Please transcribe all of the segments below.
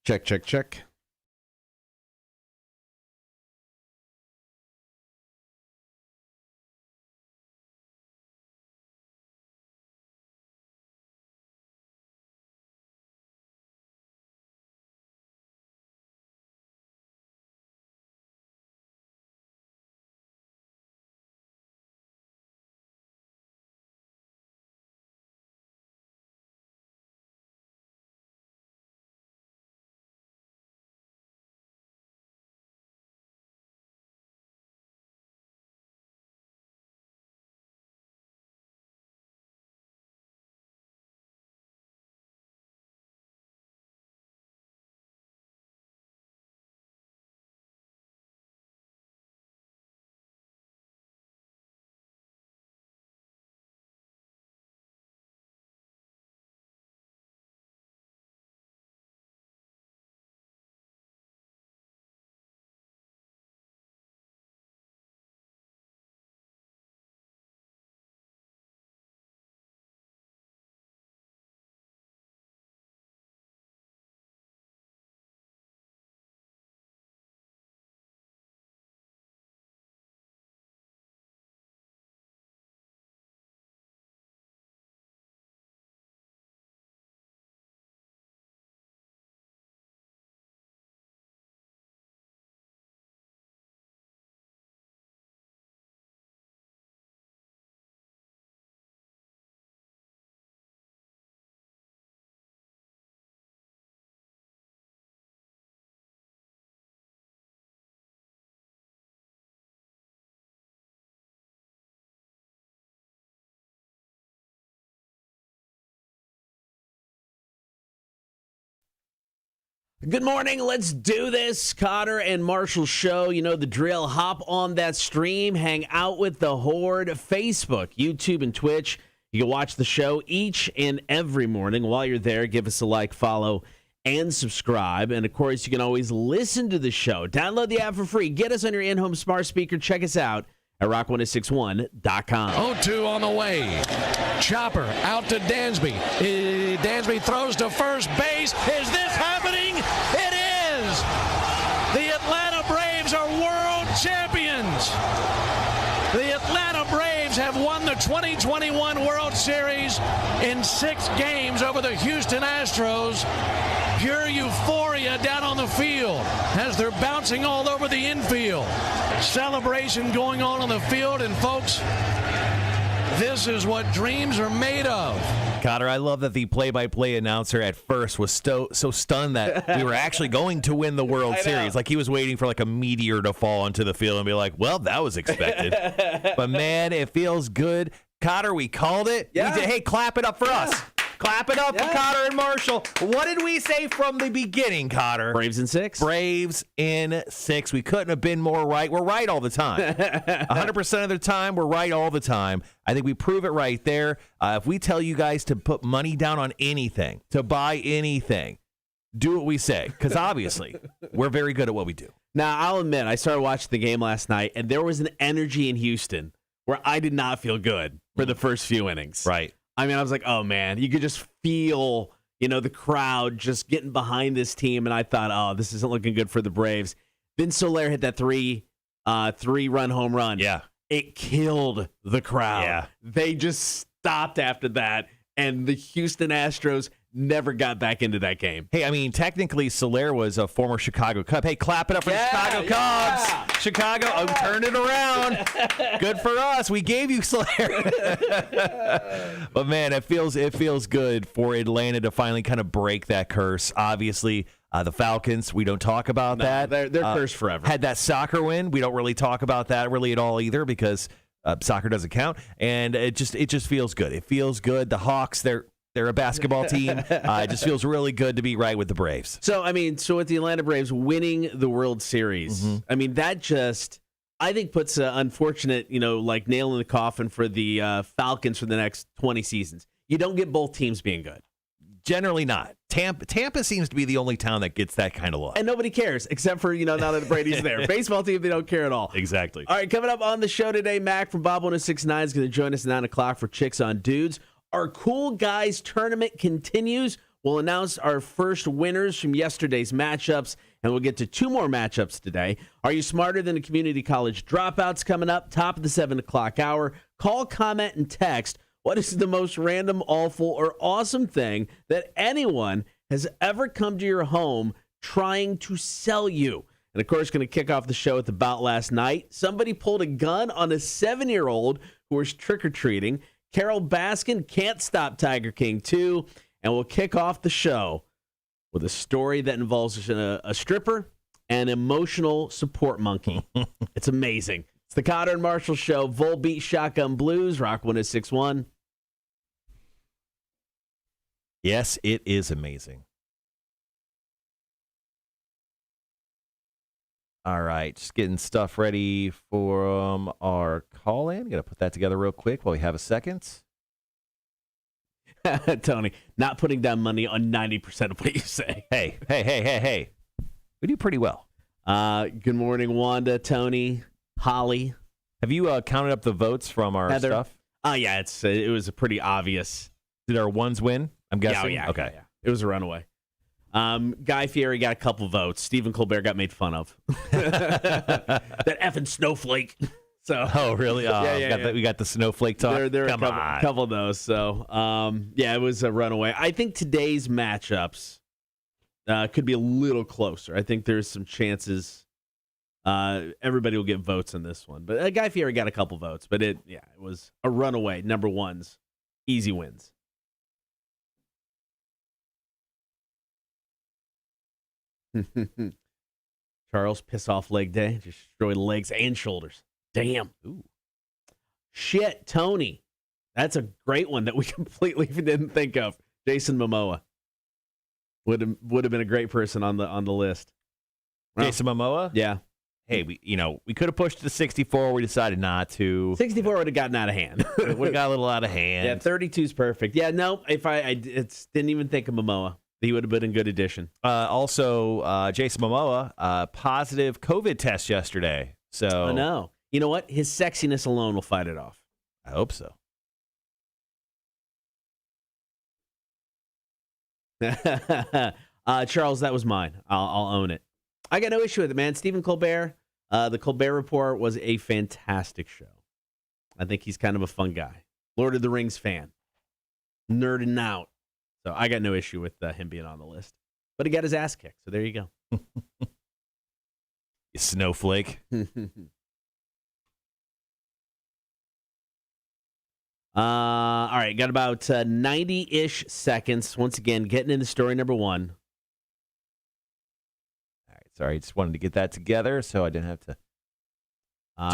Check, check, check. Good morning. Let's do this. Cotter and Marshall show. You know the drill. Hop on that stream. Hang out with the Horde. Facebook, YouTube, and Twitch. You can watch the show each and every morning. While you're there, give us a like, follow, and subscribe. And, of course, you can always listen to the show. Download the app for free. Get us on your in-home smart speaker. Check us out at rock1061.com. 0-2 on the way. Chopper out to Dansby. Dansby throws to first base. Is this happening? It is! The Atlanta Braves are world champions. The Atlanta Braves have won the 2021 World Series in 6 games over the Houston Astros. Pure euphoria down on the field as they're bouncing all over the infield. Celebration going on the field, and folks, this is what dreams are made of. Cotter, I love that the play-by-play announcer at first was so stunned that we were actually going to win the World Series. Like he was waiting for like a meteor to fall onto the field and be like, well, that was expected. But, man, it feels good. Cotter, we called it. Yeah. We did. Hey, clap it up for us. Clap it up for Cotter and Marshall. What did we say from the beginning, Cotter? Braves in 6. Braves in 6. We couldn't have been more right. We're right all the time. 100% of the time, we're right all the time. I think we prove it right there. If we tell you guys to put money down on anything, to buy anything, do what we say. Because obviously, we're very good at what we do. Now, I'll admit, I started watching the game last night, and there was an energy in Houston where I did not feel good for the first few innings. Right. I mean, I was like, oh, man, you could just feel, the crowd just getting behind this team. And I thought, oh, this isn't looking good for the Braves. Then Soler hit that three-run home run. Yeah. It killed the crowd. Yeah. They just stopped after that. And the Houston Astros never got back into that game. Hey, I mean, technically, Soler was a former Chicago Cub. Hey, clap it up for the Chicago Cubs. Chicago, turned it around. Good for us. We gave you Soler. But, man, it feels good for Atlanta to finally kind of break that curse. Obviously, the Falcons, we don't talk about that. They're cursed forever. Had that soccer win. We don't really talk about that really at all either because soccer doesn't count. And it just feels good. It feels good. The Hawks, they're a basketball team. It just feels really good to be right with the Braves. So with the Atlanta Braves winning the World Series, I mean, that just, I think, puts an unfortunate, like nail in the coffin for the Falcons for the next 20 seasons. You don't get both teams being good. Generally not. Tampa seems to be the only town that gets that kind of luck. And nobody cares, except for, now that Brady's there. Baseball team, they don't care at all. Exactly. All right, coming up on the show today, Mac from Bob 1069 is going to join us at 9 o'clock for Chicks on Dudes. Our Cool Guys tournament continues. We'll announce our first winners from yesterday's matchups, and we'll get to 2 more matchups today. Are You Smarter Than a Community College Dropouts coming up, top of the 7 o'clock hour. Call, comment, and text. What is the most random, awful, or awesome thing that anyone has ever come to your home trying to sell you? And, of course, going to kick off the show with About Last Night. Somebody pulled a gun on a 7-year-old who was trick-or-treating. Carol Baskin, Can't Stop Tiger King 2. And we'll kick off the show with a story that involves a stripper and emotional support monkey. It's amazing. It's the Cotter and Marshall Show, Volbeat Shotgun Blues, Rock 106.1. Yes, it is amazing. All right, just getting stuff ready for our call-in. Got to put that together real quick while we have a second. Tony, not putting down money on 90% of what you say. Hey. We do pretty well. Good morning, Wanda, Tony, Holly. Have you counted up the votes from our Heather. stuff? Oh, yeah, it was a pretty obvious. Did our ones win? I'm guessing. Yeah. Okay. Yeah. It was a runaway. Guy Fieri got a couple votes. Stephen Colbert got made fun of. That effing snowflake. So. Oh, really? We got the snowflake talk. There Come are on. a couple of those. So, it was a runaway. I think today's matchups could be a little closer. I think there's some chances everybody will get votes on this one. But Guy Fieri got a couple votes. But it was a runaway. Number ones. Easy wins. Charles, piss off leg day. Destroy legs and shoulders. Damn. Ooh. Shit, Tony. That's a great one that we completely didn't think of. Jason Momoa would have been a great person on the list. Jason Momoa? Yeah. Hey, we could have pushed to 64. We decided not to. 64 would have gotten out of hand. We got a little out of hand. Yeah, 32 is perfect. Yeah, no, if I didn't even think of Momoa. He would have been a good addition. Also, Jason Momoa, positive COVID test yesterday. So I know. You know what? His sexiness alone will fight it off. I hope so. Charles, that was mine. I'll own it. I got no issue with it, man. Stephen Colbert, the Colbert Report was a fantastic show. I think he's kind of a fun guy. Lord of the Rings fan. Nerding out. So I got no issue with him being on the list. But he got his ass kicked, so there you go. You snowflake. All right, got about 90-ish seconds. Once again, getting into story number 1. All right, sorry, just wanted to get that together so I didn't have to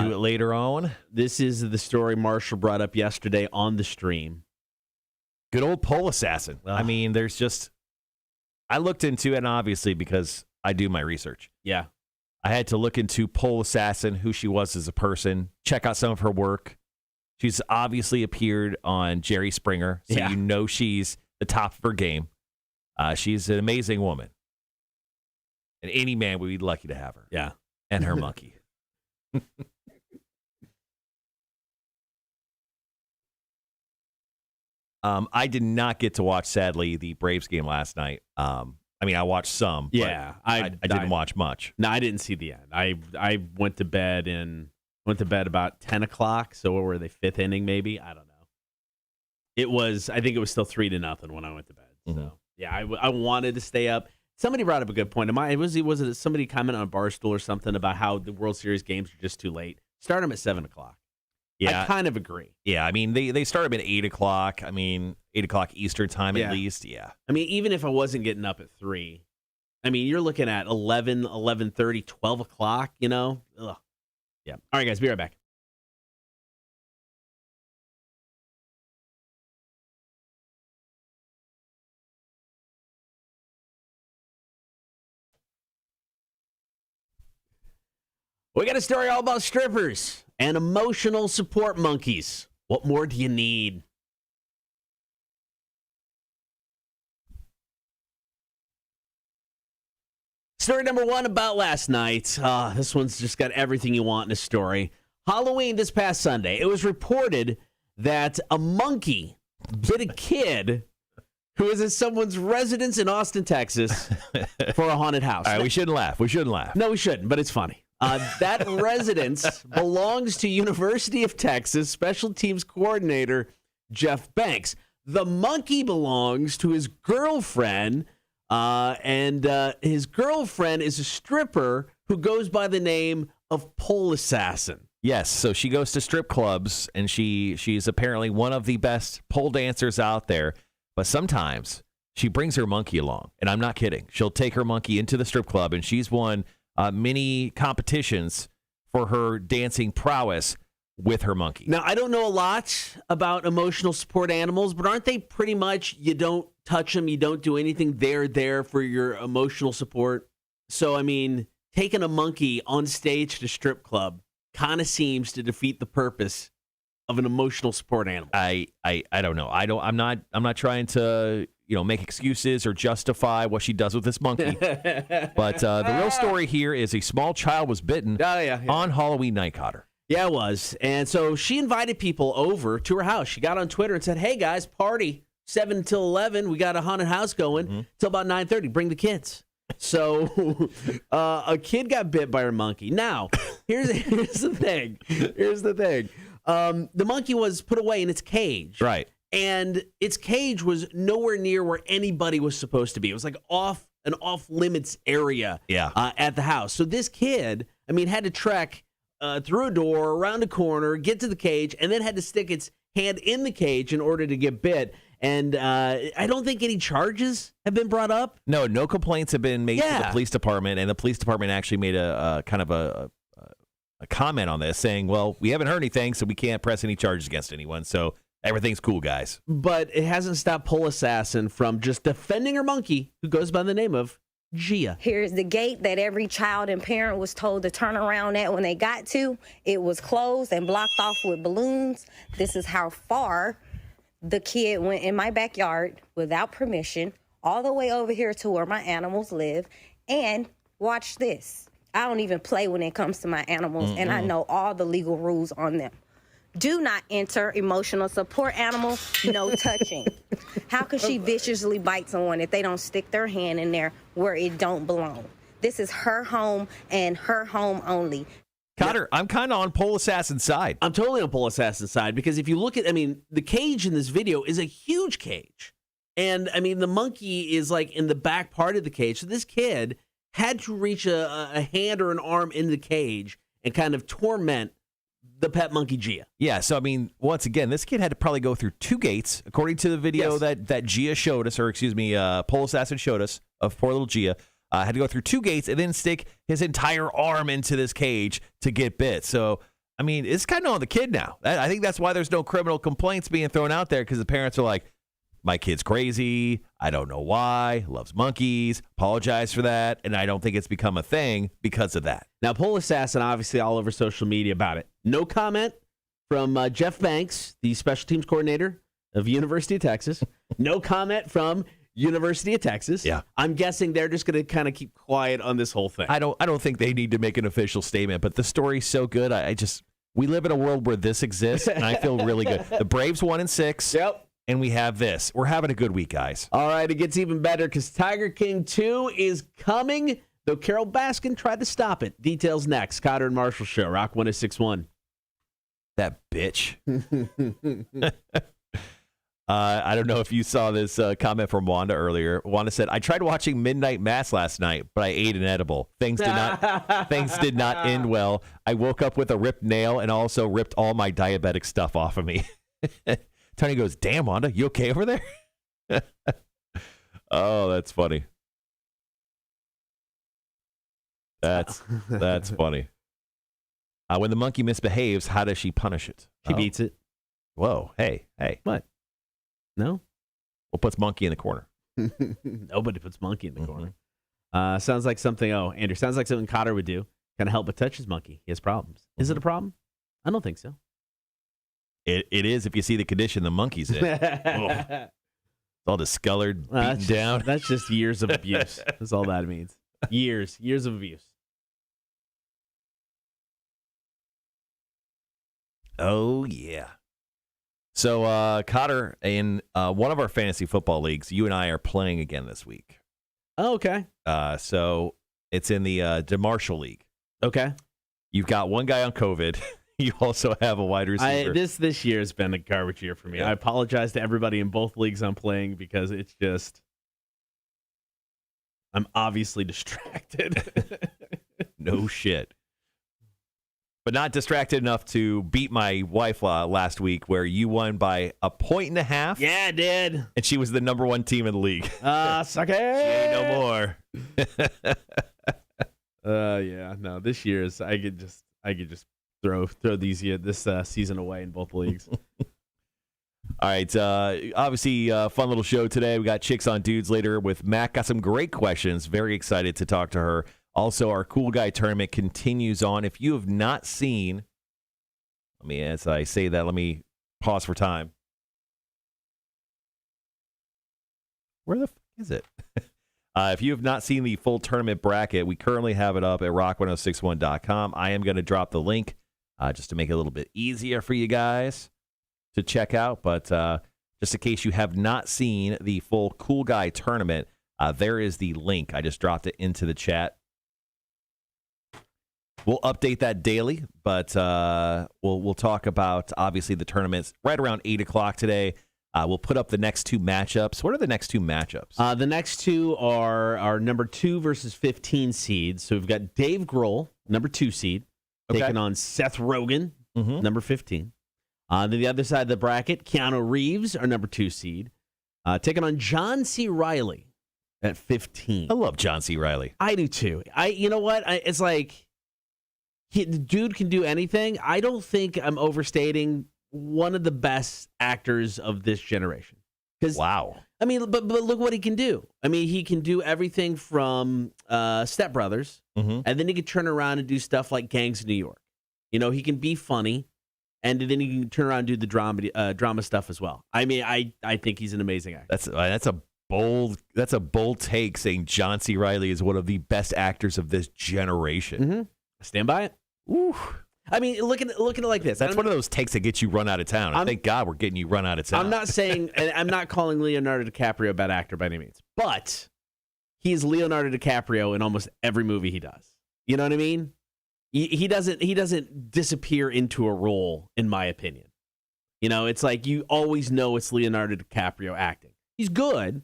do it later on. This is the story Marshall brought up yesterday on the stream. Good old pole assassin. Ugh. I mean, I looked into it, and obviously, because I do my research. Yeah. I had to look into pole assassin, who she was as a person, check out some of her work. She's obviously appeared on Jerry Springer, so you know she's the top of her game. She's an amazing woman. And any man would be lucky to have her. Yeah. And her monkey. I did not get to watch, sadly, the Braves game last night. I watched some. Yeah, I didn't watch much. No, I didn't see the end. I went to bed about 10 o'clock. So what were they, 5th inning maybe? I don't know. I think it was still 3-0 when I went to bed. Mm-hmm. So yeah, I wanted to stay up. Somebody brought up a good point. Was it somebody commented on a Barstool or something about how the World Series games are just too late? Start them at 7 o'clock. Yeah, I kind of agree. Yeah, I mean, they start them at 8 o'clock. 8 o'clock Eastern time at least. Yeah. Even if I wasn't getting up at 3, you're looking at 11, 11:30, 12 o'clock, Ugh. Yeah. All right, guys, be right back. We got a story all about strippers and emotional support monkeys. What more do you need? Story number 1 about last night. This one's just got everything you want in a story. Halloween this past Sunday, it was reported that a monkey bit a kid who is at someone's residence in Austin, Texas, for a haunted house. All right, we shouldn't laugh. We shouldn't laugh. No, we shouldn't, but it's funny. That residence belongs to University of Texas special teams coordinator Jeff Banks. The monkey belongs to his girlfriend, and his girlfriend is a stripper who goes by the name of Pole Assassin. Yes, so she goes to strip clubs, and she's apparently one of the best pole dancers out there. But sometimes she brings her monkey along, and I'm not kidding. She'll take her monkey into the strip club, and she's won many competitions for her dancing prowess with her monkey. Now, I don't know a lot about emotional support animals, but aren't they pretty much you don't touch them, you don't do anything, they're there for your emotional support? So, I mean, taking a monkey on stage to strip club kind of seems to defeat the purpose of an emotional support animal. I don't know. I'm not trying to make excuses or justify what she does with this monkey. But the real story here is a small child was bitten on Halloween night, Cotter. Yeah, it was. And so she invited people over to her house. She got on Twitter and said, "Hey guys, party 7 until 11. We got a haunted house going till about 9:30. Bring the kids." So a kid got bit by her monkey. Now, here's the thing. Here's the thing. The monkey was put away in its cage. Right. And its cage was nowhere near where anybody was supposed to be. It was like an off-limits area at the house. So this kid, had to trek through a door, around a corner, get to the cage, and then had to stick its hand in the cage in order to get bit. And I don't think any charges have been brought up. No complaints have been made to the police department, and the police department actually made a kind of a comment on this, saying, well, we haven't heard anything, so we can't press any charges against anyone, so everything's cool, guys. But it hasn't stopped Pole Assassin from just defending her monkey, who goes by the name of Gia. Here's the gate that every child and parent was told to turn around at when they got to. It was closed and blocked off with balloons. This is how far the kid went in my backyard without permission, all the way over here to where my animals live. And watch this. I don't even play when it comes to my animals, and I know all the legal rules on them. Do not enter emotional support animal, no touching. How could she viciously bite someone if they don't stick their hand in there where it don't belong? This is her home and her home only. Cotter, I'm kind of on Pole Assassin's side. I'm totally on Pole Assassin's side because if you look at, the cage in this video is a huge cage. And, the monkey is like in the back part of the cage. So this kid had to reach a hand or an arm in the cage and kind of torment the pet monkey Gia. Yeah, so once again, this kid had to probably go through 2 gates, according to the video that Gia showed us, Pole Assassin showed us of poor little Gia. Had to go through 2 gates and then stick his entire arm into this cage to get bit. So, it's kind of on the kid now. I think that's why there's no criminal complaints being thrown out there, because the parents are like, my kid's crazy. I don't know why. Loves monkeys. Apologize for that. And I don't think it's become a thing because of that. Now, Pole Assassin, obviously all over social media about it. No comment from Jeff Banks, the special teams coordinator of University of Texas. No comment from University of Texas. Yeah. I'm guessing they're just going to kind of keep quiet on this whole thing. I don't think they need to make an official statement, but the story's so good. We live in a world where this exists, and I feel really good. The Braves 1-6. Yep. And we have this. We're having a good week, guys. All right, it gets even better because Tiger King 2 is coming, though Carol Baskin tried to stop it. Details next. Cotter and Marshall Show, Rock 106.1. That bitch. I don't know if you saw this comment from Wanda earlier. Wanda said, I tried watching Midnight Mass last night, but I ate an edible. Things did not end well. I woke up with a ripped nail and also ripped all my diabetic stuff off of me. Tony goes, damn, Wanda, you okay over there? Oh, that's funny. That's funny. When the monkey misbehaves, how does she punish it? She beats it. Whoa, hey. What? No? What puts monkey in the corner? Nobody puts monkey in the corner. Sounds like something, Andrew, sounds like something Cotter would do. Kind of help but touch his monkey. He has problems. Is it a problem? I don't think so. It is if you see the condition the monkey's in. It's all discolored, beaten down. That's just years of abuse. That's all that means. Years of abuse. Oh, yeah. So, Cotter, in one of our fantasy football leagues, you and I are playing again this week. Oh, okay. So it's in the DeMarshall League. Okay. You've got one guy on COVID. You also have a wide receiver. This year has been a garbage year for me. Yeah. I apologize to everybody in both leagues I'm playing because it's just I'm obviously distracted. No shit. But not distracted enough to beat my wife last week, where you won by 1.5 points. Yeah, I did. And she was the number one team in the league. Suck it. She ain't no more. Yeah. No, this year's I could just throw this season away in both leagues. All right. Obviously, fun little show today. We got Chicks on Dudes later with Mac. Got some great questions. Very excited to talk to her. Also, our Cool Guy Tournament continues on. If you have not seen, as I say that, let me pause for time. Where the fuck is it? If you have not seen the full tournament bracket, we currently have it up at rock1061.com. I am going to drop the link just to make it a little bit easier for you guys to check out. But just in case you have not seen the full Cool Guy Tournament, there is the link. I just dropped it into the chat. We'll update that daily, but we'll talk about, obviously, the tournaments right around 8 o'clock today. We'll put up the next two matchups. What are the next two matchups? The next two are our number 2 versus 15 seeds. So we've got Dave Grohl, number 2 seed, taking on Seth Rogen, number 15. Then the other side of the bracket, Keanu Reeves, our number 2 seed, taking on John C. Reilly at 15. I love John C. Reilly. I do too. You know what? It's like the dude can do anything. I don't think I'm overstating one of the best actors of this generation. Wow. I mean, but look what he can do. I mean, he can do everything from Step Brothers, and then he can turn around and do stuff like Gangs of New York. You know, he can be funny, and then he can turn around and do the drama stuff as well. I mean, I think he's an amazing actor. That's a bold take, saying John C. Reilly is one of the best actors of this generation. Stand by it. Ooh. I mean, look at it like this. That's one of those takes that gets you run out of town. And thank God we're getting you run out of town. I'm not saying, and I'm not calling Leonardo DiCaprio a bad actor by any means, but he's Leonardo DiCaprio in almost every movie he does. You know what I mean? He doesn't disappear into a role, in my opinion. You know, it's like you always know it's Leonardo DiCaprio acting. He's good,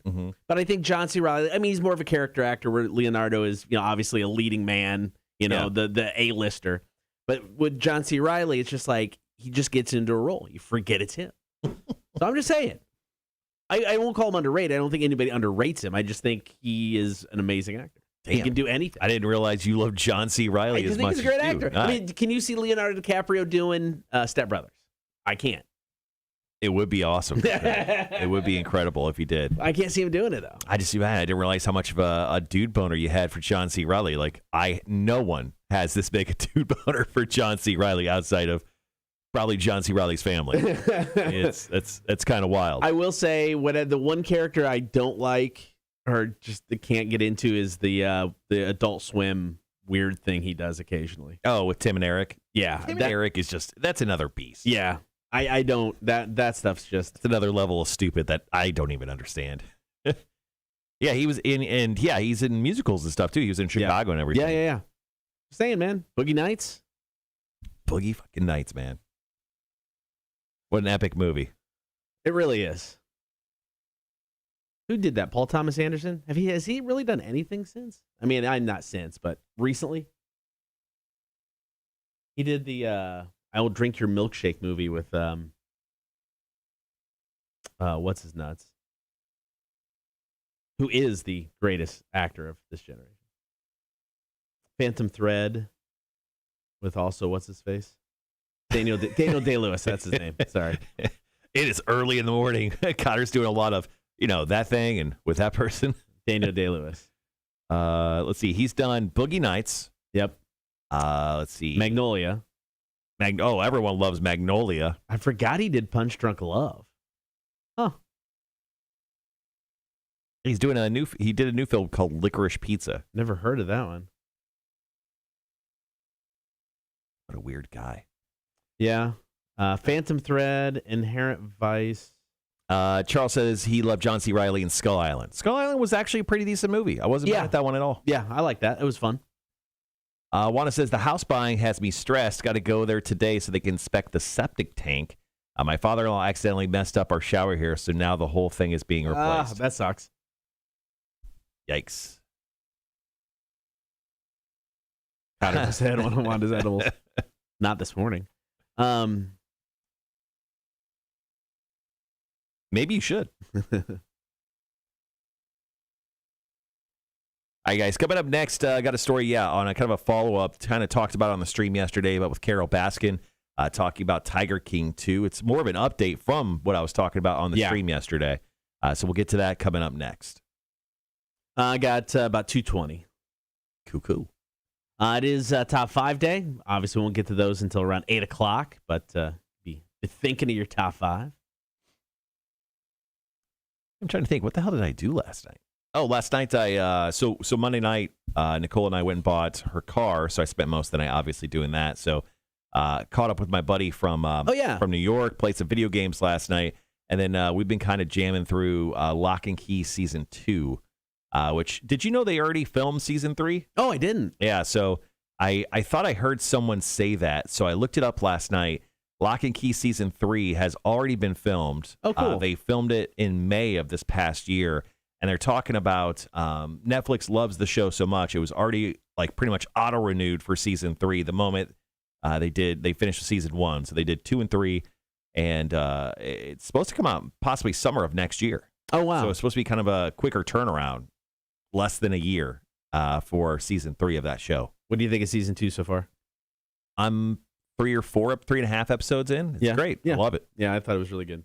but I think John C. Reilly, I mean, he's more of a character actor where Leonardo is, you know, obviously a leading man, you know, the A-lister. But with John C. Reilly, it's just like he just gets into a role. You forget it's him. So I'm just saying. I won't call him underrated. I don't think anybody underrates him. I just think he is an amazing actor. Damn. He can do anything. I didn't realize you love John C. Reilly as much as you. I think he's a great actor. I mean, can you see Leonardo DiCaprio doing Step Brothers? I can't. It would be awesome. It would be incredible if he did. I can't see him doing it, though. I didn't realize how much of a dude boner you had for John C. Reilly. Like, no one has this big a dude boner for John C. Reilly outside of probably John C. Reilly's family. It's kind of wild. I will say, the one character I don't like or just can't get into is the Adult Swim weird thing he does occasionally. Oh, with Tim and Eric? Yeah. Tim and Eric is that's another beast. Yeah. I don't, that stuff's just. It's another level of stupid that I don't even understand. Yeah, he was he's in musicals and stuff too. He was in Chicago and everything. Yeah. Saying, man, Boogie Nights. Boogie fucking Nights, man. What an epic movie. It really is. Who did that? Paul Thomas Anderson? Has he really done anything since? I mean, not since, but recently. He did the I Will Drink Your Milkshake movie with what's his nuts? Who is the greatest actor of this generation? Phantom Thread with also what's his face? Daniel Day-Lewis, that's his name. Sorry. It is early in the morning. Cotter's doing a lot of, that thing and with that person. Daniel Day-Lewis. Let's see. He's done Boogie Nights. Yep. Let's see. Magnolia. Everyone loves Magnolia. I forgot he did Punch Drunk Love. Huh. He's doing he did a new film called Licorice Pizza. Never heard of that one. What a weird guy. Yeah. Phantom Thread, Inherent Vice. Charles says he loved John C. Reilly in Skull Island. Skull Island was actually a pretty decent movie. I wasn't mad at that one at all. Yeah, I like that. It was fun. Juana says, the house buying has me stressed. Got to go there today so they can inspect the septic tank. My father-in-law accidentally messed up our shower here, so now the whole thing is being replaced. That sucks. Yikes. Got his head on Wanda's edibles. Not this morning. Maybe you should. All right, guys, coming up next, I got a story, on a kind of a follow-up, kind of talked about on the stream yesterday, but with Carol Baskin talking about Tiger King 2. It's more of an update from what I was talking about on the stream yesterday. So we'll get to that coming up next. I got about 2:20. Cool. It is top 5 day. Obviously, we won't get to those until around 8 o'clock, but be thinking of your top 5. I'm trying to think, what the hell did I do last night? Oh, last night, so Monday night, Nicole and I went and bought her car, so I spent most of the night obviously doing that. So caught up with my buddy from New York, played some video games last night, and then we've been kind of jamming through Lock and Key Season 2, which, did you know they already filmed Season 3? Oh, I didn't. Yeah, so I thought I heard someone say that, so I looked it up last night. Lock and Key Season 3 has already been filmed. Oh, cool. They filmed it in May of this past year, and they're talking about Netflix loves the show so much. It was already like pretty much auto-renewed for Season 3 the moment they finished Season 1. So they did 2 and 3, and it's supposed to come out possibly summer of next year. Oh, wow. So it's supposed to be kind of a quicker turnaround, less than a year for Season 3 of that show. What do you think of Season 2 so far? I'm 3.5 episodes in. It's great. Yeah. I love it. Yeah, I thought it was really good.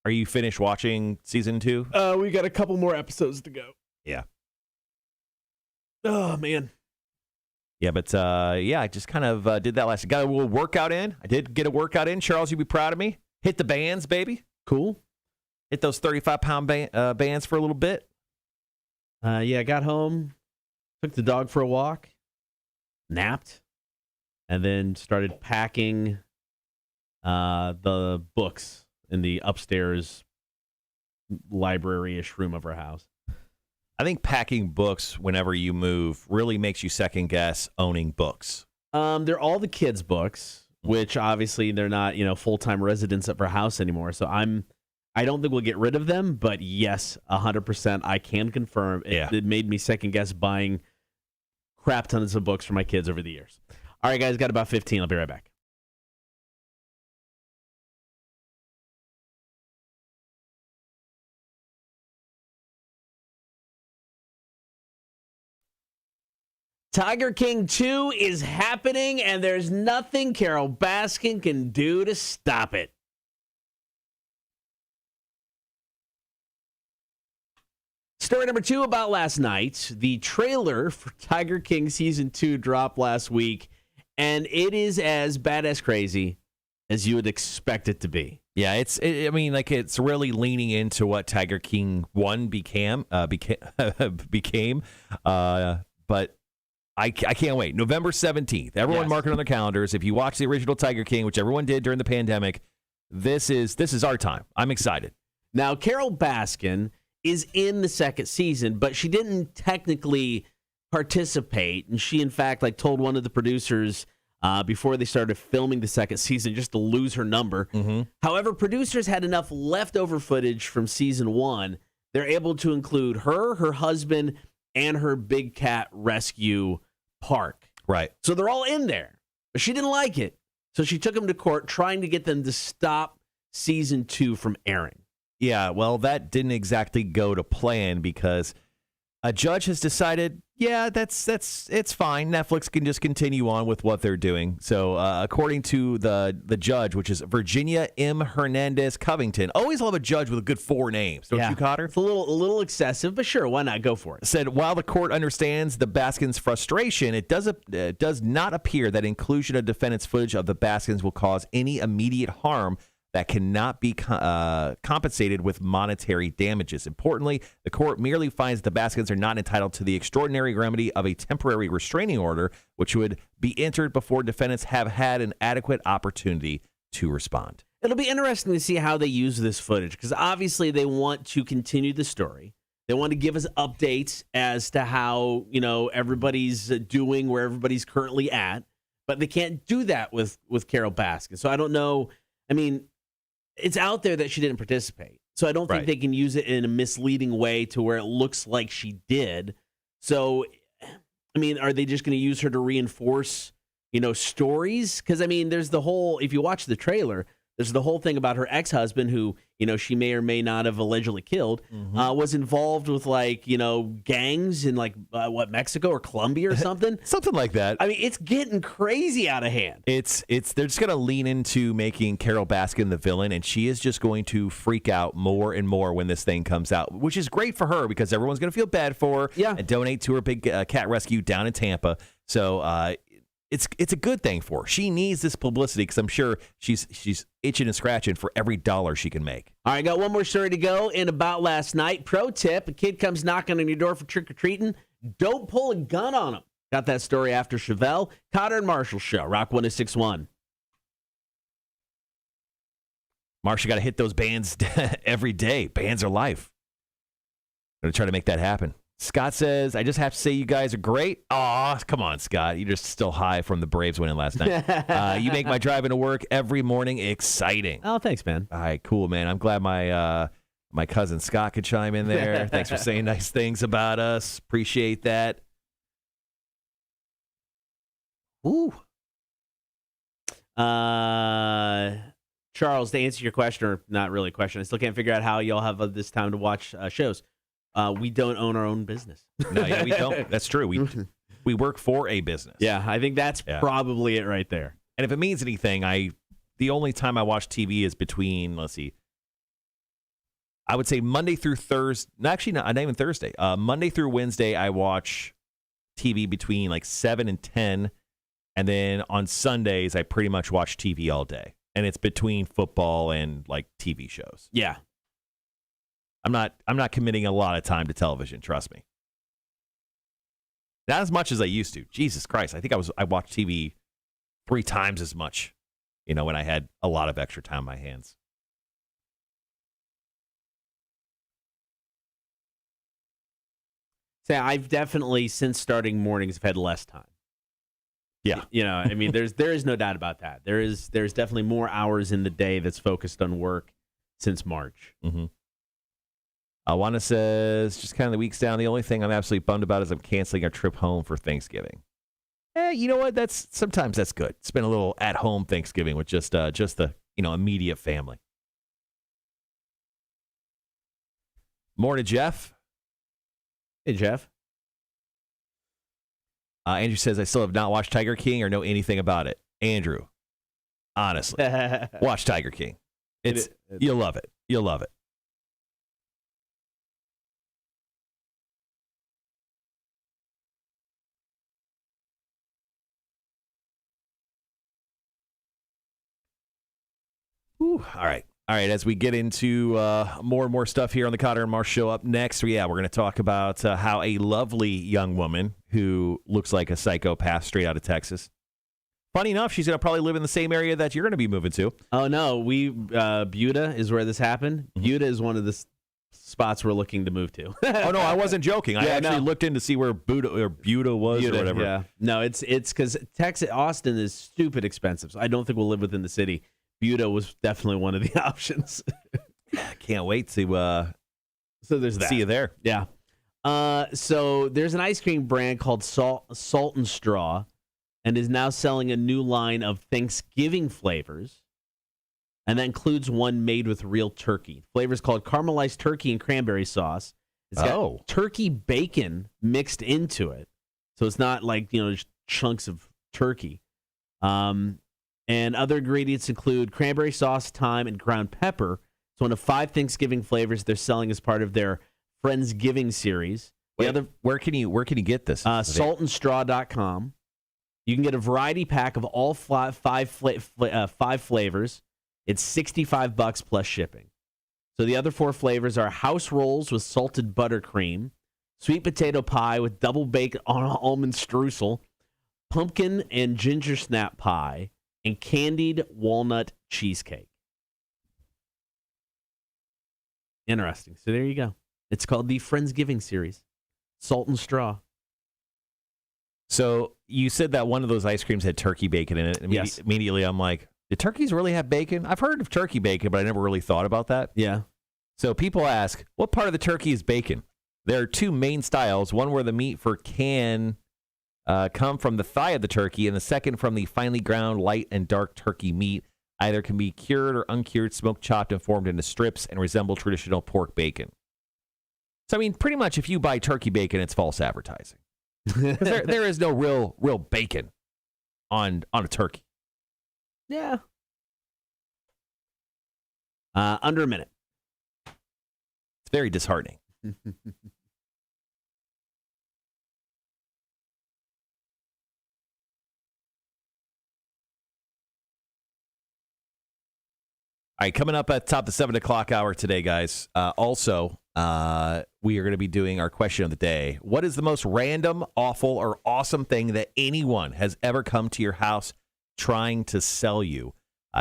Are you finished watching Season 2? We got a couple more episodes to go. Yeah. Oh, man. Yeah, but I just kind of did that last night. Got a little workout in. I did get a workout in. Charles, you'd be proud of me. Hit the bands, baby. Cool. Hit those 35-pound bands for a little bit. I got home, took the dog for a walk, napped, and then started packing the books in the upstairs library-ish room of our house. I think packing books whenever you move really makes you second guess owning books. They're all the kids' books, which obviously they're not, full-time residents of our house anymore. So I don't think we'll get rid of them, but yes, 100%, I can confirm it made me second guess buying crap tons of books for my kids over the years. All right, guys, got about 15. I'll be right back. Tiger King 2 is happening, and there's nothing Carol Baskin can do to stop it. Story number 2 about last night. The trailer for Tiger King Season 2 dropped last week, and it is as badass crazy as you would expect it to be. Yeah, it's really leaning into what Tiger King 1 became. But I can't wait. November 17th. Everyone mark it on their calendars. If you watch the original Tiger King, which everyone did during the pandemic, this is our time. I'm excited. Now, Carol Baskin is in the second season, but she didn't technically participate. And she, in fact, told one of the producers before they started filming the second season just to lose her number. Mm-hmm. However, producers had enough leftover footage from season 1. They're able to include her husband, and her big cat rescue park. Right. So they're all in there. But she didn't like it. So she took them to court trying to get them to stop season 2 from airing. Yeah, well, that didn't exactly go to plan because a judge has decided, it's fine. Netflix can just continue on with what they're doing. So according to the judge, which is Virginia M. Hernandez Covington, always love a judge with a good 4 names, don't you, Cotter? It's a little excessive, but sure, why not? Go for it. Said, while the court understands the Baskins' frustration, it does not appear that inclusion of defendant's footage of the Baskins will cause any immediate harm that cannot be compensated with monetary damages. Importantly, the court merely finds the Baskins are not entitled to the extraordinary remedy of a temporary restraining order, which would be entered before defendants have had an adequate opportunity to respond. It'll be interesting to see how they use this footage, because obviously they want to continue the story. They want to give us updates as to how, everybody's doing, where everybody's currently at, but they can't do that with Carol Baskin. So I don't know. I mean, it's out there that she didn't participate. So I don't think they can use it in a misleading way to where it looks like she did. So, I mean, are they just going to use her to reinforce, stories? Because, I mean, there's the whole, if you watch the trailer, there's the whole thing about her ex-husband who, she may or may not have allegedly killed, was involved with, gangs in, Mexico or Colombia or something? Something like that. I mean, it's getting crazy out of hand. They're just going to lean into making Carol Baskin the villain, and she is just going to freak out more and more when this thing comes out, which is great for her because everyone's going to feel bad for her and donate to her big cat rescue down in Tampa. So, it's a good thing for her. She needs this publicity because I'm sure she's itching and scratching for every dollar she can make. All right, got one more story to go in about last night. Pro tip, a kid comes knocking on your door for trick-or-treating. Don't pull a gun on him. Got that story after Chevelle. Cotter and Marshall Show, Rock 106.1. Marshall got to hit those bands every day. Bands are life. I'm going to try to make that happen. Scott says, I just have to say you guys are great. Aw, come on, Scott. You're just still high from the Braves winning last night. You make my drive into work every morning exciting. Oh, thanks, man. All right, cool, man. I'm glad my cousin Scott could chime in there. Thanks for saying nice things about us. Appreciate that. Ooh. Charles, to answer your question, or not really a question, I still can't figure out how y'all have this time to watch shows. We don't own our own business. No, yeah, we don't. That's true. We work for a business. Yeah, I think that's probably it right there. And if it means anything, the only time I watch TV is between, let's see, I would say Monday through Thursday. Actually, not even Thursday. Monday through Wednesday, I watch TV between 7 and 10. And then on Sundays, I pretty much watch TV all day. And it's between football and TV shows. Yeah. I'm not committing a lot of time to television, trust me. Not as much as I used to. Jesus Christ. I think I watched TV 3 times as much, when I had a lot of extra time on my hands. So I've definitely, since starting mornings, have had less time. Yeah. I mean, there is no doubt about that. There's definitely more hours in the day that's focused on work since March. Mm-hmm. Wanda says, just kind of the weeks down, the only thing I'm absolutely bummed about is I'm canceling our trip home for Thanksgiving. You know what? Sometimes that's good. Spend a little at-home Thanksgiving with just the immediate family. More to Jeff. Hey, Jeff. Andrew says, I still have not watched Tiger King or know anything about it. Andrew, honestly, watch Tiger King. You'll love it. You'll love it. All right. As we get into more and more stuff here on the Cotter and Marsh Show up next, we're going to talk about how a lovely young woman who looks like a psychopath straight out of Texas. Funny enough, she's going to probably live in the same area that you're going to be moving to. Oh, no. Buda is where this happened. Mm-hmm. Buda is one of the spots we're looking to move to. Oh, no, I wasn't joking. I actually looked in to see where Buda was or whatever. Yeah. No, it's because Austin is stupid expensive, so I don't think we'll live within the city. Buda was definitely one of the options. Can't wait to so there's that. See you there. Yeah. So there's an ice cream brand called Salt and Straw, and is now selling a new line of Thanksgiving flavors, and that includes one made with real turkey. Flavors called caramelized turkey and cranberry sauce. It's got turkey bacon mixed into it, so it's not just chunks of turkey. And other ingredients include cranberry sauce, thyme, and ground pepper. It's one of 5 Thanksgiving flavors they're selling as part of their Friendsgiving series. Where can you get this? Saltandstraw.com. You can get a variety pack of all 5 flavors, It's $65 plus shipping. So the other 4 flavors are house rolls with salted buttercream, sweet potato pie with double baked almond streusel, pumpkin and ginger snap pie, and candied walnut cheesecake. Interesting. So there you go. It's called the Friendsgiving series. Salt and straw. So you said that one of those ice creams had turkey bacon in it. Yes. Immediately I'm like, do turkeys really have bacon? I've heard of turkey bacon, but I never really thought about that. Yeah. So people ask, what part of the turkey is bacon? There are 2 main styles, one where the meat can come from the thigh of the turkey, and the second from the finely ground light and dark turkey meat. Either can be cured or uncured, smoked, chopped, and formed into strips and resemble traditional pork bacon. So, I mean, pretty much if you buy turkey bacon, it's false advertising. Because there is no real bacon on a turkey. Yeah. Under a minute. It's very disheartening. All right, coming up at the top of the 7 o'clock hour today, guys. Also, we are going to be doing our question of the day. What is the most random, awful, or awesome thing that anyone has ever come to your house trying to sell you?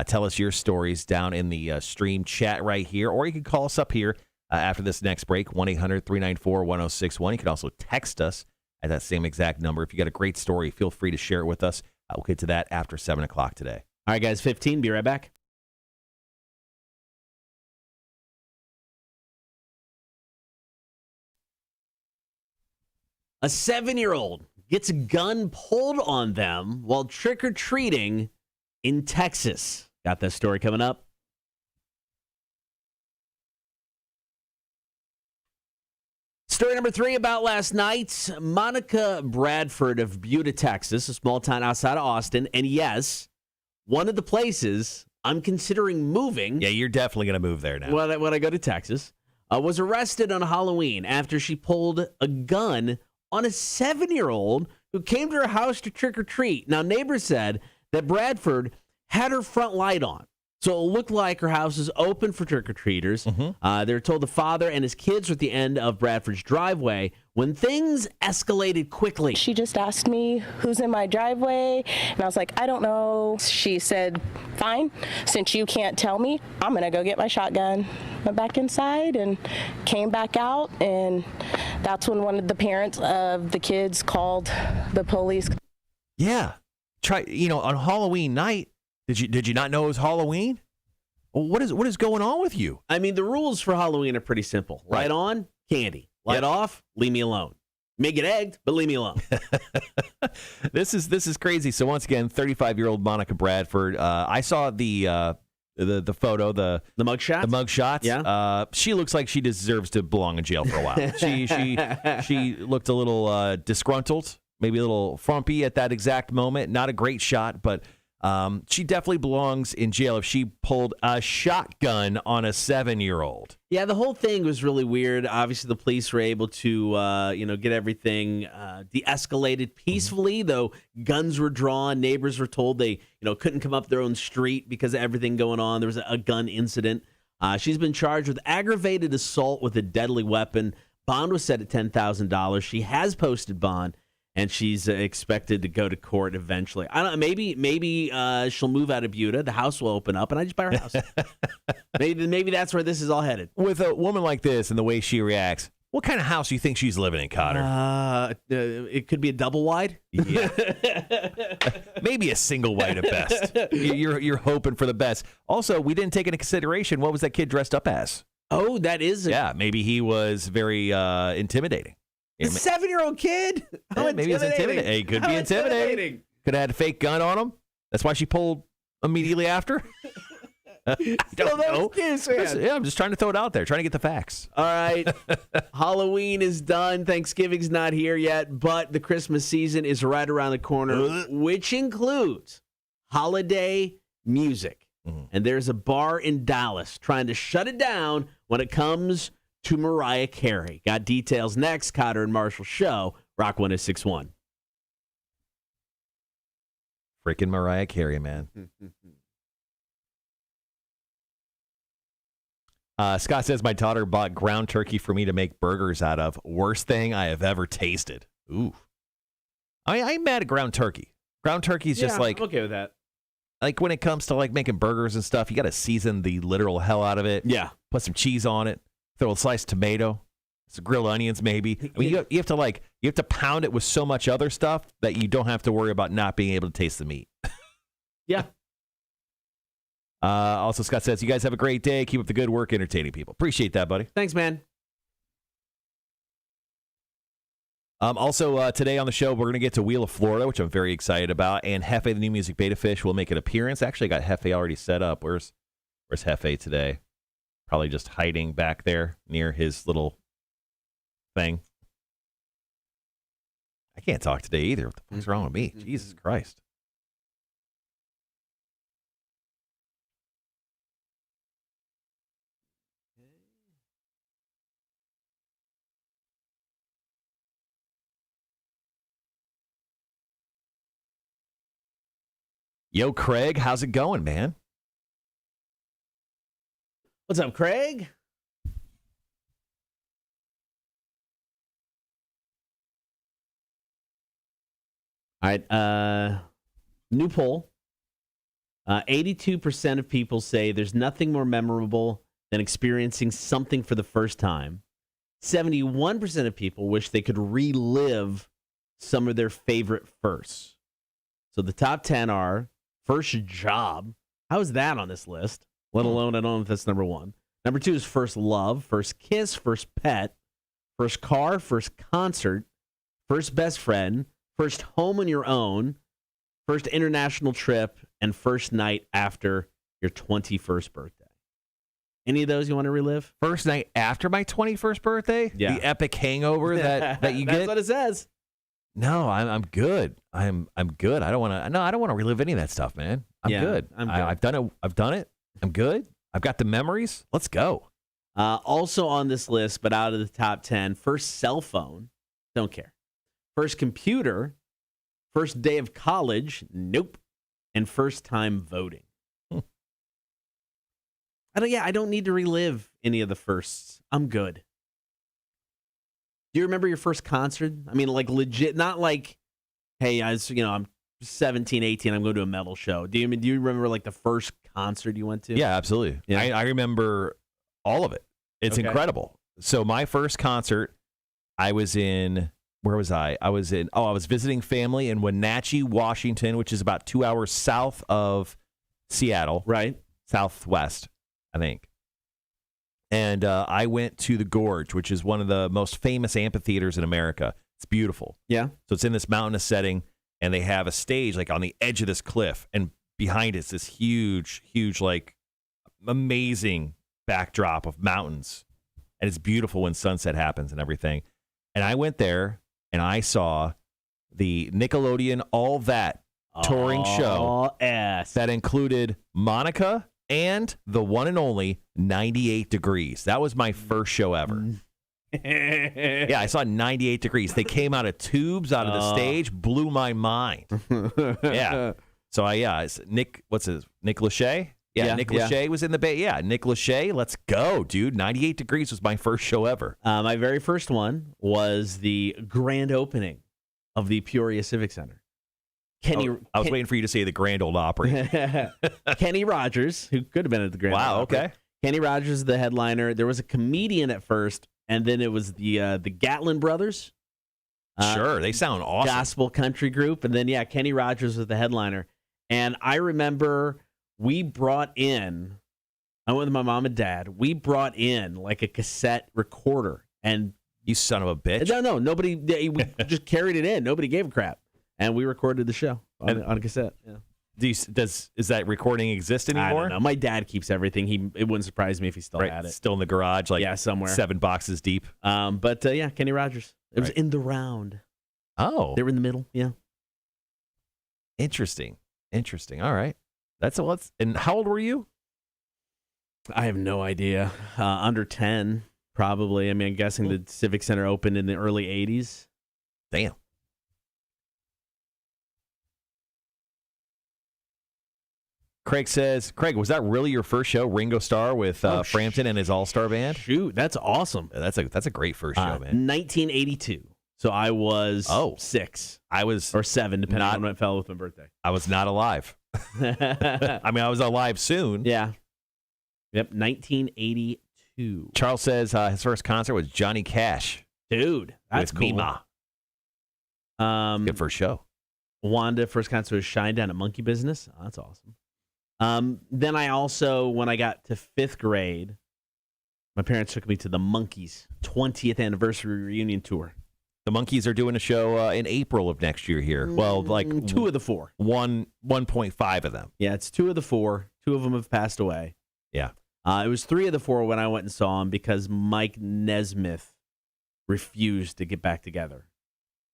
Tell us your stories down in the stream chat right here, or you can call us up here after this next break, 1-800-394-1061. You can also text us at that same exact number. If you got a great story, feel free to share it with us. We'll get to that after 7 o'clock today. All right, guys, 15. Be right back. A 7-year-old gets a gun pulled on them while trick-or-treating in Texas. Got that story coming up. Story number 3 about last night. Monica Bradford of Buda, Texas, a small town outside of Austin. And yes, one of the places I'm considering moving. Yeah, you're definitely going to move there now. When I go to Texas, was arrested on Halloween after she pulled a gun on a 7-year-old who came to her house to trick-or-treat. Now, neighbors said that Bradford had her front light on, so it looked like her house is open for trick-or-treaters. Mm-hmm. They were told the father and his kids were at the end of Bradford's driveway when things escalated quickly. She just asked me who's in my driveway, and I was like, I don't know. She said, fine, since you can't tell me, I'm going to go get my shotgun. Went back inside and came back out, and that's when one of the parents of the kids called the police. Yeah. On Halloween night, did you not know it was Halloween? Well, what is going on with you? I mean, the rules for Halloween are pretty simple. Right. Light on, candy. Light off, leave me alone. May get egged, but leave me alone. This is crazy. So once again, 35-year-old Monica Bradford. I saw the photo, the mugshot. The mugshots. Yeah. She looks like she deserves to belong in jail for a while. She looked a little disgruntled, maybe a little frumpy at that exact moment. Not a great shot, but she definitely belongs in jail if she pulled a shotgun on a 7-year-old. Yeah, the whole thing was really weird. Obviously, the police were able to, get everything de-escalated peacefully, though guns were drawn. Neighbors were told they, couldn't come up their own street because of everything going on. There was a gun incident. She's been charged with aggravated assault with a deadly weapon. Bond was set at $10,000. She has posted bond, and she's expected to go to court eventually. I don't know. Maybe she'll move out of Buda. The house will open up, and I just buy her house. maybe that's where this is all headed. With a woman like this and the way she reacts, what kind of house do you think she's living in, Cotter? It could be a double wide. Yeah. Maybe a single wide at best. You're hoping for the best. Also, we didn't take into consideration what was that kid dressed up as. Oh, that is. Yeah, maybe he was very intimidating. A 7-year-old kid? Maybe it's intimidating. He could be intimidating. Could have had a fake gun on him. That's why she pulled immediately after. I don't know. Yeah, I'm just trying to throw it out there, trying to get the facts. All right. Halloween is done. Thanksgiving's not here yet, but the Christmas season is right around the corner, which includes holiday music. Mm-hmm. And there's a bar in Dallas trying to shut it down when it comes to Mariah Carey. Got details next. Cotter and Marshall Show, Rock 106.1. Freaking Mariah Carey, man. Scott says my daughter bought ground turkey for me to make burgers out of. Worst thing I have ever tasted. Ooh. I'm mad at ground turkey. Ground turkey is just like, I'm okay with that. Like when it comes to like making burgers and stuff, you got to season the literal hell out of it. Yeah. Put some cheese on it. Throw a sliced tomato. Some grilled onions, maybe. I mean, you have to pound it with so much other stuff that you don't have to worry about not being able to taste the meat. Yeah. Also, Scott says, you guys have a great day. Keep up the good work entertaining people. Appreciate that, buddy. Thanks, man. Also, today on the show, we're going to get to Wheel of Florida, which I'm very excited about. And Hefe, the new music beta fish, will make an appearance. Actually, I got Hefe already set up. Where's Hefe today? Probably just hiding back there near his little thing. I can't talk today either. What the fuck's wrong with me? Jesus Christ. Yo, Craig, how's it going, man? What's up, Craig? All right, new poll. 82% of people say there's nothing more memorable than experiencing something for the first time. 71% of people wish they could relive some of their favorite firsts. So the top 10 are first job. How is that on this list? Let alone, I don't know if that's number one. Number two is first love, first kiss, first pet, first car, first concert, first best friend, first home on your own, first international trip, and first night after your 21st birthday. Any of those you want to relive? First night after my 21st birthday? Yeah. The epic hangover that you get? That's what it says. No, I'm good. I'm good. I don't want to relive any of that stuff, man. I'm good. I've done it. I'm good. I've got the memories. Let's go. Also on this list, but out of the top 10, first cell phone. Don't care. First computer. First day of college. Nope. And first time voting. I don't need to relive any of the firsts. I'm good. Do you remember your first concert? I mean, like legit, not like, hey, I'm 17, 18, I'm going to a metal show. Do you remember like the first concert you went to? Yeah, absolutely. Yeah. I remember all of it. It's incredible. So my first concert, I was in, where was I? I was visiting family in Wenatchee, Washington, which is about 2 hours south of Seattle. Right. Southwest, I think. And I went to the Gorge, which is one of the most famous amphitheaters in America. It's beautiful. Yeah. So it's in this mountainous setting, and they have a stage like on the edge of this cliff, and behind it's this huge, like amazing backdrop of mountains. And it's beautiful when sunset happens and everything. And I went there, and I saw the Nickelodeon All That touring show that included Monica and the one and only 98 Degrees. That was my first show ever. Yeah, I saw 98 Degrees. They came out of tubes out of the stage, blew my mind. Yeah. So it's Nick Lachey? Yeah, Nick Lachey was in the Bay. Yeah, Nick Lachey, let's go, dude. 98 Degrees was my first show ever. My very first one was the grand opening of the Peoria Civic Center. I was waiting for you to say the Grand Ole Opry. Kenny Rogers, who could have been at the Grand Ole Opry. Okay. Kenny Rogers is the headliner. There was a comedian at first, and then it was the Gatlin Brothers. Sure, they sound awesome. Gospel country group. And then, Kenny Rogers was the headliner. And I remember I went with my mom and dad. We brought in like a cassette recorder. And you son of a bitch. No, nobody, we just carried it in. Nobody gave a crap. And we recorded the show on a cassette. Yeah. Does that recording exist anymore? I don't know. My dad keeps everything. It wouldn't surprise me if he still had it. Still in the garage, somewhere 7 boxes deep. But Kenny Rogers. It was in the round. Oh, they were in the middle. Yeah. Interesting. All right. And how old were you? I have no idea. Under 10, probably. I mean, I'm guessing the Civic Center opened in the early 80s. Damn. Craig says, Craig, was that really your first show, Ringo Starr with Frampton and his all-star band? Shoot, that's awesome. That's a great first show, man. 1982. So I was 6. I was or 7, depending on when it fell with my birthday. I was not alive. I mean, I was alive soon. Yeah. Yep, 1982. Charles says his first concert was Johnny Cash. Dude, that's with cool. Mima. Good first show. Wanda, first concert was Shine Down at Monkey Business. Oh, that's awesome. Then I also, when I got to 5th grade, my parents took me to the Monkees 20th anniversary reunion tour. The Monkees are doing a show in April of next year here. Well, like 2 of the 4. 1.5 of them. Yeah, it's 2 of the 4. 2 of them have passed away. Yeah. It was 3 of the 4 when I went and saw him because Mike Nesmith refused to get back together.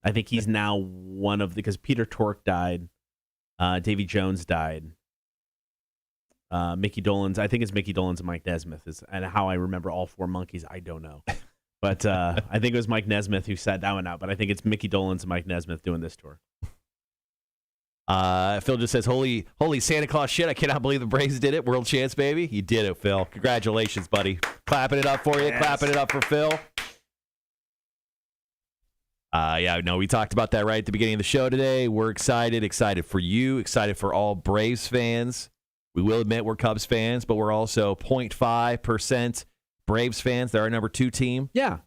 I think he's now one of because Peter Tork died, Davy Jones died, Mickey Dolenz. I think it's Mickey Dolenz and Mike Nesmith and how I remember all 4 Monkees. I don't know, but I think it was Mike Nesmith who sat that one out. But I think it's Mickey Dolenz and Mike Nesmith doing this tour. Phil just says, holy Santa Claus shit, I cannot believe the Braves did it. World chance, baby. You did it, Phil. Congratulations, buddy. Clapping it up for you. Yes. Clapping it up for Phil. Yeah, no, we talked about that right at the beginning of the show today. We're excited for you, excited for all Braves fans. We will admit we're Cubs fans, but we're also 0.5% Braves fans. They're our number 2 team. Yeah,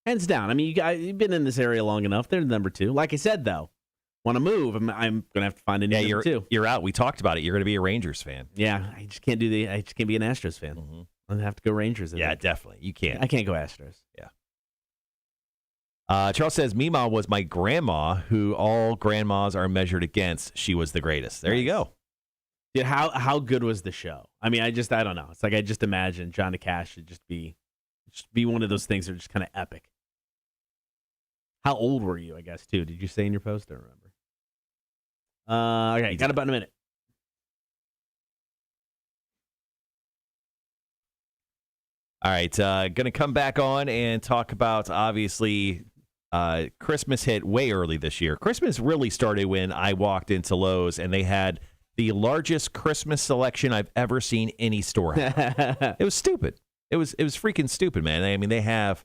hands down. I mean, you've been in this area long enough. They're the number 2. Like I said, though, want to move, I'm going to have to find a new number 2. You're out. We talked about it. You're going to be a Rangers fan. Yeah, I just can't be an Astros fan. Mm-hmm. I'm going to have to go Rangers. Yeah, definitely. You can't. I can't go Astros. Yeah. Charles says, Mima was my grandma, who all grandmas are measured against. She was the greatest. There you go. Dude, how good was the show? I mean, I don't know. It's like I just imagine Johnny Cash should just be one of those things that are just kind of epic. How old were you, I guess, too? Did you say in your post? I don't remember. Okay, got about a minute. All right, going to come back on and talk about, obviously, Christmas hit way early this year. Christmas really started when I walked into Lowe's, and they had the largest Christmas selection I've ever seen any store have. It was stupid. It was freaking stupid, man. I mean, they have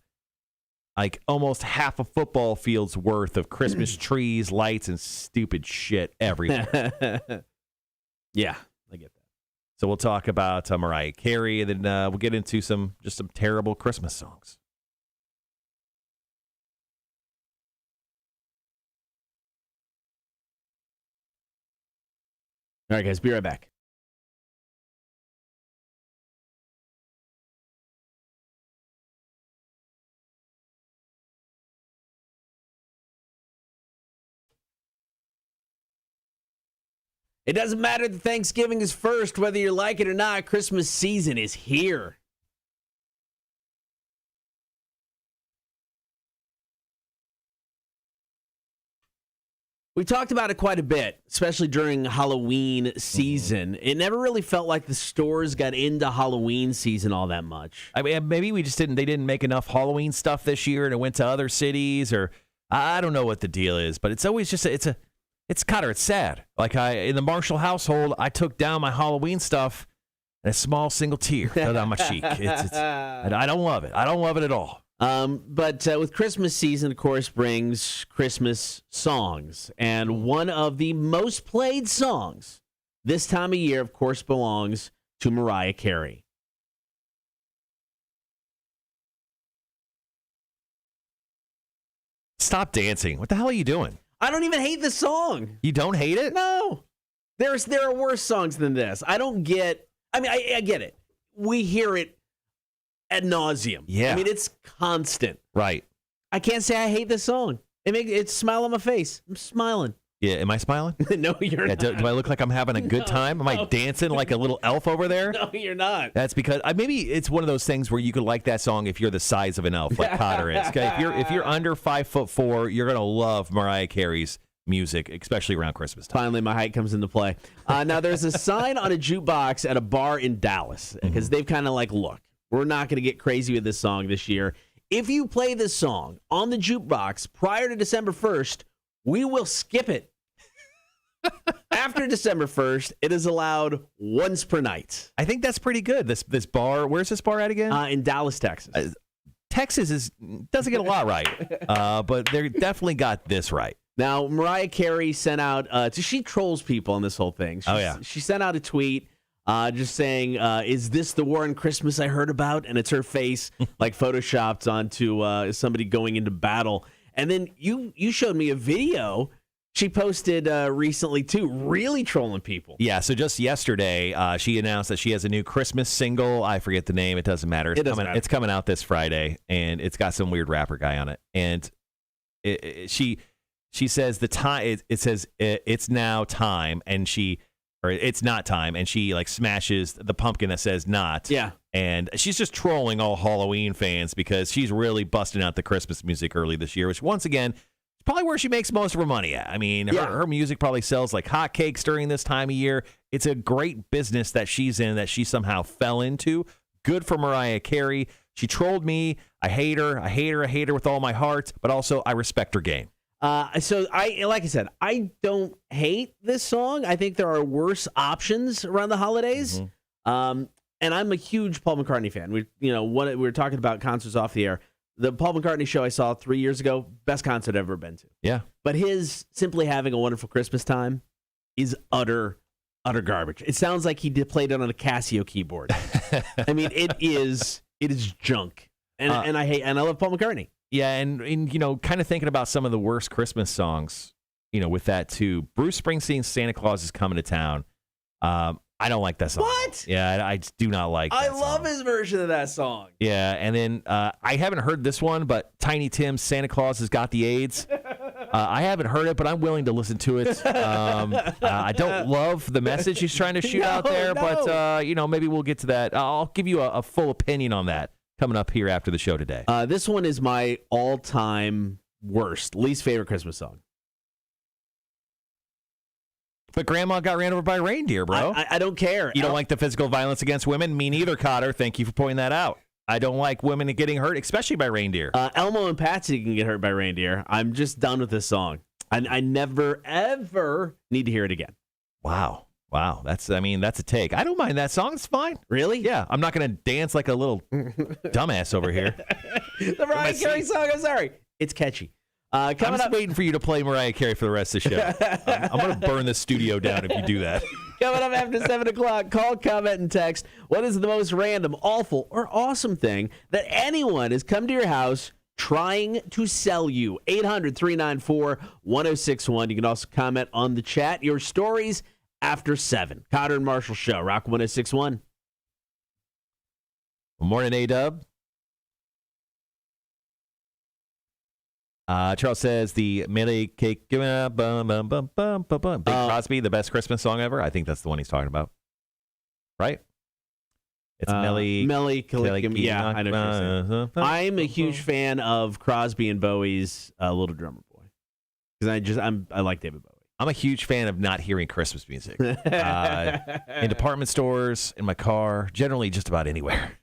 like almost half a football field's worth of Christmas trees, lights, and stupid shit everywhere. Yeah, I get that. So we'll talk about Mariah Carey, and then we'll get into some terrible Christmas songs. All right, guys, be right back. It doesn't matter that Thanksgiving is first, whether you like it or not, Christmas season is here. We talked about it quite a bit, especially during Halloween season. It never really felt like the stores got into Halloween season all that much. I mean, maybe they didn't make enough Halloween stuff this year and it went to other cities, or I don't know what the deal is, but it's always just, it's sad. Like in the Marshall household, I took down my Halloween stuff and a small single tear fell down my cheek. I don't love it. I don't love it at all. But with Christmas season, of course, brings Christmas songs. And one of the most played songs this time of year, of course, belongs to Mariah Carey. Stop dancing. What the hell are you doing? I don't even hate the song. You don't hate it? No. There are worse songs than this. I get it. We hear it ad nauseum. Yeah. I mean, it's constant. Right. I can't say I hate this song. It's a smile on my face. I'm smiling. Yeah, am I smiling? No, you're not. Do I look like I'm having a good time? Am I dancing like a little elf over there? No, you're not. That's because maybe it's one of those things where you could like that song if you're the size of an elf, like Cotter is. Okay? If you're under 5'4", you're gonna love Mariah Carey's music, especially around Christmas time. Finally, my height comes into play. Now, there's a sign on a jukebox at a bar in Dallas because they've kind of like, look, we're not going to get crazy with this song this year. If you play this song on the jukebox prior to December 1st, we will skip it. After December 1st, it is allowed once per night. I think that's pretty good. This bar, where's this bar at again? In Dallas, Texas. Texas doesn't get a lot right, but they definitely got this right. Now, Mariah Carey sent out, she trolls people on this whole thing. She sent out a tweet just saying, is this the war on Christmas I heard about? And it's her face like photoshopped onto somebody going into battle. And then you showed me a video she posted recently, too, really trolling people. Yeah, so just yesterday, she announced that she has a new Christmas single. I forget the name. It doesn't matter. It's coming out this Friday, and it's got some weird rapper guy on it. And she says the time. It says it's now time, and it's not time, and she like smashes the pumpkin that says not. Yeah. And she's just trolling all Halloween fans because she's really busting out the Christmas music early this year, which once again, probably where she makes most of her money at. I mean, her music probably sells like hotcakes during this time of year. It's a great business that she's in that she somehow fell into. Good for Mariah Carey. She trolled me. I hate her. I hate her. I hate her with all my heart, but also I respect her game. So like I said, I don't hate this song. I think there are worse options around the holidays. Mm-hmm. And I'm a huge Paul McCartney fan. We were talking about concerts off the air. The Paul McCartney show I saw 3 years ago, best concert I've ever been to. Yeah. But his Simply Having a Wonderful Christmas Time is utter garbage. It sounds like he played it on a Casio keyboard. I mean, it is junk. And I love Paul McCartney. Yeah, and kind of thinking about some of the worst Christmas songs, with that too. Bruce Springsteen's Santa Claus is Coming to Town. I don't like that song. What? Yeah, I do not like that song. I love his version of that song. Yeah, and then I haven't heard this one, but Tiny Tim's Santa Claus Has Got the AIDS. I haven't heard it, but I'm willing to listen to it. I don't love the message he's trying to shoot out there, but maybe we'll get to that. I'll give you a full opinion on that coming up here after the show today. This one is my all-time least favorite Christmas song. But Grandma got ran over by a reindeer, bro. I don't care. You don't like the physical violence against women? Me neither, Cotter. Thank you for pointing that out. I don't like women getting hurt, especially by reindeer. Elmo and Patsy can get hurt by reindeer. I'm just done with this song. I never, ever need to hear it again. Wow. That's a take. I don't mind that song. It's fine. Really? Yeah. I'm not going to dance like a little dumbass over here. The Mariah Carey song, I'm sorry. It's catchy. I'm just waiting for you to play Mariah Carey for the rest of the show. I'm going to burn the studio down if you do that. Coming up after 7 o'clock, call, comment, and text. What is the most random, awful, or awesome thing that anyone has come to your house trying to sell you? 800-394-1061. You can also comment on the chat. Your stories after 7. Cotter and Marshall Show, Rock 1061. Good morning, A-Dub. Charles says the Millie Cake, Big Crosby, the best Christmas song ever. I think that's the one he's talking about, right? It's Millie. Yeah, I know what you're saying. I'm a huge fan of Crosby and Bowie's Little Drummer Boy because I like David Bowie. I'm a huge fan of not hearing Christmas music in department stores, in my car, generally just about anywhere.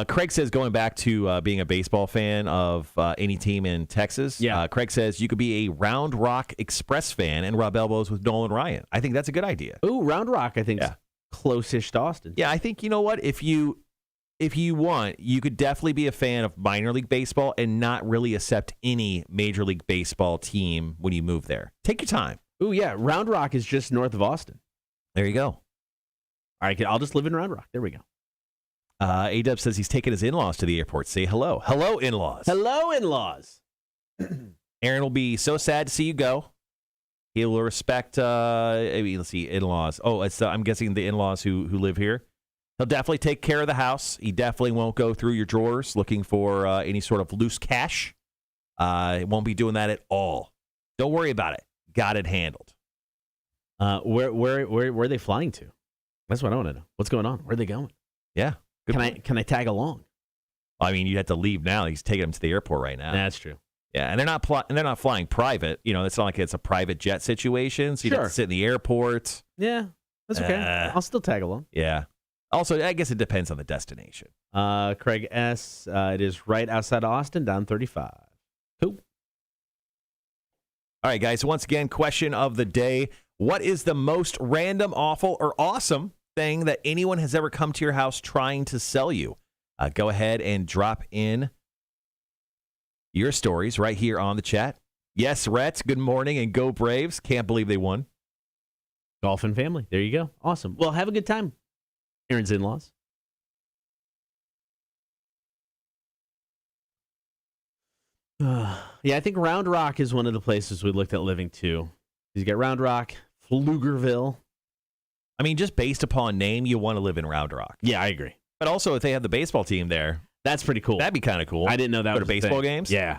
Craig says, going back to being a baseball fan of any team in Texas, Craig says you could be a Round Rock Express fan and rub elbows with Nolan Ryan. I think that's a good idea. Ooh, Round Rock, I think, is close-ish to Austin. Yeah, I think, you know what? If you want, you could definitely be a fan of minor league baseball and not really accept any Major League Baseball team when you move there. Take your time. Ooh, yeah. Round Rock is just north of Austin. There you go. All right, I'll just live in Round Rock. There we go. A-Dub says he's taking his in-laws to the airport. Say hello. Hello, in-laws. Hello, in-laws. Aaron will be so sad to see you go. He will respect, let's see, in-laws. Oh, I'm guessing the in-laws who live here. He'll definitely take care of the house. He definitely won't go through your drawers looking for any sort of loose cash. He won't be doing that at all. Don't worry about it. Got it handled. Where are they flying to? That's what I want to know. What's going on? Where are they going? Yeah. Can I tag along? I mean, you have to leave now. He's taking them to the airport right now. That's true. Yeah, and they're not flying private. It's not like it's a private jet situation. So you have to sit in the airport. Yeah, that's okay. I'll still tag along. Yeah. Also, I guess it depends on the destination. Craig S. It is right outside of Austin, down 35. Cool. All right, guys. Once again, question of the day. What is the most random, awful, or awesome thing that anyone has ever come to your house trying to sell you? Go ahead and drop in your stories right here on the chat. Yes, Rhett, good morning, and go Braves. Can't believe they won. Golf and family. There you go. Awesome. Well, have a good time, Aaron's in-laws. Yeah, I think Round Rock is one of the places we looked at living too. You got Round Rock, Pflugerville. I mean, just based upon name, you want to live in Round Rock. Yeah, I agree. But also, if they have the baseball team there, that's pretty cool. That'd be kind of cool. I didn't know that Go was to a baseball thing. games? Yeah.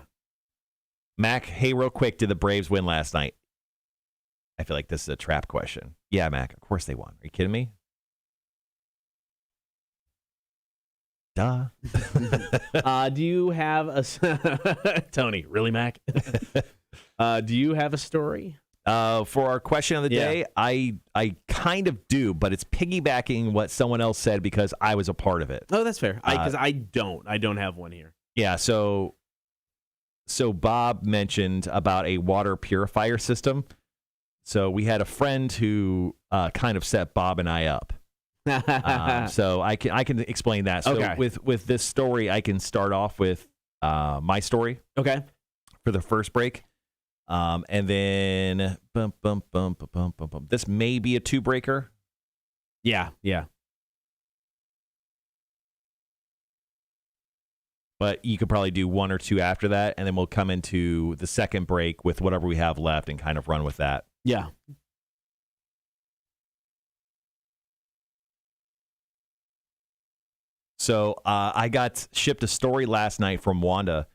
Mac, hey, real quick, did the Braves win last night? I feel like this is a trap question. Yeah, Mac, of course they won. Are you kidding me? Duh. Do you have a Tony? Really, Mac? Do you have a story? For our question of the day, I kind of do, but it's piggybacking what someone else said because I was a part of it. Oh, that's fair. Because I don't have one here. Yeah. So Bob mentioned about a water purifier system. So we had a friend who kind of set Bob and I up. So I can explain that. So okay. with this story, I can start off with my story. Okay. For the first break. And then this may be a 2-breaker. Yeah. But you could probably do 1 or 2 after that, and then we'll come into the second break with whatever we have left and kind of run with that. Yeah. So I got shipped a story last night from Wanda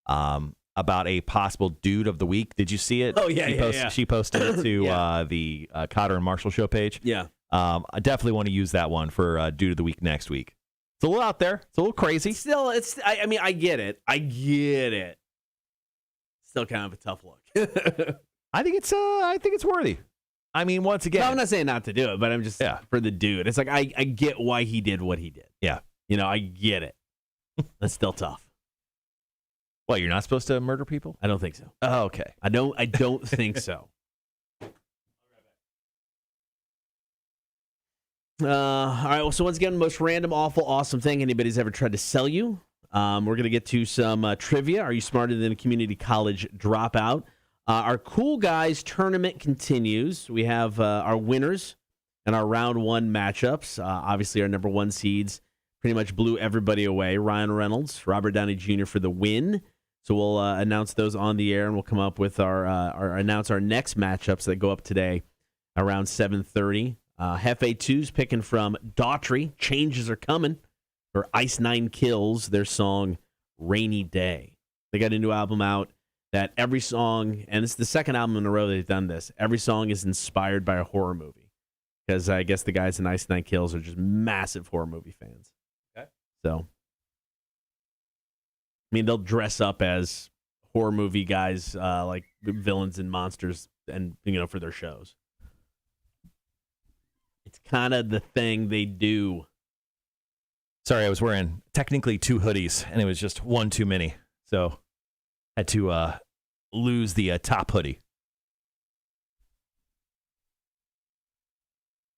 about a possible dude of the week. Did you see it? Oh, yeah, She posted it to Yeah. the Cotter and Marshall show page. Yeah. I definitely want to use that one for dude of the week next week. It's a little out there. It's a little crazy. Still, I mean, I get it. Still kind of a tough look. I think it's worthy. I mean, once again, No, I'm not saying not to do it, but I'm just for the dude. It's like I get why he did what he did. Yeah. I get it. That's still tough. Well, you're not supposed to murder people? I don't think so. Oh, okay. I don't think so. All right. Well, so once again, the most random, awful, awesome thing anybody's ever tried to sell you. We're going to get to some trivia. Are you smarter than a community college dropout? Our Cool Guys tournament continues. We have our winners and our round 1 matchups. Obviously, our number 1 seeds pretty much blew everybody away. Ryan Reynolds, Robert Downey Jr. for the win. So we'll announce those on the air, and we'll come up with announce our next matchups that go up today around 7:30. Hefe 2's picking from Daughtry. Changes are coming for Ice Nine Kills, their song Rainy Day. They got a new album out that every song, and it's the second album in a row they've done this, every song is inspired by a horror movie. Because I guess the guys in Ice Nine Kills are just massive horror movie fans. Okay. So, I mean, they'll dress up as horror movie guys, like villains and monsters, and for their shows. It's kind of the thing they do. Sorry, I was wearing technically 2 hoodies, and it was just one too many. So I had to lose the top hoodie.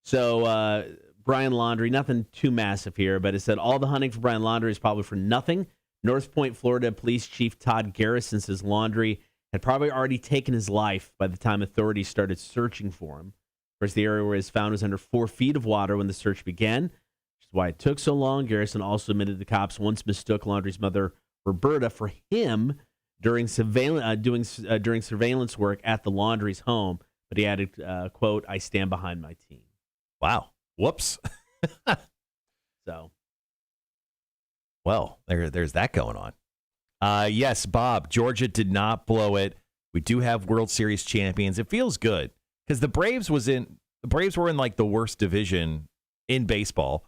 So Brian Laundrie, nothing too massive here, but it said all the hunting for Brian Laundrie is probably for nothing. North Point, Florida Police Chief Todd Garrison says Laundrie had probably already taken his life by the time authorities started searching for him. Of course, the area where he was found was under 4 feet of water when the search began, which is why it took so long. Garrison also admitted the cops once mistook Laundrie's mother, Roberta, for him during surveillance work at the Laundrie's home. But he added, quote, "I stand behind my team." Wow. Whoops. So, well, there's that going on. Yes, Bob, Georgia did not blow it. We do have World Series champions. It feels good because the Braves were in like the worst division in baseball.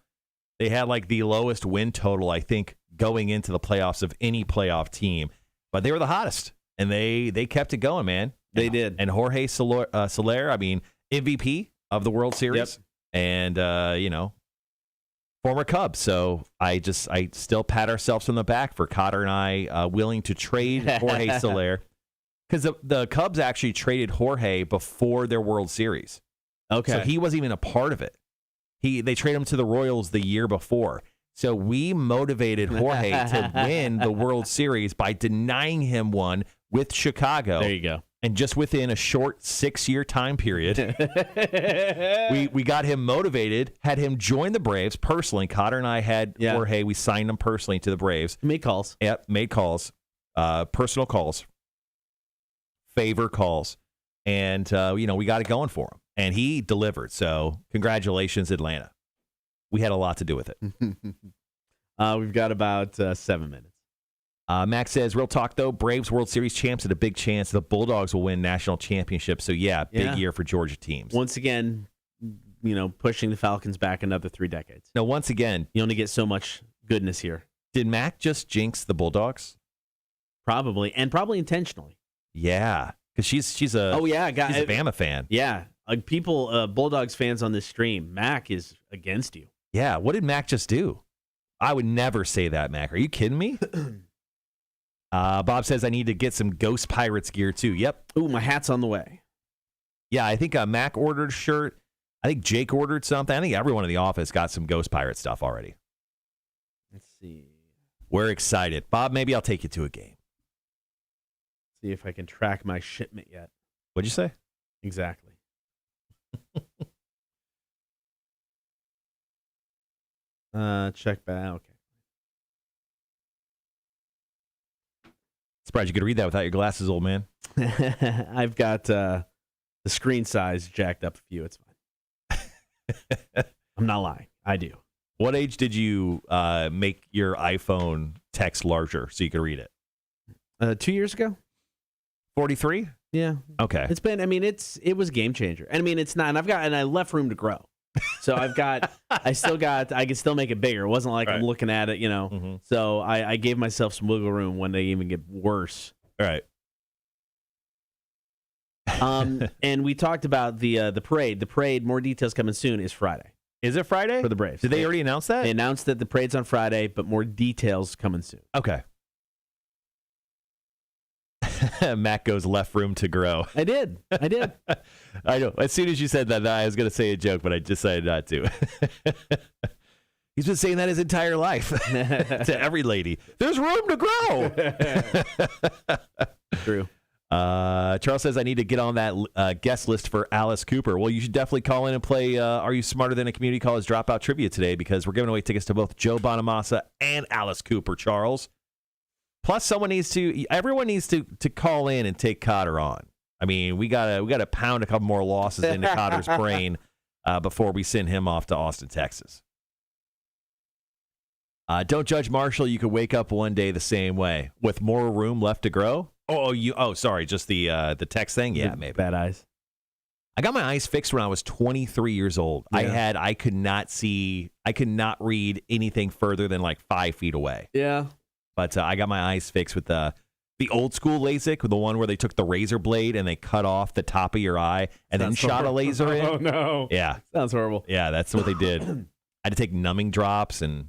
They had like the lowest win total, I think, going into the playoffs of any playoff team, but they were the hottest and they kept it going, man. They did. And Jorge Soler, I mean, MVP of the World Series. Yep. And, former Cub. So I still pat ourselves on the back for Cotter and I willing to trade Jorge Soler Because the Cubs actually traded Jorge before their World Series. Okay. So he wasn't even a part of it. They traded him to the Royals the year before. So we motivated Jorge to win the World Series by denying him one with Chicago. There you go. And just within a short 6-year time period, we got him motivated, had him join the Braves personally. Cotter and I had Jorge. We signed him personally to the Braves. Made calls. Yep, made calls. Personal calls. Favor calls. And, we got it going for him. And he delivered. So congratulations, Atlanta. We had a lot to do with it. We've got about 7 minutes. Max says, real talk, though, Braves World Series champs had a big chance the Bulldogs will win national championship. So, big year for Georgia teams. Once again, pushing the Falcons back another 3 decades. No, once again. You only get so much goodness here. Did Mac just jinx the Bulldogs? Probably, and probably intentionally. Yeah, because she's a Bama fan. Yeah, people, Bulldogs fans on this stream, Mac is against you. Yeah, what did Mac just do? I would never say that, Mac. Are you kidding me? Bob says I need to get some Ghost Pirates gear, too. Yep. Ooh, my hat's on the way. Yeah, I think Mac ordered a shirt. I think Jake ordered something. I think everyone in the office got some Ghost Pirate stuff already. Let's see. We're excited. Bob, maybe I'll take you to a game. See if I can track my shipment yet. What'd you say? Exactly. Check back. Okay. Surprised you could read that without your glasses, old man. I've got the screen size jacked up a few. It's fine. I'm not lying. I do. What age did you make your iPhone text larger so you could read it? 2 years ago. 43? Yeah. Okay. It's been. It was a game changer. And it's not. And I left room to grow. So I can still make it bigger. It wasn't like I'm looking at it, Mm-hmm. So I gave myself some wiggle room when they even get worse. All right. And we talked about the parade. The parade, more details coming soon, is Friday. Is it Friday? For the Braves. Did they already announce that? They announced that the parade's on Friday, but more details coming soon. Okay. Mac goes left room to grow. I did. I know. As soon as you said that, I was going to say a joke, but I decided not to. He's been saying that his entire life to every lady. There's room to grow. True. Charles says, I need to get on that guest list for Alice Cooper. Well, you should definitely call in and play Are You Smarter Than a Community College Dropout Trivia today, because we're giving away tickets to both Joe Bonamassa and Alice Cooper, Charles. Plus, everyone needs to call in and take Cotter on. I mean, we gotta pound a couple more losses into Cotter's brain before we send him off to Austin, Texas. Don't judge Marshall. You could wake up one day the same way with more room left to grow. Sorry, just the text thing. Yeah, maybe bad eyes. I got my eyes fixed when I was 23 years old. Yeah. I could not read anything further than like 5 feet away. Yeah. But I got my eyes fixed with the old school LASIK, with the one where they took the razor blade and they cut off the top of your eye and then shot a laser in. Oh, no. Yeah. Sounds horrible. Yeah, that's what they did. I had to take numbing drops and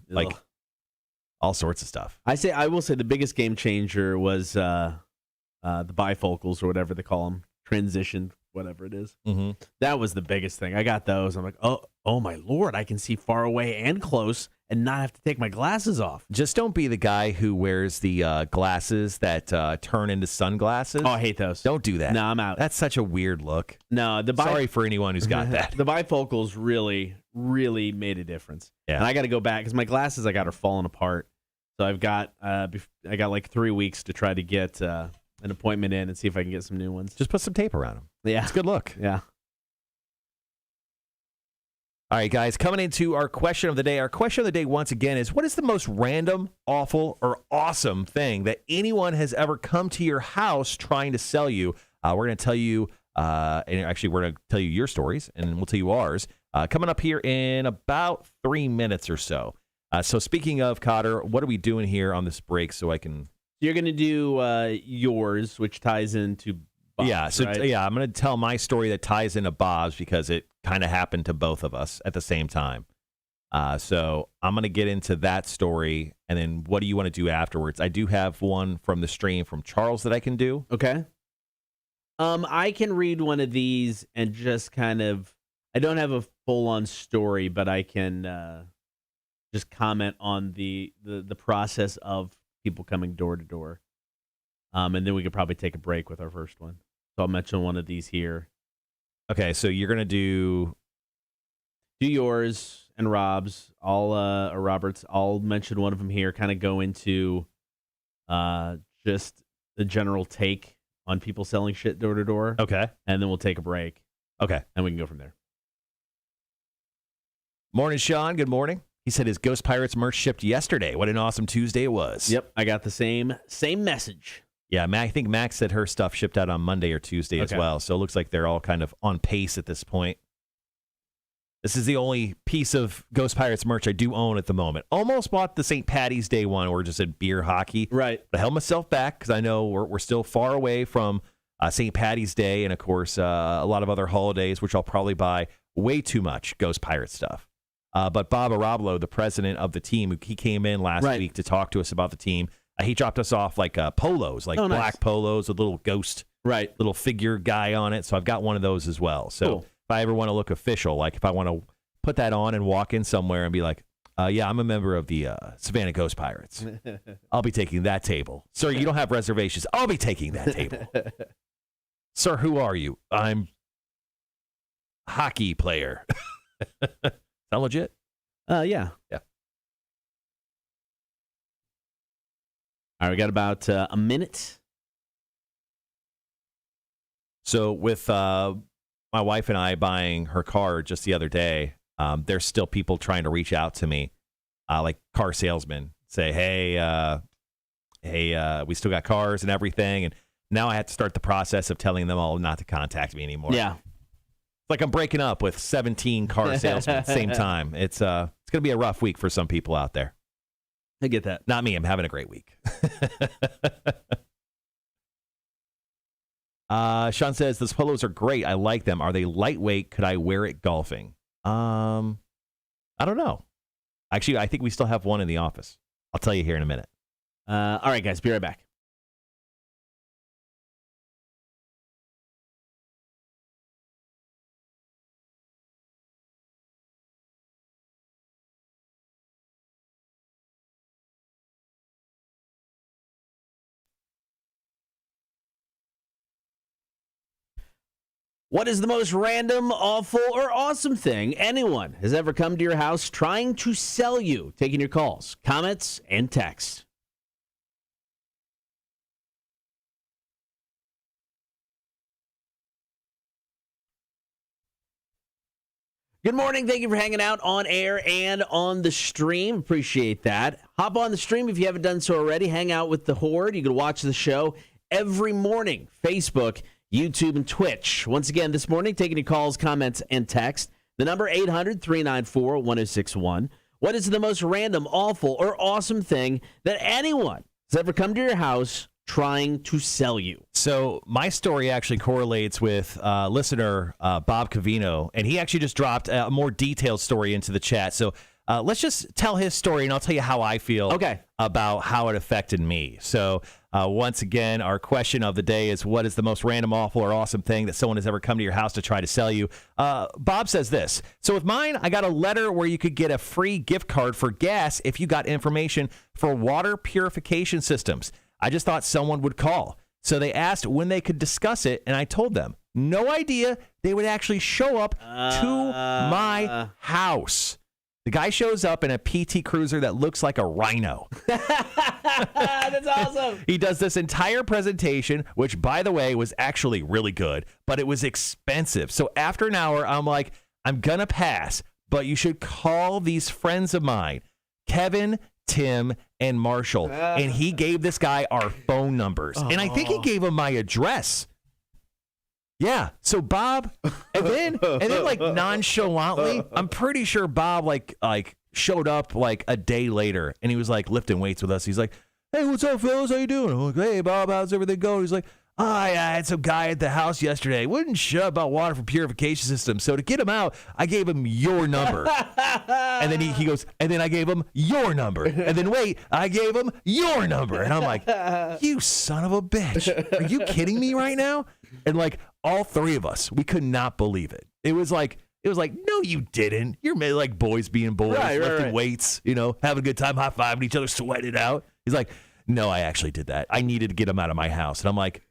all sorts of stuff. I will say the biggest game changer was the bifocals, or whatever they call them, transition, whatever it is. Mm-hmm. That was the biggest thing. I got those. I'm like, oh my Lord, I can see far away and close and not have to take my glasses off. Just don't be the guy who wears the glasses that turn into sunglasses. Oh, I hate those. Don't do that. No, I'm out. That's such a weird look. No, sorry for anyone who's got that. The bifocals really, really made a difference. Yeah. And I got to go back because my glasses I got are falling apart. So I got like 3 weeks to try to get an appointment in and see if I can get some new ones. Just put some tape around them. Yeah. It's a good look. Yeah. All right, guys, coming into our question of the day. Our question of the day, once again, is what is the most random, awful, or awesome thing that anyone has ever come to your house trying to sell you? We're going to tell you, and actually we're going to tell you your stories, and we'll tell you ours, coming up here in about 3 minutes or so. So speaking of, Cotter, what are we doing here on this break so I can... You're going to do yours, which ties into Bob's, right? I'm going to tell my story that ties into Bob's because it kind of happened to both of us at the same time. So I'm going to get into that story, and then what do you want to do afterwards? I do have one from the stream from Charles that I can do. Okay. I can read one of these and just kind of, I don't have a full-on story, but I can just comment on the process of people coming door to door. And then we could probably take a break with our first one. So I'll mention one of these here. Okay, so you're going to do yours and Rob's, or Robert's. I'll mention one of them here, kind of go into just the general take on people selling shit door to door. Okay. And then we'll take a break. Okay. And we can go from there. Morning, Sean. Good morning. He said his Ghost Pirates merch shipped yesterday. What an awesome Tuesday it was. Yep, I got the same message. Yeah, I think Max said her stuff shipped out on Monday or Tuesday as well. So it looks like they're all kind of on pace at this point. This is the only piece of Ghost Pirates merch I do own at the moment. Almost bought the St. Patty's Day one where it just said beer hockey. Right. But I held myself back because I know we're still far away from St. Patty's Day and, of course, a lot of other holidays, which I'll probably buy way too much Ghost Pirate stuff. But Bob Arablo, the president of the team, he came in last week to talk to us about the team. He dropped us off like polos, like black polos with a little ghost, little figure guy on it. So I've got one of those as well. So if I ever want to look official, like if I want to put that on and walk in somewhere and be like, yeah, I'm a member of the Savannah Ghost Pirates. I'll be taking that table. Sir, you don't have reservations. I'll be taking that table. Sir, who are you? I'm hockey player. That legit? Yeah. All right, we got about a minute. So with my wife and I buying her car just the other day, there's still people trying to reach out to me, like car salesmen, say, hey, we still got cars and everything. And now I have to start the process of telling them all not to contact me anymore. Yeah. It's like I'm breaking up with 17 car salesmen at the same time. It's going to be a rough week for some people out there. I get that. Not me. I'm having a great week. Sean says, those polos are great. I like them. Are they lightweight? Could I wear it golfing? I don't know. Actually, I think we still have one in the office. I'll tell you here in a minute. All right, guys. Be right back. What is the most random, awful, or awesome thing anyone has ever come to your house trying to sell you? Taking your calls, comments, and texts. Good morning. Thank you for hanging out on air and on the stream. Appreciate that. Hop on the stream if you haven't done so already. Hang out with the Horde. You can watch the show every morning. Facebook, YouTube, and Twitch. Once again, this morning, taking your calls, comments, and text. The number 800-394-1061. What is the most random, awful, or awesome thing that anyone has ever come to your house trying to sell you? So my story actually correlates with listener Bob Cavino, and he actually just dropped a more detailed story into the chat. So let's just tell his story, and I'll tell you how I feel about how it affected me. So once again, our question of the day is, what is the most random, awful, or awesome thing that someone has ever come to your house to try to sell you? Bob says this. So with mine, I got a letter where you could get a free gift card for gas if you got information for water purification systems. I just thought someone would call. So they asked when they could discuss it, and I told them, no idea they would actually show up to my house. The guy shows up in a PT Cruiser that looks like a rhino. That's awesome. He does this entire presentation, which, by the way, was actually really good, but it was expensive. So after an hour, I'm like, I'm going to pass, but you should call these friends of mine, Kevin, Tim, and Marshall. And he gave this guy our phone numbers. And I think he gave him my address. Yeah. So Bob, and then like nonchalantly, I'm pretty sure Bob like showed up like a day later, and he was like lifting weights with us. He's like, "Hey, what's up, fellas? How you doing?" I'm like, "Hey, Bob, how's everything going?" He's like, "Oh, yeah, I had some guy at the house yesterday. Wouldn't shut up about water for purification system. So to get him out, I gave him your number." And then he goes, and then I gave him your number. And then wait, I gave him your number. And I'm like, you son of a bitch. Are you kidding me right now? And like all three of us, we could not believe it. It was like, no, you didn't. You're like boys being boys, lifting weights, having a good time, high-fiving each other, sweating it out. He's like, no, I actually did that. I needed to get him out of my house. And I'm like,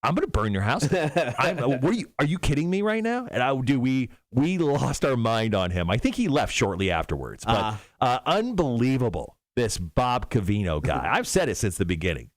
I'm going to burn your house. Are you kidding me right now? And we lost our mind on him. I think he left shortly afterwards. But unbelievable, this Bob Covino guy. I've said it since the beginning.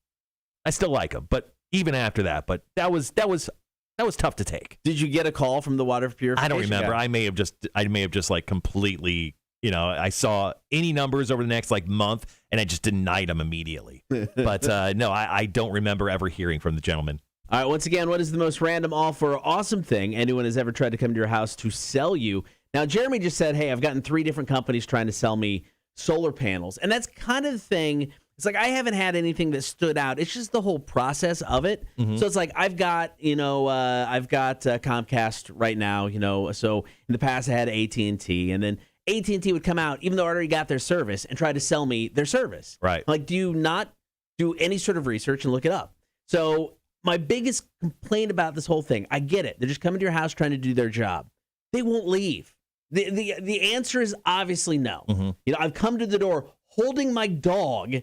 I still like him, but even after that, but that was tough to take. Did you get a call from the water purification? I don't remember. Guy? I may have just like completely, I saw any numbers over the next like month and I just denied them immediately. But no, I don't remember ever hearing from the gentleman. All right, once again, what is the most random, awful, or awesome thing anyone has ever tried to come to your house to sell you? Now, Jeremy just said, hey, I've gotten 3 different companies trying to sell me solar panels. And that's kind of the thing. It's like I haven't had anything that stood out. It's just the whole process of it. Mm-hmm. So it's like I've got Comcast right now, So in the past I had AT&T, and then AT&T would come out, even though I already got their service, and try to sell me their service. Right. Like, do you not do any sort of research and look it up? So my biggest complaint about this whole thing, I get it. They're just coming to your house trying to do their job. They won't leave. The answer is obviously no. Mm-hmm. I've come to the door holding my dog,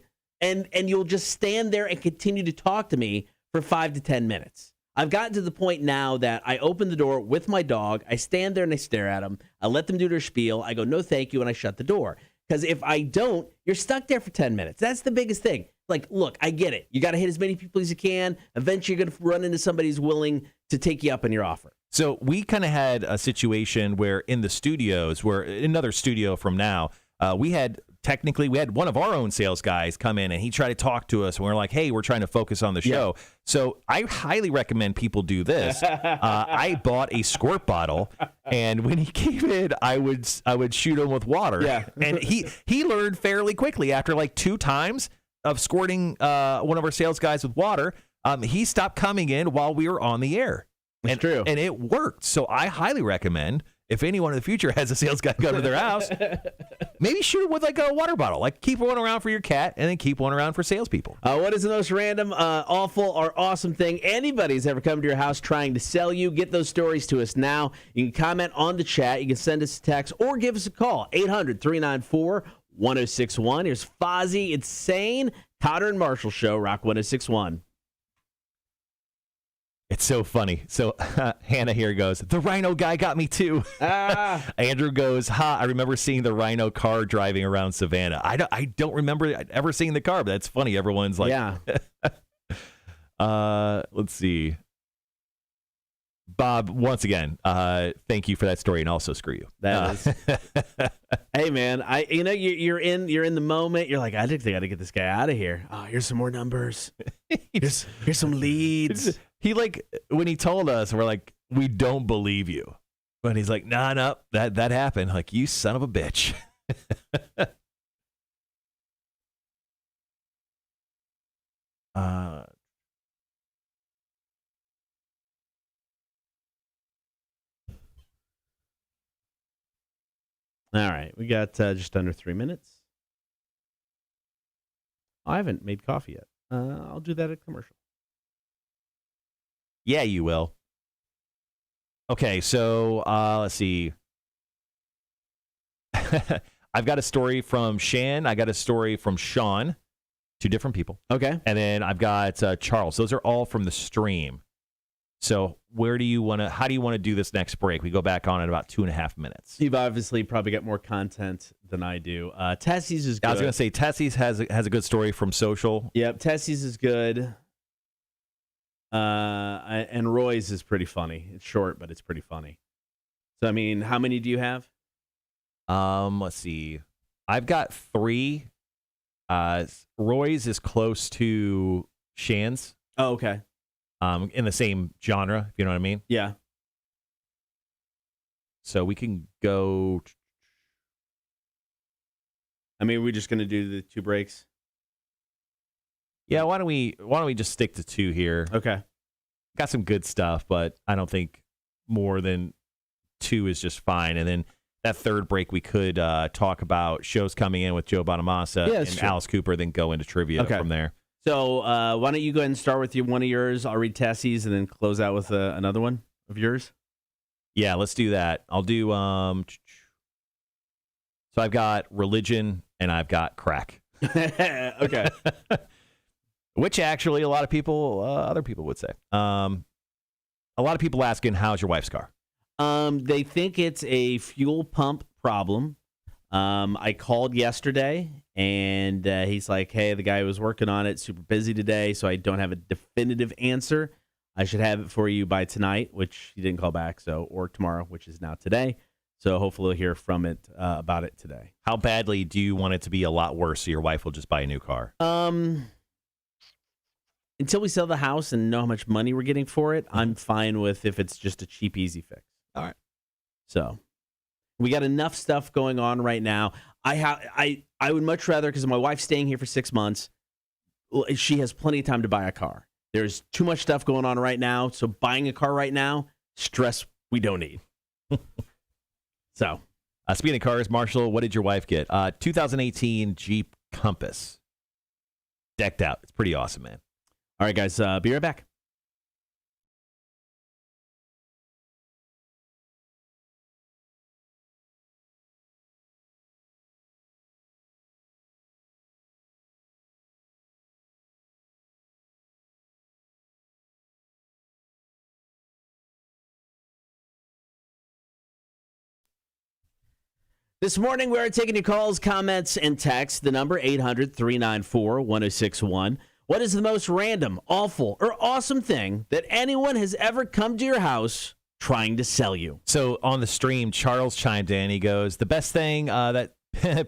and you'll just stand there and continue to talk to me for 5 to 10 minutes. I've gotten to the point now that I open the door with my dog, I stand there and I stare at them, I let them do their spiel, I go, no thank you, and I shut the door. Because if I don't, you're stuck there for 10 minutes. That's the biggest thing. Like, look, I get it. You got to hit as many people as you can. Eventually, you're going to run into somebody who's willing to take you up on your offer. So we kind of had a situation where in the studios, where another studio from now, we had one of our own sales guys come in and he tried to talk to us. And we're like, hey, we're trying to focus on the show. Yeah. So I highly recommend people do this. I bought a squirt bottle, and when he came in, I would shoot him with water. Yeah. And he learned fairly quickly after like 2 times of squirting one of our sales guys with water. He stopped coming in while we were on the air. That's true. And it worked. So I highly recommend, if anyone in the future has a sales guy come to their house, maybe shoot it with like a water bottle. Like keep one around for your cat and then keep one around for salespeople. What is the most random, awful, or awesome thing anybody's ever come to your house trying to sell you? Get those stories to us now. You can comment on the chat. You can send us a text or give us a call. 800-394-1061. Here's Fozzy. It's Sane. Cotter and Marshall Show. Rock 1061. It's so funny. So Hannah here goes, the rhino guy got me too. Andrew goes, I remember seeing the rhino car driving around Savannah. I don't remember ever seeing the car, but that's funny. Everyone's like, yeah. Let's see. Bob, once again, thank you for that story, and also screw you. That is. Hey man, you're in the moment. You're like, I think they got to get this guy out of here. Oh, here's some more numbers. Here's some leads. He when he told us, we're like, we don't believe you. But he's like, no, that happened. Like, you son of a bitch. All right, we got just under 3 minutes. I haven't made coffee yet. I'll do that at commercial. Yeah, you will. Okay, so let's see. I've got a story from Shan. I got a story from Sean. 2 different people. Okay. And then I've got Charles. Those are all from the stream. So how do you want to do this next break? We go back on in about 2.5 minutes. You've obviously probably got more content than I do. Tessie's is good. I was going to say Tessie's has a good story from social. Yep, Tessie's is good. And Roy's is pretty funny. It's short, but it's pretty funny. So, I mean, how many do you have? Let's see. I've got 3. Roy's is close to Shan's. Oh, okay. In the same genre, if you know what I mean. Yeah. So we can go. I mean, we're just going to do the 2 breaks. Yeah, why don't we just stick to 2 here? Okay. Got some good stuff, but I don't think more than 2 is just fine. And then that 3rd break, we could talk about shows coming in with Joe Bonamassa and true. Alice Cooper, then go into trivia from there. So why don't you go ahead and start with one of yours? I'll read Tessie's and then close out with another one of yours. Yeah, let's do that. I'll do. So I've got religion and I've got crack. Okay. Which actually a lot of people, other people would say. A lot of people asking, how's your wife's car? They think it's a fuel pump problem. I called yesterday, and he's like, hey, the guy who was working on it, super busy today, so I don't have a definitive answer. I should have it for you by tonight, which he didn't call back, or tomorrow, which is now today. So hopefully we'll hear from it about it today. How badly do you want it to be a lot worse so your wife will just buy a new car? Until we sell the house and know how much money we're getting for it, I'm fine with if it's just a cheap, easy fix. All right. So we got enough stuff going on right now. I would much rather, because my wife's staying here for 6 months, she has plenty of time to buy a car. There's too much stuff going on right now, so buying a car right now, stress we don't need. So, speaking of cars, Marshall, what did your wife get? 2018 Jeep Compass. Decked out. It's pretty awesome, man. All right, guys, be right back. This morning, we are taking your calls, comments, and texts. The number, 800-394-1061. What is the most random, awful, or awesome thing that anyone has ever come to your house trying to sell you? So on the stream, Charles chimed in. He goes, the best thing that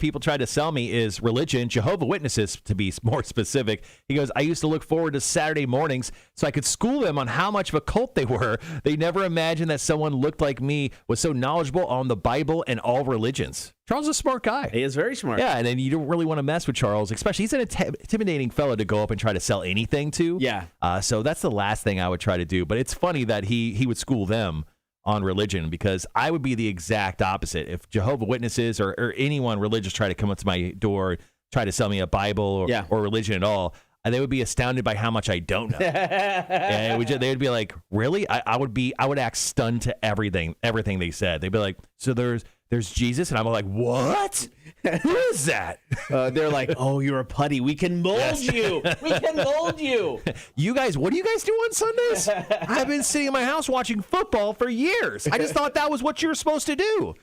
people try to sell me is religion, Jehovah's Witnesses, to be more specific. He goes, I used to look forward to Saturday mornings so I could school them on how much of a cult they were. They never imagined that someone looked like me was so knowledgeable on the Bible and all religions. Charles is a smart guy. He is very smart. Yeah, and then you don't really want to mess with Charles, especially he's an intimidating fellow to go up and try to sell anything to. Yeah. So that's the last thing I would try to do. But it's funny that he would school them on religion, because I would be the exact opposite. If Jehovah's Witnesses or anyone religious try to come up to my door, try to sell me a Bible or religion at all, they would be astounded by how much I don't know. And they would be like, really? I would act stunned to everything they said. They'd be like, so there's Jesus, and I'm like, what? Who is that? They're like, oh, you're a putty. We can mold you. We can mold you. You guys, what do you guys do on Sundays? I've been sitting in my house watching football for years. I just thought that was what you're supposed to do.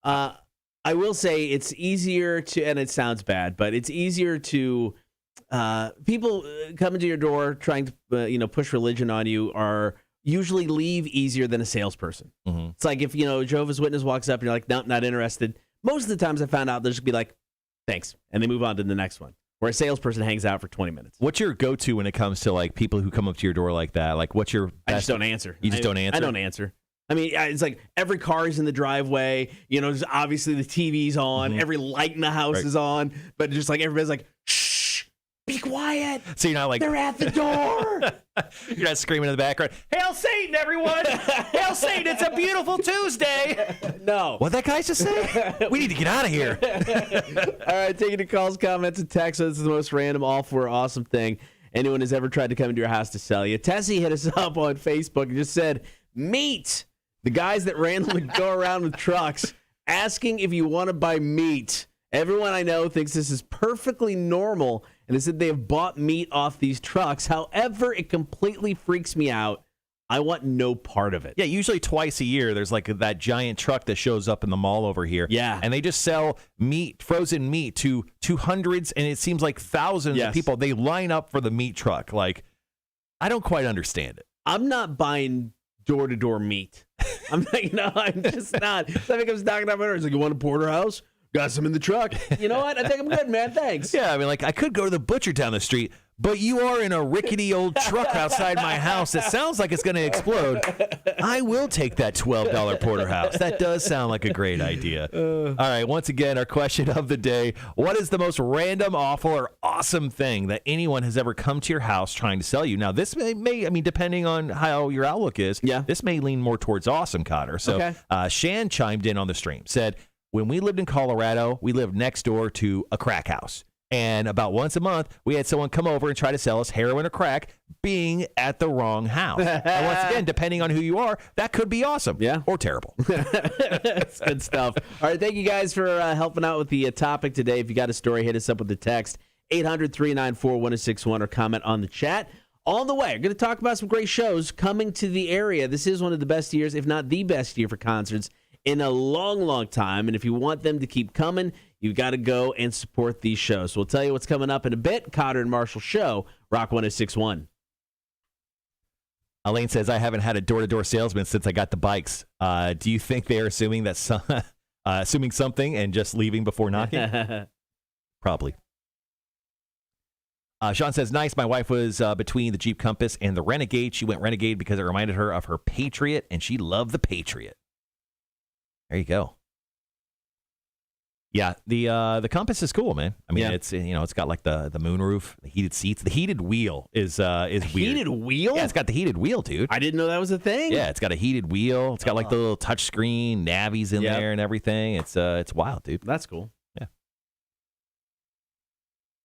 I will say it's easier to, and it sounds bad, but it's easier to, people coming to your door trying to, push religion on you are usually leave easier than a salesperson. Mm-hmm. It's like if, Jehovah's Witness walks up and you're like, nope, not interested. Most of the times I found out they'll just be like, thanks. And they move on to the next one. Where a salesperson hangs out for 20 minutes. What's your go-to when it comes to like people who come up to your door like that? Like what's your best? I just don't answer. You just don't answer? I don't answer. I mean, it's like every car is in the driveway. Obviously the TV's on. Mm-hmm. Every light in the house is on. But just like everybody's like, shh, be quiet. So you're not like, they're at the door. You're not screaming in the background, Hail Satan, everyone! Hail Satan, it's a beautiful Tuesday! No. What'd that guy just say? We need to get out of here. All right, taking your calls, comments, and texts. This is the most random, awful, or awesome thing anyone has ever tried to come into your house to sell you. Tessie hit us up on Facebook and just said, meat. The guys that randomly go around with trucks asking if you want to buy meat. Everyone I know thinks this is perfectly normal, and they said they have bought meat off these trucks. However, it completely freaks me out. I want no part of it. Yeah, usually twice a year, there's like that giant truck that shows up in the mall over here. Yeah. And they just sell meat, frozen meat to hundreds, and it seems like thousands of people. They line up for the meat truck. Like, I don't quite understand it. I'm not buying door-to-door meat. I'm like, no, I'm just not. Somebody comes knocking on my door. He's like, you want a porterhouse? Got some in the truck. You know what? I think I'm good, man. Thanks. Yeah, I mean, like, I could go to the butcher down the street, but you are in a rickety old truck outside my house that sounds like it's going to explode. I will take that $12 porterhouse. That does sound like a great idea. All right, once again, our question of the day, what is the most random, awful, or awesome thing that anyone has ever come to your house trying to sell you? Now, this may I mean, depending on how your outlook is, this may lean more towards awesome, Cotter. So Shan chimed in on the stream, said, when we lived in Colorado, we lived next door to a crack house. And about once a month, we had someone come over and try to sell us heroin or crack, being at the wrong house. And once again, depending on who you are, that could be awesome. Yeah. Or terrible. That's good stuff. All right, thank you guys for helping out with the topic today. If you got a story, hit us up with the text, 800-394-1061, or comment on the chat. On the way, we're going to talk about some great shows coming to the area. This is one of the best years, if not the best year for concerts in a long, long time. And if you want them to keep coming, you've got to go and support these shows. So we'll tell you what's coming up in a bit. Cotter and Marshall Show, Rock 106.1. Elaine says, I haven't had a door-to-door salesman since I got the bikes. Do you think they are assuming that assuming something and just leaving before knocking? Probably. Sean says, nice. My wife was between the Jeep Compass and the Renegade. She went Renegade because it reminded her of her Patriot, and she loved the Patriot. There you go. Yeah, the Compass is cool, man. I mean, it's it's got like the moonroof, the heated seats, the heated wheel is weird. Heated wheel? Yeah, it's got the heated wheel, dude. I didn't know that was a thing. Yeah, it's got a heated wheel. It's got like the little touch screen, navies in there and everything. It's wild, dude. That's cool. Yeah.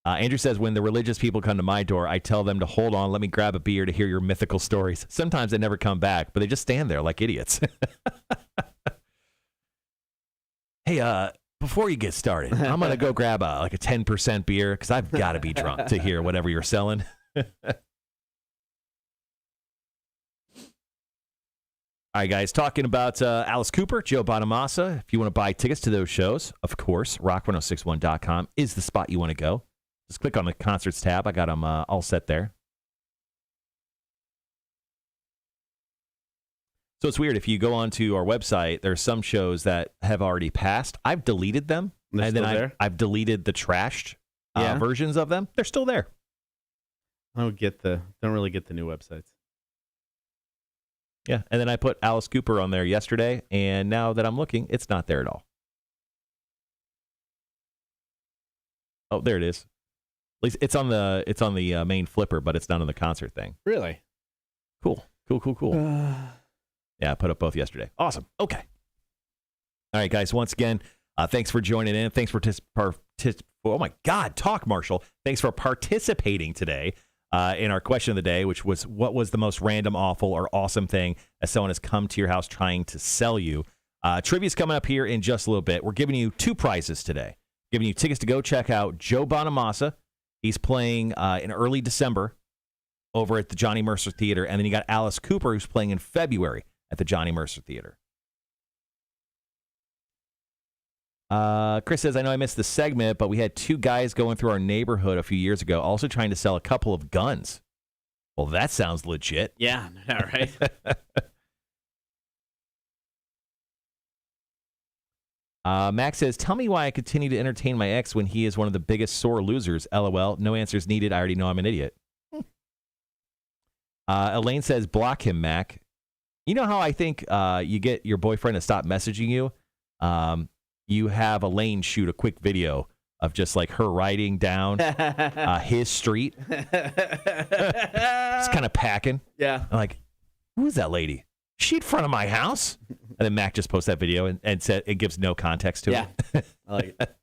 Andrew says, when the religious people come to my door, I tell them to hold on, let me grab a beer to hear your mythical stories. Sometimes they never come back, but they just stand there like idiots. Hey, before you get started, I'm going to go grab a 10% beer because I've got to be drunk to hear whatever you're selling. All right, guys, talking about Alice Cooper, Joe Bonamassa. If you want to buy tickets to those shows, of course, rock1061.com is the spot you want to go. Just click on the concerts tab. I got them all set there. So it's weird. If you go onto our website, there's some shows that have already passed. I've deleted them. They're and then still there? I've deleted the trashed versions of them. They're still there. I don't really get the new websites. Yeah. And then I put Alice Cooper on there yesterday. And now that I'm looking, it's not there at all. Oh, there it is. At least it's on the main flipper, but it's not on the concert thing. Really? Cool. Yeah, I put up both yesterday. Awesome. Okay. All right, guys. Once again, thanks for joining in. Thanks for oh my God, talk, Marshall. Thanks for participating today in our question of the day, which was, what was the most random, awful, or awesome thing that someone has come to your house trying to sell you? Trivia's coming up here in just a little bit. We're giving you 2 prizes today. Giving you tickets to go check out Joe Bonamassa. He's playing in early December over at the Johnny Mercer Theater. And then you got Alice Cooper, who's playing in February at the Johnny Mercer Theater. Chris says, I know I missed the segment, but we had 2 guys going through our neighborhood a few years ago, also trying to sell a couple of guns. Well, that sounds legit. Yeah, all right. Max says, tell me why I continue to entertain my ex when he is one of the biggest sore losers. LOL. No answers needed. I already know I'm an idiot. Elaine says, block him, Mac. You know how I think you get your boyfriend to stop messaging you? You have Elaine shoot a quick video of just like her riding down his street. Just kind of packing. Yeah. I'm like, who is that lady? She in front of my house? And then Mac just posts that video and said it gives no context to it. I like it.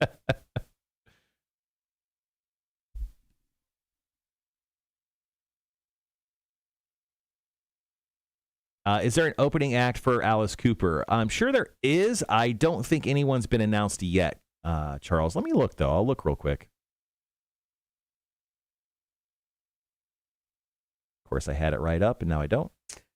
Is there an opening act for Alice Cooper? I'm sure there is. I don't think anyone's been announced yet, Charles. Let me look, though. I'll look real quick. Of course, I had it right up, and now I don't.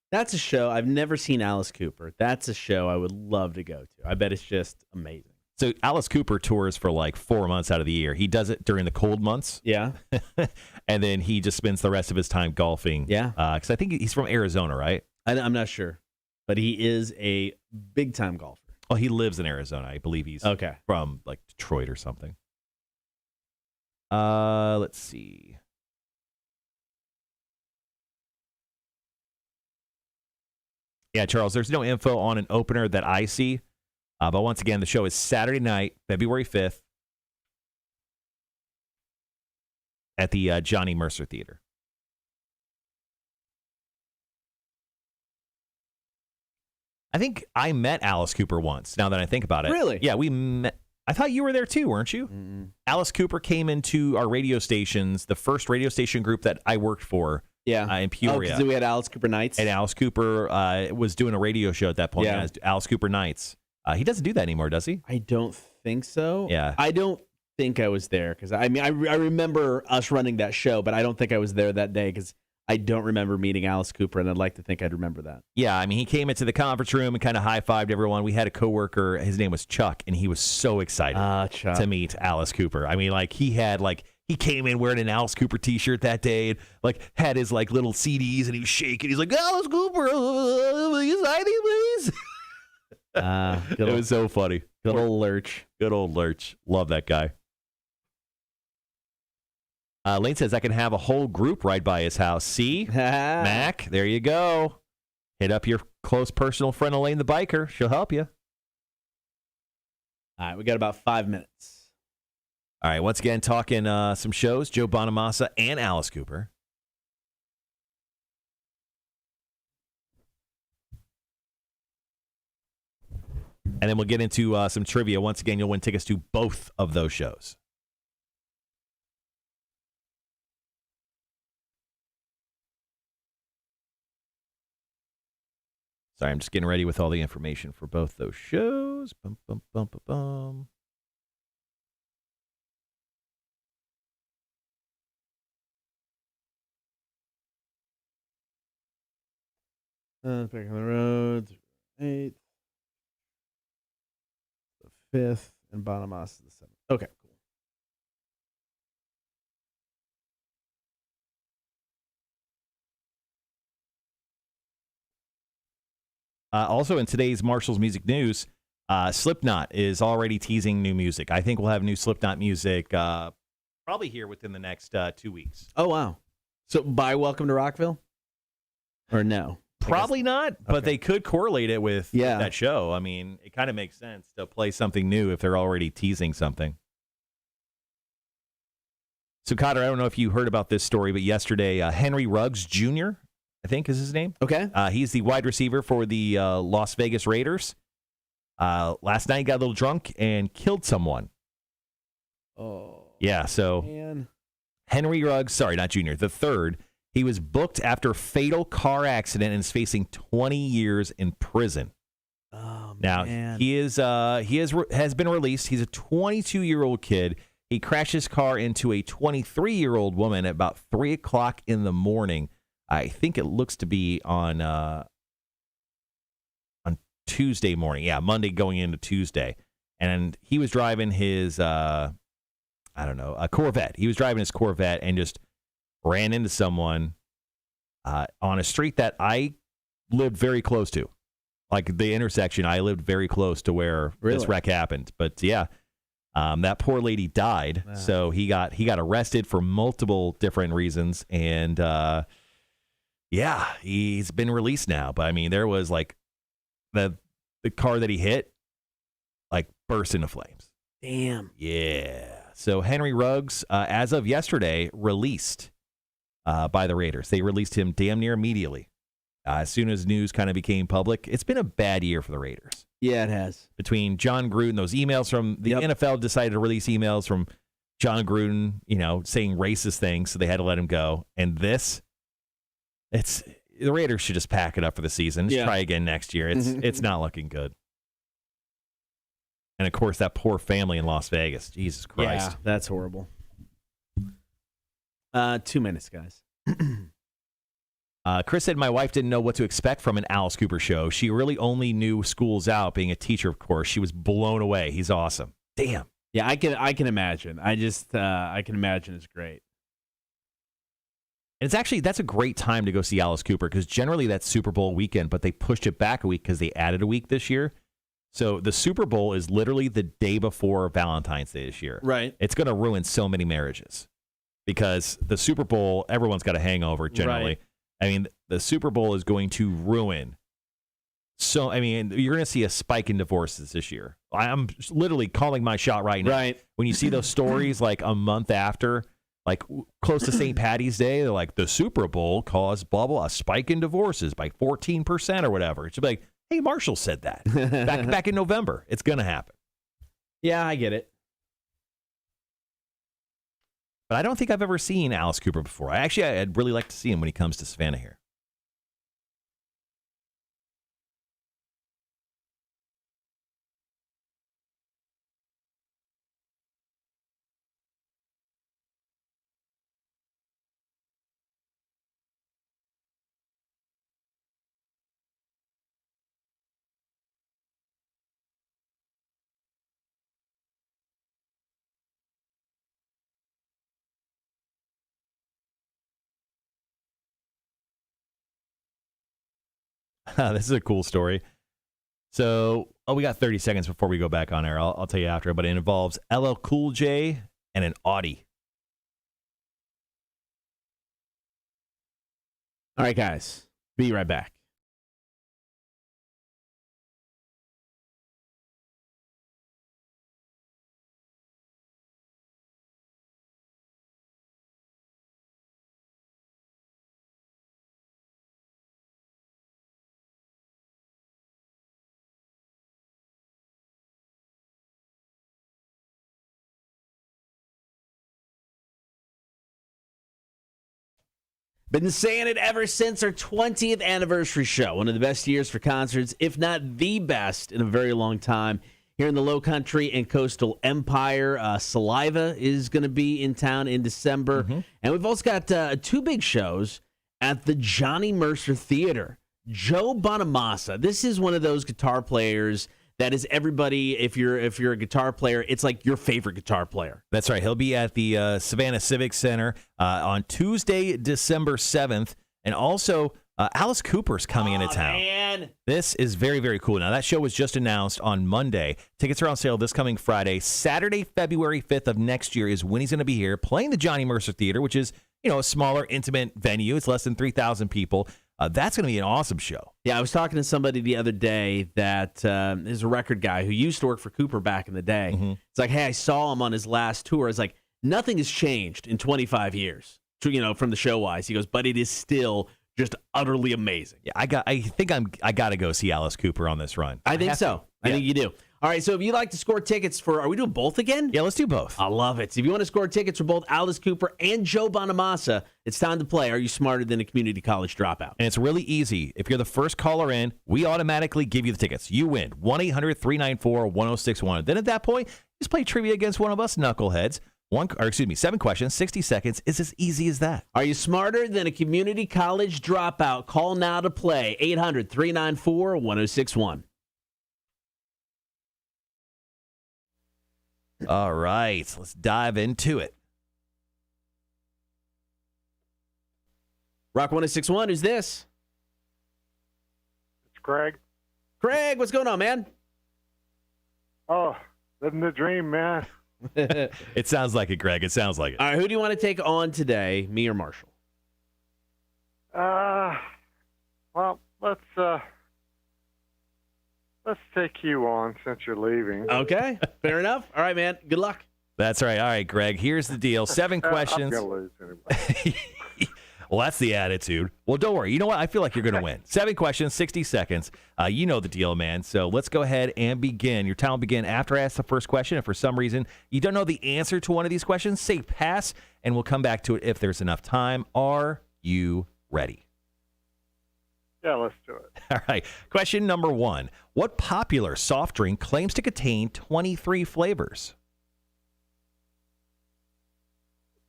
That's a show. I've never seen Alice Cooper. That's a show I would love to go to. I bet it's just amazing. So Alice Cooper tours for like 4 months out of the year. He does it during the cold months. Yeah. And then he just spends the rest of his time golfing. Yeah. Because I think he's from Arizona, right? I'm not sure. But he is a big-time golfer. Oh, he lives in Arizona. I believe he's from like Detroit or something. Let's see. Yeah, Charles, there's no info on an opener that I see. But once again, the show is Saturday night, February 5th at the Johnny Mercer Theater. I think I met Alice Cooper once, now that I think about it. Really? Yeah, we met. I thought you were there too, weren't you? Alice Cooper came into our radio stations, the first radio station group that I worked for. Yeah, in Peoria. Oh, 'cause we had Alice Cooper Nights. And Alice Cooper was doing a radio show at that point. Yeah. Alice Cooper Nights. He doesn't do that anymore, does he? I don't think so. Yeah. I don't think I was there because I remember us running that show, but I don't think I was there that day because I don't remember meeting Alice Cooper, and I'd like to think I'd remember that. Yeah, I mean, he came into the conference room and kind of high-fived everyone. We had a coworker, his name was Chuck, and he was so excited Chuck. to meet Alice Cooper. I mean, he came in wearing an Alice Cooper T-shirt that day and, had his, little CDs, and he was shaking. He's like, Alice Cooper, will you sign these, please? It was so funny. Good old Lurch. Good old Lurch. Love that guy. Lane says, I can have a whole group ride by his house. See? Mac, there you go. Hit up your close personal friend, Elaine the biker. She'll help you. All right, we got about 5 minutes. All right, once again, talking some shows, Joe Bonamassa and Alice Cooper. And then we'll get into some trivia. Once again, you'll win tickets to both of those shows. Sorry, I'm just getting ready with all the information for both those shows. Bum, bum, bum, bum, bum. Back on the road. 8th. The 5th. And Bonamassa the 7th. Okay, cool. Also, in today's Marshall's Music News, Slipknot is already teasing new music. I think we'll have new Slipknot music probably here within the next 2 weeks. Oh, wow. So by Welcome to Rockville? Or no? Probably not, but they could correlate it with that show. I mean, it kind of makes sense to play something new if they're already teasing something. So, Cotter, I don't know if you heard about this story, but yesterday, Henry Ruggs Jr., I think is his name. Okay. He's the wide receiver for the Las Vegas Raiders. Last night, he got a little drunk and killed someone. Oh. Yeah, so Man. Henry Ruggs, sorry, not Jr., the third, he was booked after a fatal car accident and is facing 20 years in prison. Oh, now, man. he has been released. He's a 22-year-old kid. He crashed his car into a 23-year-old woman at about 3 o'clock in the morning. I think it looks to be on Tuesday morning. Yeah, Monday going into Tuesday. And he was driving his, a Corvette. He was driving his Corvette and just ran into someone on a street that I lived very close to. Like the intersection, I lived very close to where this wreck happened. But yeah, that poor lady died. Wow. So he got arrested for multiple different reasons. And yeah, he's been released now. But I mean, there was the car that he hit burst into flames. Damn. Yeah. So Henry Ruggs, as of yesterday, released by the Raiders. They released him damn near immediately. As soon as news kind of became public. It's been a bad year for the Raiders. Yeah, it has. Between John Gruden, those emails from the NFL decided to release emails from John Gruden, saying racist things, so they had to let him go. And the Raiders should just pack it up for the season. Just try again next year. It's not looking good. And, of course, that poor family in Las Vegas. Jesus Christ. Yeah, that's horrible. 2 minutes, guys. Chris said, my wife didn't know what to expect from an Alice Cooper show. She really only knew School's Out, being a teacher, of course. She was blown away. He's awesome. Damn. Yeah, I can imagine. I can imagine it's great. And that's a great time to go see Alice Cooper because generally that's Super Bowl weekend, but they pushed it back a week because they added a week this year. So the Super Bowl is literally the day before Valentine's Day this year. Right. It's going to ruin so many marriages because the Super Bowl, everyone's got a hangover generally. Right. I mean, the Super Bowl is going to ruin. So, I mean, you're going to see a spike in divorces this year. I'm literally calling my shot right now. Right. When you see those stories a month after, close to St. Patty's Day, they're like, the Super Bowl caused blah, blah, a spike in divorces by 14% or whatever. It should be like, hey, Marshall said that back in November. It's going to happen. Yeah, I get it. But I don't think I've ever seen Alice Cooper before. I'd really like to see him when he comes to Savannah here. This is a cool story. So, we got 30 seconds before we go back on air. I'll tell you after, but it involves LL Cool J and an Audi. All right, guys. Be right back. Been saying it ever since our 20th anniversary show. One of the best years for concerts, if not the best, in a very long time. Here in the Low Country and Coastal Empire, Saliva is going to be in town in December. Mm-hmm. And we've also got two big shows at the Johnny Mercer Theater. Joe Bonamassa. This is one of those guitar players that is everybody, if you're a guitar player, it's like your favorite guitar player. That's right. He'll be at the Savannah Civic Center on Tuesday, December 7th. And also, Alice Cooper's coming into town. Man. This is very, very cool. Now, that show was just announced on Monday. Tickets are on sale this coming Friday. Saturday, February 5th of next year is when he's going to be here playing the Johnny Mercer Theater, which is, a smaller, intimate venue. It's less than 3,000 people. That's going to be an awesome show. Yeah, I was talking to somebody the other day that is a record guy who used to work for Cooper back in the day. Mm-hmm. It's like, hey, I saw him on his last tour. It's like, nothing has changed in 25 years, from the show-wise. He goes, but it is still just utterly amazing. Yeah, I got to go see Alice Cooper on this run. I think so. I think you do. All right, so if you'd like to score tickets for, are we doing both again? Yeah, let's do both. I love it. So if you want to score tickets for both Alice Cooper and Joe Bonamassa, it's time to play Are You Smarter Than a Community College Dropout? And it's really easy. If you're the first caller in, we automatically give you the tickets. You win. 1-800-394-1061. Then at that point, just play trivia against one of us knuckleheads. 7 questions, 60 seconds. It's as easy as that. Are you smarter than a community college dropout? Call now to play. 800-394-1061. All right, let's dive into it. Rock 1061, who's this? It's Greg. Craig, what's going on, man? Oh, living the dream, man. It sounds like it, Greg. It sounds like it. All right, who do you want to take on today, me or Marshall? Well, let's take you on since you're leaving. Okay, fair enough. All right, man. Good luck. That's right. All right, Greg. Here's the deal. 7 questions. I'm going to lose anyway. Well, that's the attitude. Well, don't worry. You know what? I feel like you're going to win. 7 questions, 60 seconds. You know the deal, man. So let's go ahead and begin. Your time will begin after I ask the first question. If for some reason you don't know the answer to one of these questions, say pass, and we'll come back to it if there's enough time. Are you ready? Yeah, let's do it. All right. Question number 1. What popular soft drink claims to contain 23 flavors?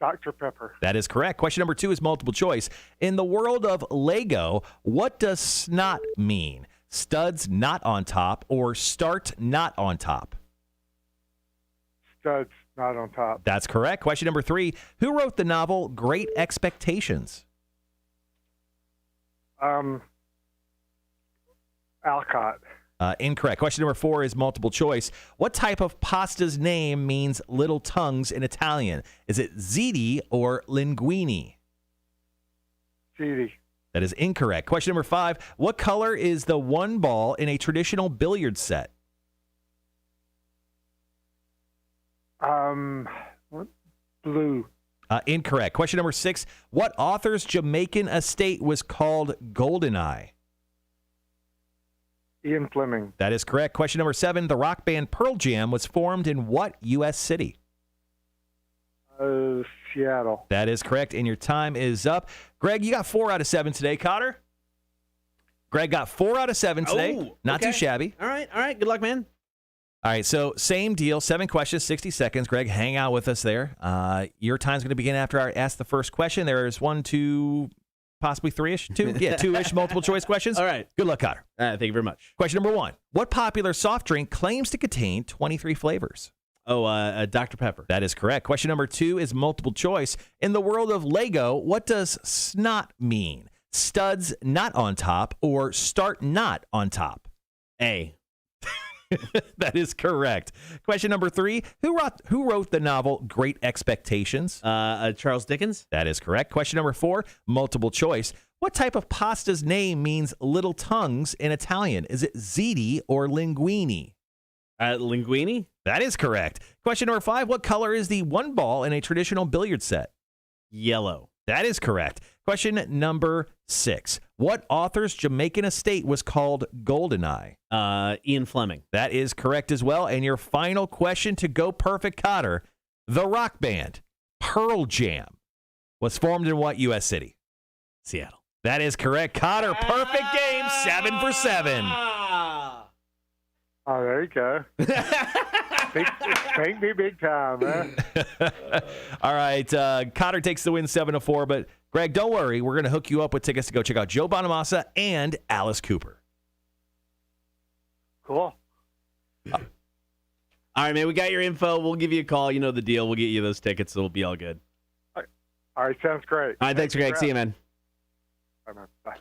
Dr. Pepper. That is correct. Question number 2 is multiple choice. In the world of Lego, what does snot mean? Studs not on top or start not on top? Studs not on top. That's correct. Question number 3. Who wrote the novel Great Expectations? Alcott. Incorrect. Question number 4 is multiple choice. What type of pasta's name means little tongues in Italian? Is it ziti or linguine? Ziti. That is incorrect. Question number 5. What color is the one ball in a traditional billiard set? Blue. Incorrect. Question number 6. What author's Jamaican estate was called Goldeneye? Ian Fleming. That is correct. Question number 7. The rock band Pearl Jam was formed in what U.S. city? Seattle. That is correct, and your time is up. Greg, you got 4 out of 7 today. Cotter? Greg got 4 out of 7 today. Oh, Not okay. too shabby. All right. Good luck, man. All right, so same deal. 7 questions, 60 seconds. Greg, hang out with us there. Your time's going to begin after I ask the first question. There's 1, 2, possibly 3-ish? 2? Yeah, 2-ish multiple choice questions. All right. Good luck, Cotter. Thank you very much. Question number 1. What popular soft drink claims to contain 23 flavors? Oh, Dr. Pepper. That is correct. Question number 2 is multiple choice. In the world of Lego, what does snot mean? Studs not on top or start not on top? A. That is correct. Question number 3. Who wrote the novel Great Expectations? Charles Dickens. That is correct. Question number 4, multiple choice. What type of pasta's name means little tongues in Italian? Is it ziti or linguine? Linguini. That is correct. Question number 5. What color is the one ball in a traditional billiard set? Yellow. That is correct. Question number 6. What author's Jamaican estate was called Goldeneye? Ian Fleming. That is correct as well. And your final question to go perfect, Cotter. The rock band Pearl Jam was formed in what U.S. city? Seattle. That is correct. Cotter, perfect game. 7 for 7. Oh, there you go. Thank me big time, man. All right. Cotter takes the win 7-4. But, Greg, don't worry. We're going to hook you up with tickets to go check out Joe Bonamassa and Alice Cooper. Cool. All right, man. We got your info. We'll give you a call. You know the deal. We'll get you those tickets. It'll be all good. All right, sounds great. All right. Thanks, Greg. See you, man. Bye, man. Bye.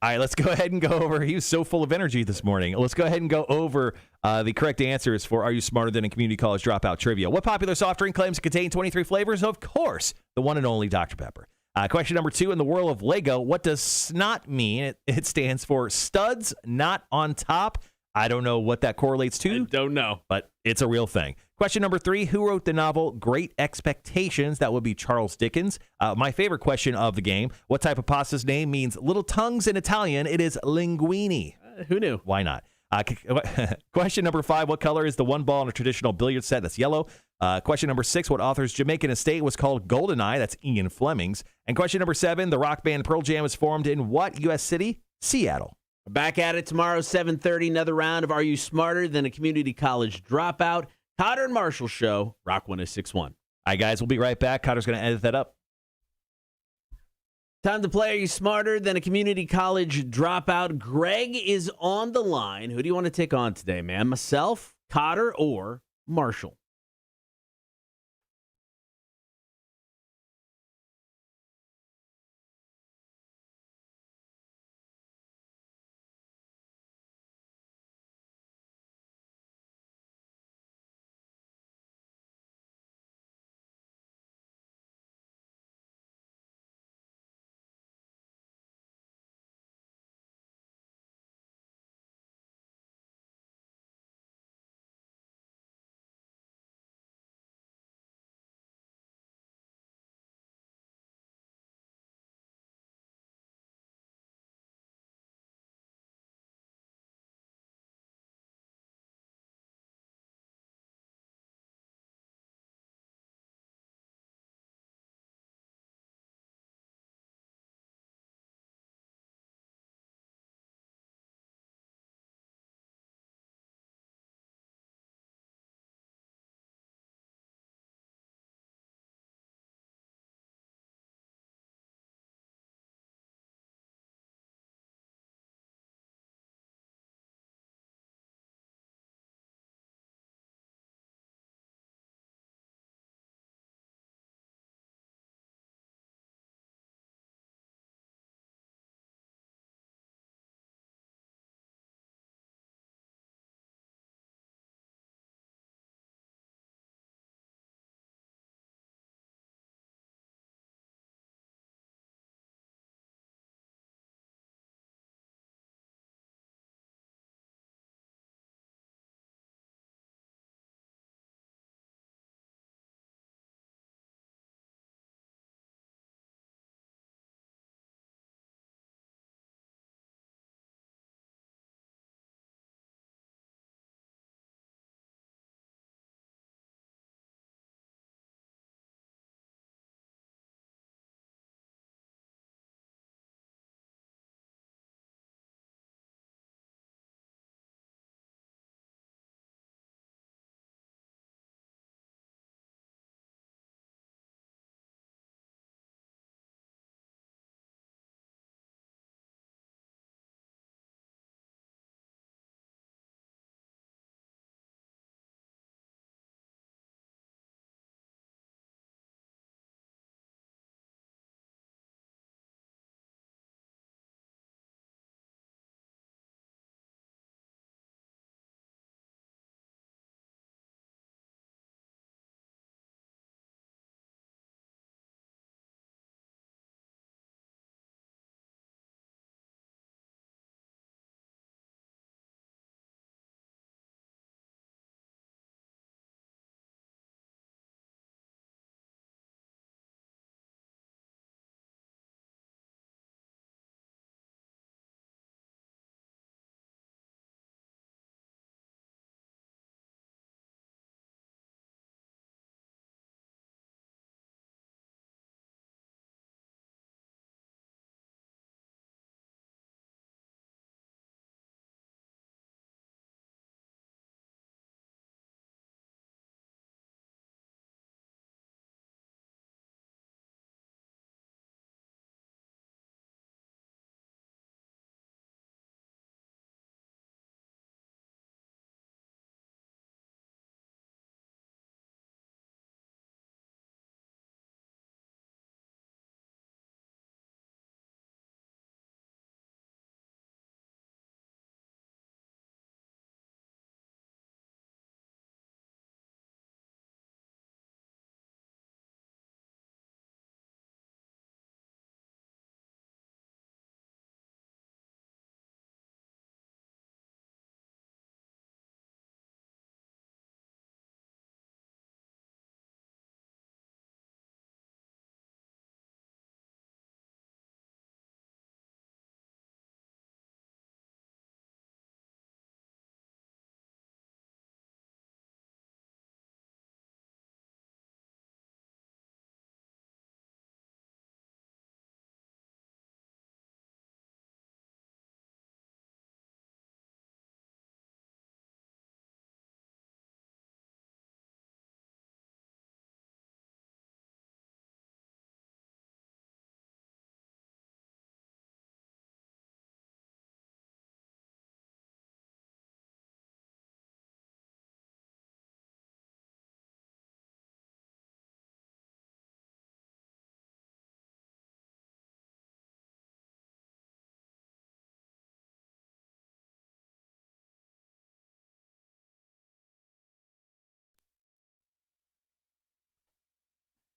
All right, let's go ahead and go over. He was so full of energy this morning. Let's go ahead and go over the correct answers for Are You Smarter Than a Community College Dropout Trivia. What popular soft drink claims to contain 23 flavors? Of course, the one and only Dr. Pepper. Question number 2, in the world of Lego, what does SNOT mean? It stands for studs not on top. I don't know what that correlates to. I don't know. But it's a real thing. Question number 3, who wrote the novel Great Expectations? That would be Charles Dickens. My favorite question of the game, what type of pasta's name means little tongues in Italian? It is linguine. Who knew? Why not? Question number 5, what color is the one ball in a traditional billiard set? That's yellow. Question number 6, what author's Jamaican estate was called Goldeneye? That's Ian Fleming's. And question number 7, the rock band Pearl Jam was formed in what U.S. city? Seattle. Back at it tomorrow, 7:30. Another round of Are You Smarter Than a Community College Dropout? Cotter and Marshall Show, Rock 106.1. All right, guys, we'll be right back. Cotter's going to edit that up. Time to play Are You Smarter Than a Community College Dropout? Greg is on the line. Who do you want to take on today, man? Myself, Cotter, or Marshall?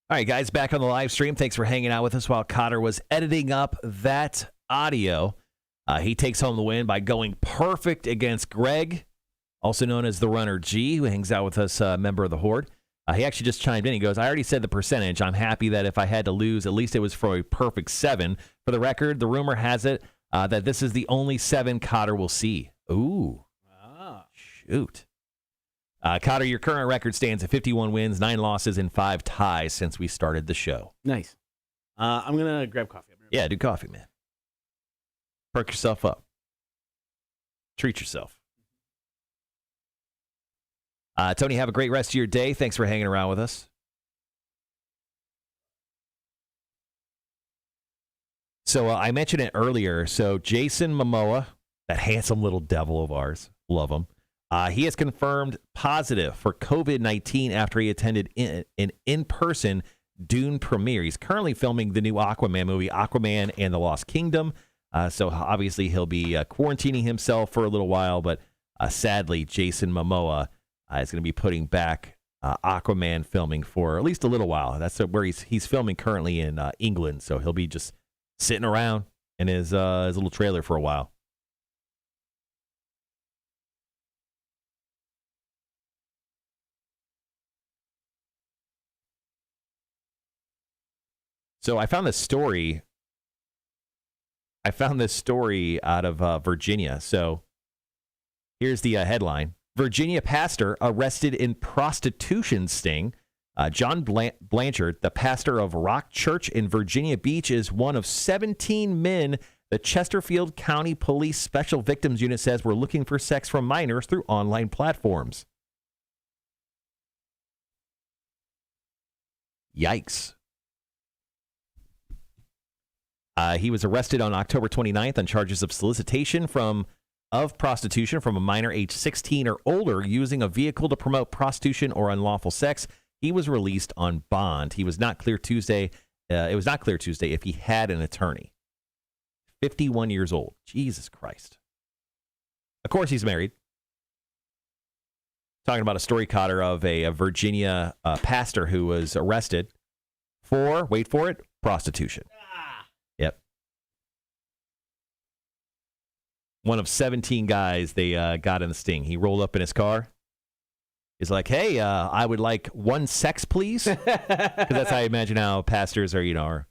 All right, guys, back on the live stream. Thanks for hanging out with us while Cotter was editing up that audio. He takes home the win by going perfect against Greg, also known as the Runner G, who hangs out with us, member of the Horde. He actually just chimed in. He goes, I already said the percentage. I'm happy that if I had to lose, at least it was for a perfect 7. For the record, the rumor has it that this is the only 7 Cotter will see. Ooh. Shoot. Cotter, your current record stands at 51 wins, 9 losses, and 5 ties since we started the show. Nice. I'm going to grab coffee. Yeah, do coffee, man. Perk yourself up. Treat yourself. Tony, have a great rest of your day. Thanks for hanging around with us. So I mentioned it earlier. So Jason Momoa, that handsome little devil of ours, love him. He has confirmed positive for COVID-19 after he attended an in-person Dune premiere. He's currently filming the new Aquaman movie, Aquaman and the Lost Kingdom. So obviously he'll be quarantining himself for a little while, but sadly, Jason Momoa is going to be putting back Aquaman filming for at least a little while. That's where he's filming currently in England, so he'll be just sitting around in his little trailer for a while. So I found this story. Out of Virginia. So here's the headline. Virginia pastor arrested in prostitution sting. John Blanchard, the pastor of Rock Church in Virginia Beach, is one of 17 men the Chesterfield County Police Special Victims Unit says were looking for sex from minors through online platforms. Yikes. He was arrested on October 29th on charges of solicitation of prostitution from a minor age 16 or older using a vehicle to promote prostitution or unlawful sex. He was released on bond. He was not clear Tuesday. It was not clear Tuesday if he had an attorney. 51 years old. Jesus Christ. Of course, he's married. Talking about a story, Cotter, of a Virginia pastor who was arrested for, wait for it, prostitution. Yep. One of 17 guys they got in the sting. He rolled up in his car. He's like, hey, I would like 1 sex, please. Because that's how I imagine how pastors are,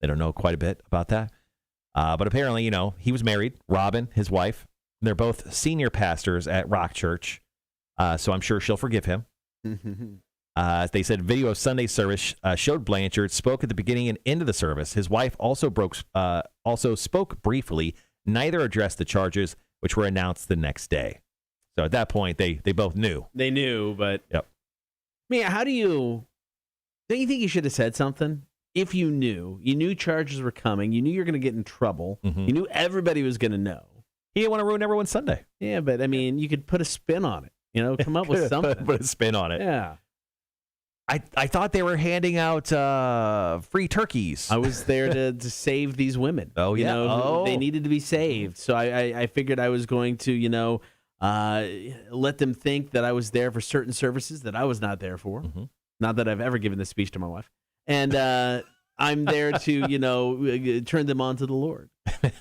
they don't know quite a bit about that. But apparently, he was married, Robin, his wife. They're both senior pastors at Rock Church. So I'm sure she'll forgive him. They said video of Sunday service showed Blanchard spoke at the beginning and end of the service. His wife also spoke briefly. Neither addressed the charges, which were announced the next day. So at that point, they both knew. They knew, but yep. Man, don't you think you should have said something? If you knew charges were coming, you knew you were going to get in trouble. Mm-hmm. You knew everybody was going to know. He didn't want to ruin everyone's Sunday. Yeah, but I mean, you could put a spin on it. Come up with something. Put a spin on it. Yeah. I thought they were handing out free turkeys. I was there to save these women. Oh, yeah. They needed to be saved. So I figured I was going to, let them think that I was there for certain services that I was not there for. Mm-hmm. Not that I've ever given this speech to my wife. And I'm there to, turn them on to the Lord.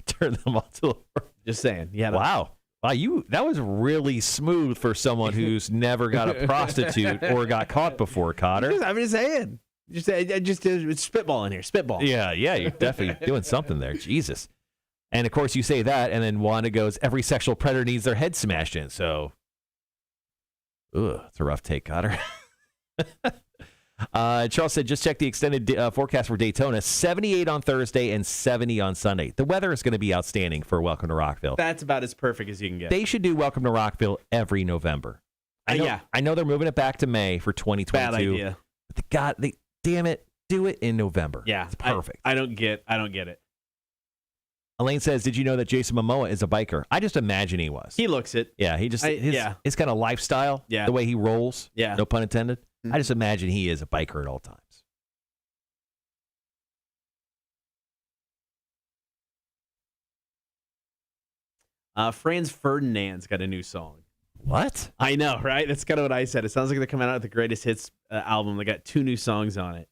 Turn them on to the Lord. Just saying. Yeah. Wow. Wow, that was really smooth for someone who's never got a prostitute or got caught before, Cotter. I'm just saying. It's spitballing here. Spitball. Yeah, you're definitely doing something there. Jesus. And, of course, you say that, and then Wanda goes, every sexual predator needs their head smashed in. So, it's a rough take, Cotter. Charles said, just check the extended forecast for Daytona. 78 on Thursday and 70 on Sunday. The weather is going to be outstanding for Welcome to Rockville. That's about as perfect as you can get. They should do Welcome to Rockville every November. I know they're moving it back to May for 2022. Bad idea. But damn it, do it in November. Yeah. It's perfect. I don't get it. Elaine says, did you know that Jason Momoa is a biker? I just imagine he was. He looks it. Yeah, his kind of lifestyle, the way he rolls, no pun intended. I just imagine he is a biker at all times. Franz Ferdinand's got a new song. What? I know, right? That's kind of what I said. It sounds like they're coming out with the greatest hits album. They got 2 new songs on it.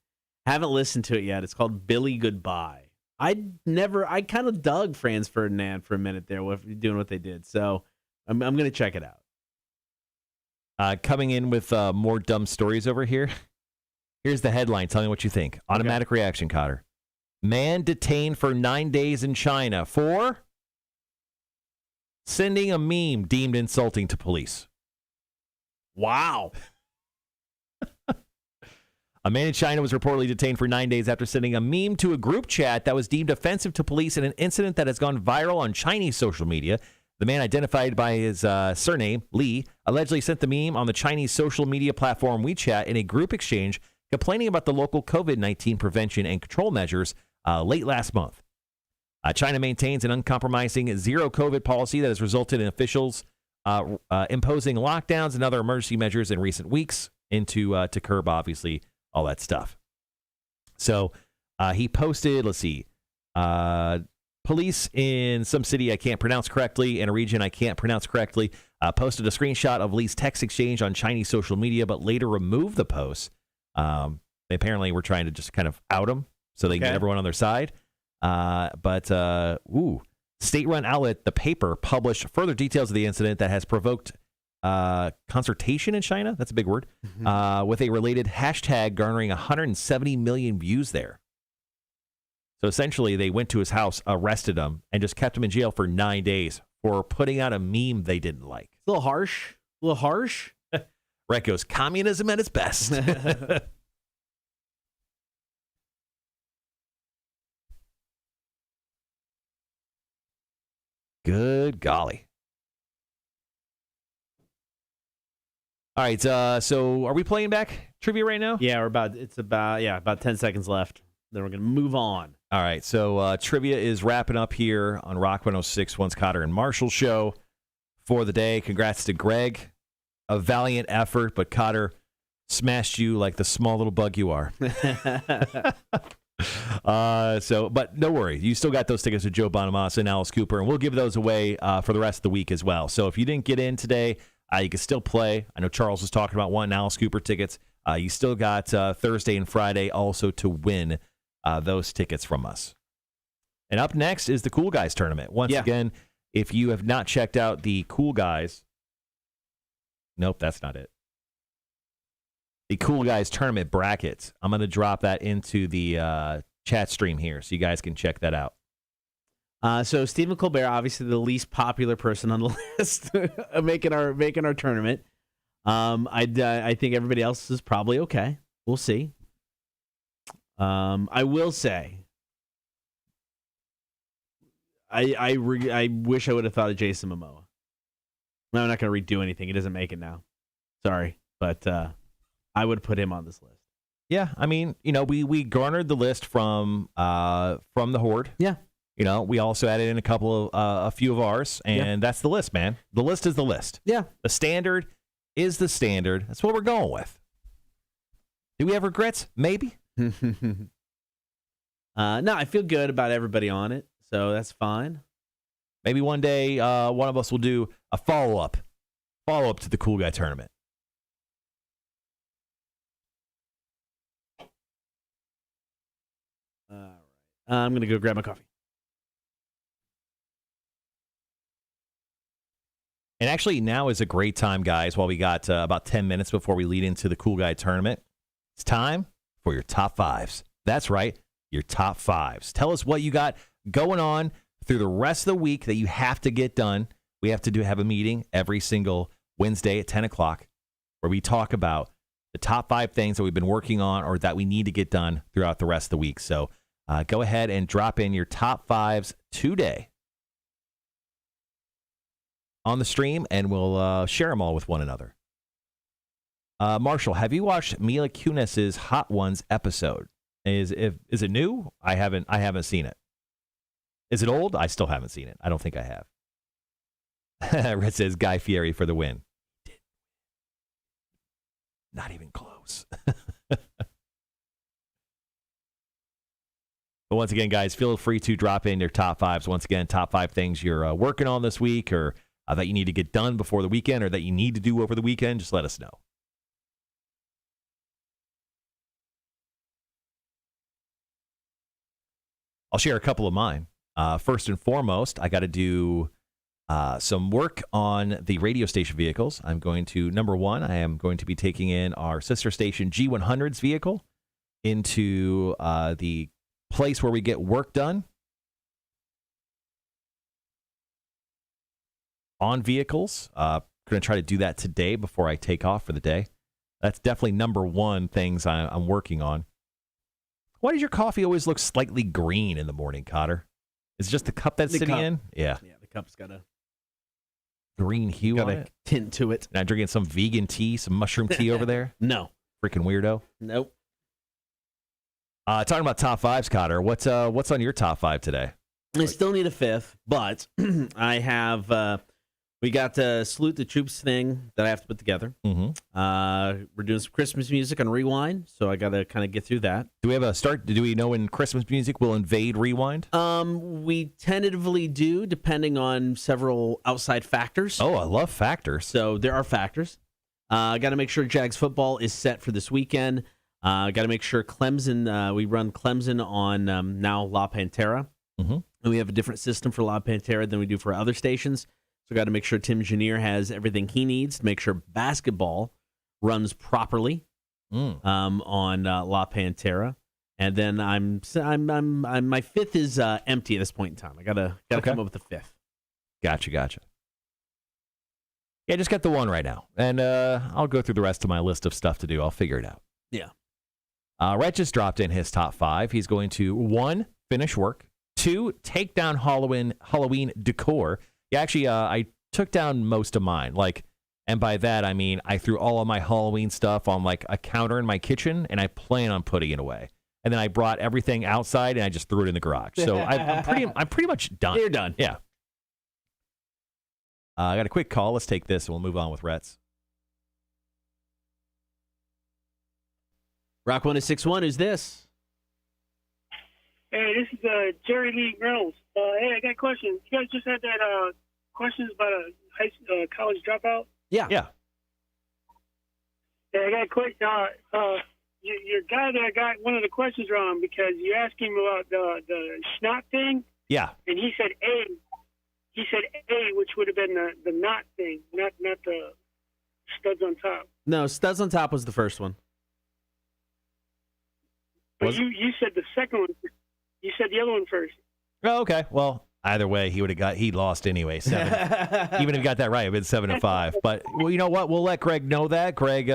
Haven't listened to it yet. It's called Billy Goodbye. I kind of dug Franz Ferdinand for a minute there, doing what they did. So I'm going to check it out. Coming in with more dumb stories over here. Here's the headline. Tell me what you think. Automatic reaction, Cotter. Man detained for 9 days in China for sending a meme deemed insulting to police. Wow. A man in China was reportedly detained for 9 days after sending a meme to a group chat that was deemed offensive to police in an incident that has gone viral on Chinese social media. The man, identified by his surname, Li, allegedly sent the meme on the Chinese social media platform WeChat in a group exchange complaining about the local COVID-19 prevention and control measures late last month. China maintains an uncompromising zero-COVID policy that has resulted in officials imposing lockdowns and other emergency measures in recent weeks to curb, obviously, all that stuff. So he posted, police in some city I can't pronounce correctly, in a region I can't pronounce correctly, posted a screenshot of Lee's text exchange on Chinese social media, but later removed the post. They apparently were trying to just kind of out him so they can get everyone on their side. State-run outlet The Paper published further details of the incident that has provoked consternation in China. That's a big word. With a related hashtag garnering 170 million views there. So essentially, they went to his house, arrested him, and just kept him in jail for 9 days for putting out a meme they didn't like. A little harsh. Rhett goes, communism at its best. Good golly. All right, so are we playing back trivia right now? Yeah, about 10 seconds left. Then we're going to move on. All right, so trivia is wrapping up here on Rock 106.1's Cotter and Marshall show for the day. Congrats to Greg. A valiant effort, but Cotter smashed you like the small little bug you are. But no worry. You still got those tickets to Joe Bonamassa and Alice Cooper, and we'll give those away for the rest of the week as well. So if you didn't get in today, you can still play. I know Charles was talking about wanting Alice Cooper tickets. You still got Thursday and Friday also to win those tickets from us. And up next is the Cool Guys tournament. Once again, if you have not checked out the Cool Guys, nope, that's not it. The Cool Guys tournament brackets. I'm going to drop that into the chat stream here so you guys can check that out. So Stephen Colbert, obviously the least popular person on the list, making our tournament. I think everybody else is probably okay. We'll see. I will say, I wish I would have thought of Jason Momoa. I'm not going to redo anything. He doesn't make it now. Sorry, but I would put him on this list. Yeah, I mean, we garnered the list from the Horde. Yeah. We also added in a few of ours, and that's the list, man. The list is the list. Yeah. The standard is the standard. That's what we're going with. Do we have regrets? Maybe. No, I feel good about everybody on it, so that's fine. Maybe one day one of us will do a follow-up to the Cool Guy tournament. All right. I'm going to go grab my coffee. And actually, now is a great time, guys, while we got about 10 minutes before we lead into the Cool Guy tournament. It's time for your top fives. That's right, your top fives. Tell us what you got going on through the rest of the week that you have to get done. We have to have a meeting every single Wednesday at 10 o'clock where we talk about the top 5 things that we've been working on or that we need to get done throughout the rest of the week. So go ahead and drop in your top fives today on the stream, and we'll share them all with one another. Marshall, have you watched Mila Kunis's Hot Ones episode? Is it new? I haven't seen it. Is it old? I still haven't seen it. I don't think I have. Red says Guy Fieri for the win. Not even close. But once again, guys, feel free to drop in your top fives. Once again, top 5 things you're working on this week or that you need to get done before the weekend or that you need to do over the weekend. Just let us know. I'll share a couple of mine. First and foremost, I got to do some work on the radio station vehicles. Number one, I am going to be taking in our sister station G100's vehicle into the place where we get work done on vehicles. Going to try to do that today before I take off for the day. That's definitely number one things I'm working on. Why does your coffee always look slightly green in the morning, Cotter? Is it just the cup that's sitting in? Yeah. Yeah, the cup's got a green hue on it. Tint to it. Not drinking some vegan tea, some mushroom tea over there? No. Freaking weirdo. Nope. Talking about top fives, Cotter. What's on your top five today? I still need a fifth, but I have. We got the Salute the Troops thing that I have to put together. Mm-hmm. We're doing some Christmas music on Rewind, so I got to kind of get through that. Do we have a start? Do we know when Christmas music will invade Rewind? We tentatively do, depending on several outside factors. Oh, I love factors. So there are factors. Got to make sure Jags football is set for this weekend. Got to make sure Clemson, we run Clemson on now La Pantera. Mm-hmm. And we have a different system for La Pantera than we do for other stations. So got to make sure Tim Janier has everything he needs to make sure basketball runs properly on La Pantera. And then my fifth is empty at this point in time. I gotta come up with a fifth. Gotcha. Yeah, just got the one right now, and I'll go through the rest of my list of stuff to do. I'll figure it out. Yeah. Rhett just dropped in his top five. He's going to 1, finish work. 2, take down Halloween decor. Yeah, actually, I took down most of mine. And by that, I mean I threw all of my Halloween stuff on a counter in my kitchen, and I plan on putting it away. And then I brought everything outside, and I just threw it in the garage. So I'm pretty much done. You're done. Yeah. I got a quick call. Let's take this, and we'll move on with Rhett's. Rock 1061, who's this? Hey, this is Jerry Lee Reynolds. Hey, I got a question. You guys just had that questions about a college dropout? Yeah. Yeah. Yeah, I got a question. Your guy there got one of the questions wrong because you asked him about the snot thing. Yeah. And he said A. He said A, which would have been the knot thing, not the studs on top. No, studs on top was the first one. But you said the second one. You said the other one first. Oh, okay. Well, either way, he lost anyway. 7. Even if he got that right, it'd been 7-5. But well, you know what? We'll let Greg know that. Greg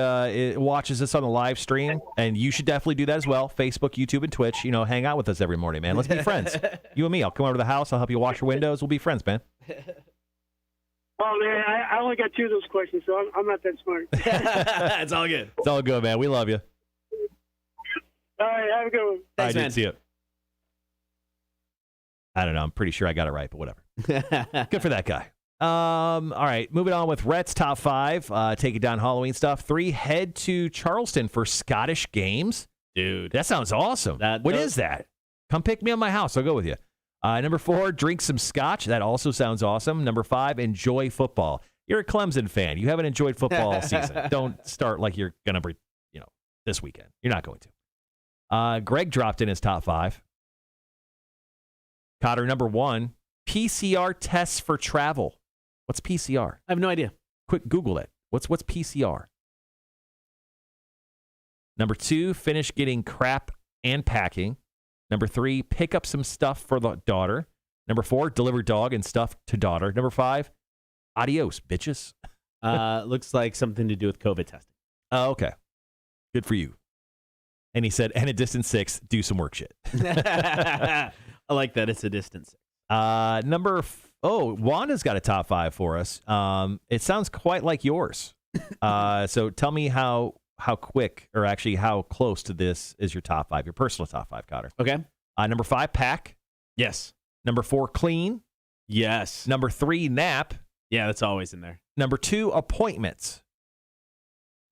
watches this on the live stream, and you should definitely do that as well. Facebook, YouTube, and Twitch. Hang out with us every morning, man. Let's be friends. You and me. I'll come over to the house. I'll help you wash your windows. We'll be friends, man. Oh man, I only got 2 of those questions, so I'm not that smart. It's all good. It's all good, man. We love you. All right, have a good one. Thanks, I man. did see it. I don't know. I'm pretty sure I got it right, but whatever. Good for that guy. All right, moving on with Rhett's top 5. Taking down Halloween stuff. 3, head to Charleston for Scottish games. Dude. That sounds awesome. What is that? Come pick me on my house. I'll go with you. Number 4, drink some scotch. That also sounds awesome. Number 5, enjoy football. You're a Clemson fan. You haven't enjoyed football all season. Don't start like you're going to, this weekend. You're not going to. Greg dropped in his top 5. Cotter, number 1, PCR tests for travel. What's PCR? I have no idea. Quick Google it. What's PCR? Number 2, finish getting crap and packing. Number 3, pick up some stuff for the daughter. Number 4, deliver dog and stuff to daughter. Number 5, adios, bitches. Looks like something to do with COVID testing. Oh, okay. Good for you. And he said, and a distance 6, do some work shit. I like that. It's a distance. Wanda's got a top 5 for us. It sounds quite like yours. So tell me how quick, or actually how close to this is your top 5, your personal top 5, Cotter. Okay. Number 5, pack. Yes. Number 4, clean. Yes. Number 3, nap. Yeah, that's always in there. Number 2, appointments.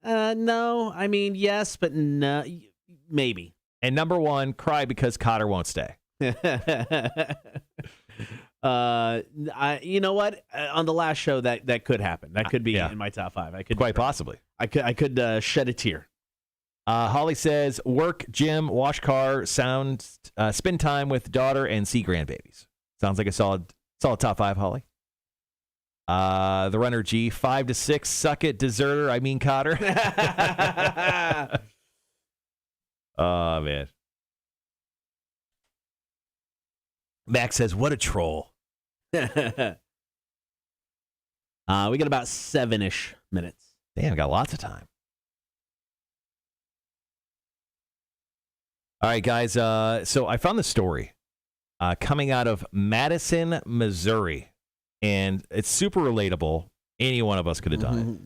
No. I mean, yes, but no. Maybe. And number 1, cry because Cotter won't stay. You know what? On the last show, that could happen. That could be in my top 5. I could quite possibly. I could shed a tear. Holly says, work, gym, wash car, spend time with daughter, and see grandbabies. Sounds like a solid top 5, Holly. The runner G, 5 to 6, suck it, deserter, I mean Cotter. Oh, man. Max says, what a troll. We got about 7-ish minutes. Damn, got lots of time. All right, guys. So I found the story coming out of Madison, Missouri, and it's super relatable. Any one of us could have done it.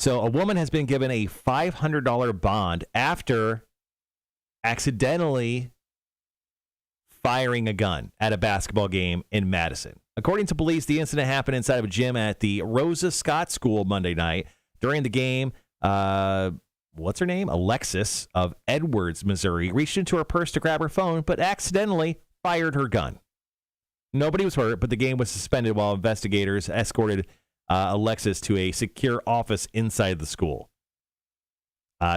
So a woman has been given a $500 bond after accidentally firing a gun at a basketball game in Madison. According to police, the incident happened inside of a gym at the Rosa Scott School Monday night. During the game, what's her name? Alexis of Edwards, Missouri, reached into her purse to grab her phone, but accidentally fired her gun. Nobody was hurt, but the game was suspended while investigators escorted Alexis to a secure office inside the school.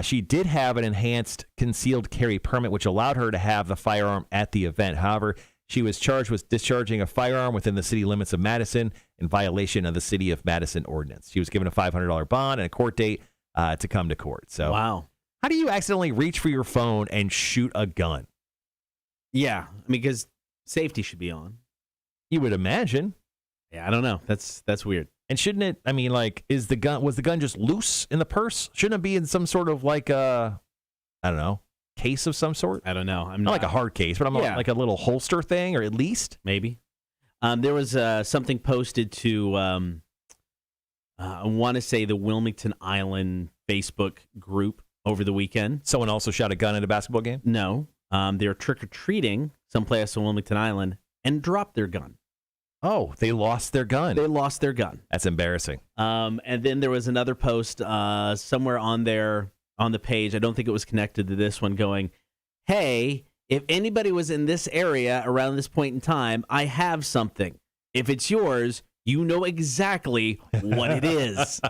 She did have an enhanced concealed carry permit, which allowed her to have the firearm at the event. However, she was charged with discharging a firearm within the city limits of Madison in violation of the City of Madison ordinance. She was given a $500 bond and a court date to come to court. So, wow. How do you accidentally reach for your phone and shoot a gun? Yeah, I mean, because safety should be on. You would imagine. Yeah, I don't know. That's weird. And shouldn't it? I mean, like, was the gun just loose in the purse? Shouldn't it be in some sort of like I don't know, case of some sort? I don't know. I'm not like a hard case, but like a little holster thing, or at least maybe. There was something posted to I want to say the Wilmington Island Facebook group over the weekend. Someone also shot a gun at a basketball game? No. They were trick-or-treating someplace on Wilmington Island and dropped their gun. Oh, they lost their gun. They lost their gun. That's embarrassing. And then there was another post somewhere on the page. I don't think it was connected to this one going, hey, if anybody was in this area around this point in time, I have something. If it's yours, you know exactly what it is.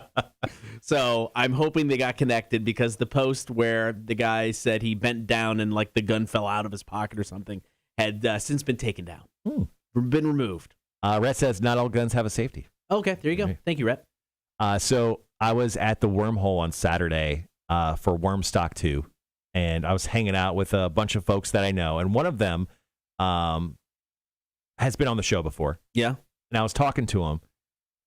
So I'm hoping they got connected, because the post where the guy said he bent down and like the gun fell out of his pocket or something had since been taken down, been removed. Rhett says not all guns have a safety. Okay, there you go. Thank you, Rhett. So I was at the Wormhole on Saturday for Wormstock 2, and I was hanging out with a bunch of folks that I know, and one of them has been on the show before. Yeah. And I was talking to him,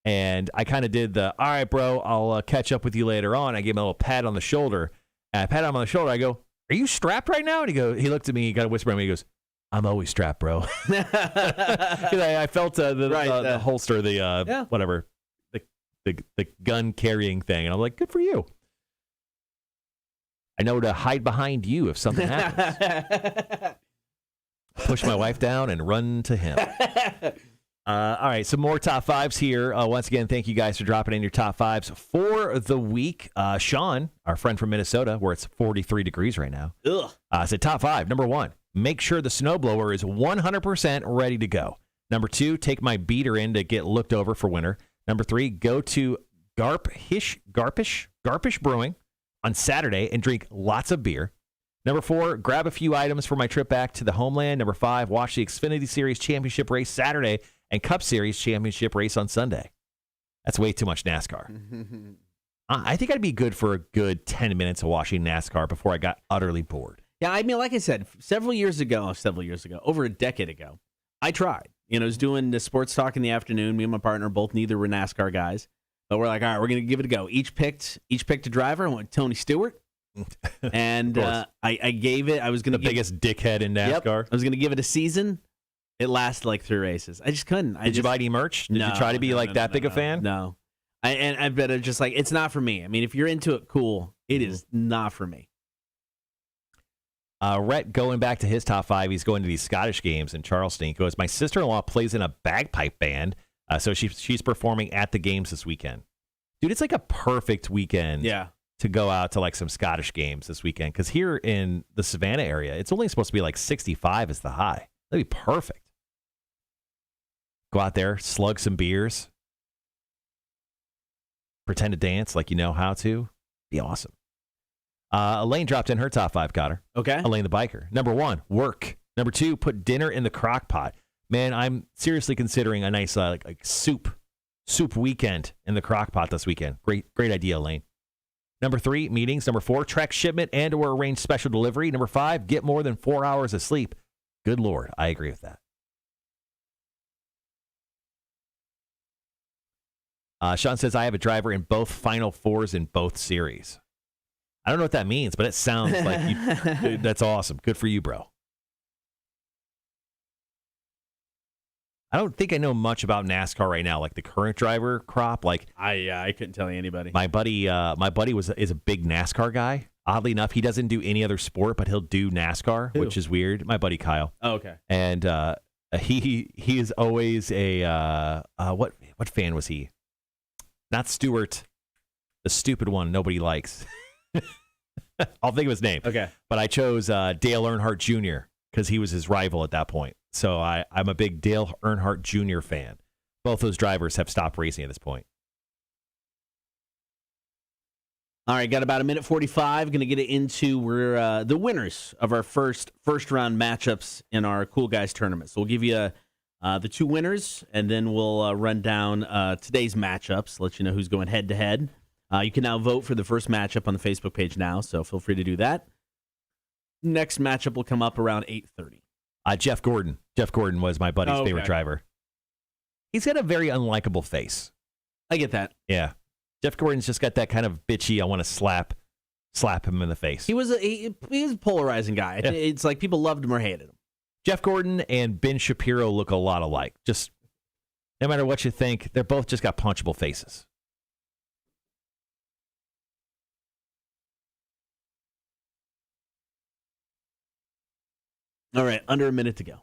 and I kind of did all right, bro, I'll catch up with you later on. I gave him a little pat on the shoulder, and I pat him on the shoulder. I go, are you strapped right now? And he looked at me, he got a whisper at me, he goes, I'm always strapped, bro. I felt the holster, whatever, the gun carrying thing. And I'm like, good for you. I know to hide behind you if something happens. Push my wife down and run to him. All right, some more top fives here. Once again, thank you guys for dropping in your top fives for the week. Sean, our friend from Minnesota, where it's 43 degrees right now, said top five. Number one, make sure the snowblower is 100% ready to go. Number two, take my beater in to get looked over for winter. Number three, go to Garpish Brewing on Saturday and drink lots of beer. Number four, grab a few items for my trip back to the homeland. Number five, watch the Xfinity Series Championship race Saturday and Cup Series Championship race on Sunday. That's way too much NASCAR. I think I'd be good for a good 10 minutes of watching NASCAR before I got utterly bored. Yeah, I mean, like I said, several years ago, over a decade ago, I tried. I was doing the sports talk in the afternoon. Me and my partner neither were NASCAR guys. But we're like, all right, we're going to give it a go. Each picked a driver. I went Tony Stewart. And I gave it. I was going to biggest dickhead in NASCAR. Yep, I was going to give it a season. It lasted like 3 races. I just couldn't. Did you buy any merch? Did you try to be that big a fan? No. I better just like, it's not for me. I mean, if you're into it, cool. It is not for me. Rhett, going back to his top five, he's going to these Scottish games in Charleston. He goes, my sister-in-law plays in a bagpipe band, so she's performing at the games this weekend. Dude, it's like a perfect weekend to go out to like some Scottish games this weekend, because here in the Savannah area, it's only supposed to be like 65 is the high. That'd be perfect. Go out there, slug some beers, pretend to dance like you know how to. Be awesome. Elaine dropped in her top 5, Cotter. Okay. Elaine the biker. Number 1, work. Number 2, put dinner in the crock pot. Man, I'm seriously considering a nice like soup weekend in the crock pot this weekend. Great idea, Elaine. Number 3, meetings. Number 4, track shipment and/or arrange special delivery. Number 5, get more than 4 hours of sleep. Good Lord, I agree with that. Sean says, I have a driver in both Final Fours in both series. I don't know what that means, but it sounds like that's awesome. Good for you, bro. I don't think I know much about NASCAR right now, like the current driver crop. Like I couldn't tell you anybody. My buddy is a big NASCAR guy. Oddly enough, he doesn't do any other sport, but he'll do NASCAR, Who? Which is weird. My buddy Kyle. Oh, okay. And he is always a what fan was he? Not Stewart, the stupid one nobody likes. I'll think of his name. Okay. But I chose Dale Earnhardt Jr. because he was his rival at that point. So I'm a big Dale Earnhardt Jr. fan. Both those drivers have stopped racing at this point. All right, got about a minute 45. Going to get it into the winners of our first round matchups in our Cool Guys tournament. So we'll give you the 2 winners, and then we'll run down today's matchups, let you know who's going head to head. You can now vote for the first matchup on the Facebook page now, so feel free to do that. Next matchup will come up around 8:30. Jeff Gordon. Jeff Gordon was my buddy's favorite driver. He's got a very unlikable face. I get that. Yeah. Jeff Gordon's just got that kind of bitchy, I want to slap him in the face. He was a polarizing guy. Yeah. It's like people loved him or hated him. Jeff Gordon and Ben Shapiro look a lot alike. Just no matter what you think, they're both just got punchable faces. All right, under a minute to go.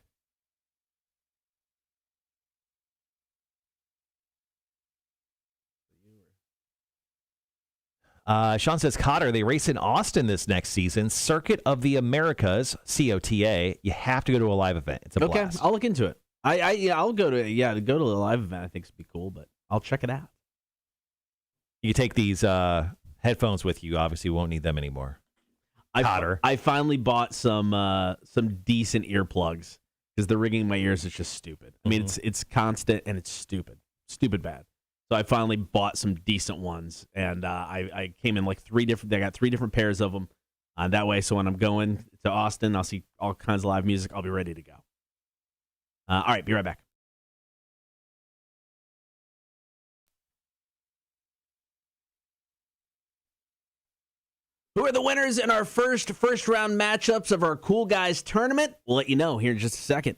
Sean says, Cotter, they race in Austin this next season. Circuit of the Americas, COTA. You have to go to a live event. It's a blast. I'll look into it. I'll go to a live event. I think it'd be cool, but I'll check it out. You take these headphones with you. Obviously, you won't need them anymore. Cotter. I finally bought some decent earplugs because the ringing in my ears is just stupid. I mean, it's constant and it's stupid bad. So I finally bought some decent ones, and I came in like 3 different. I got 3 different pairs of them. That way, so when I'm going to Austin, I'll see all kinds of live music. I'll be ready to go. All right, be right back. Who are the winners in our first round matchups of our Cool Guys tournament? We'll let you know here in just a second.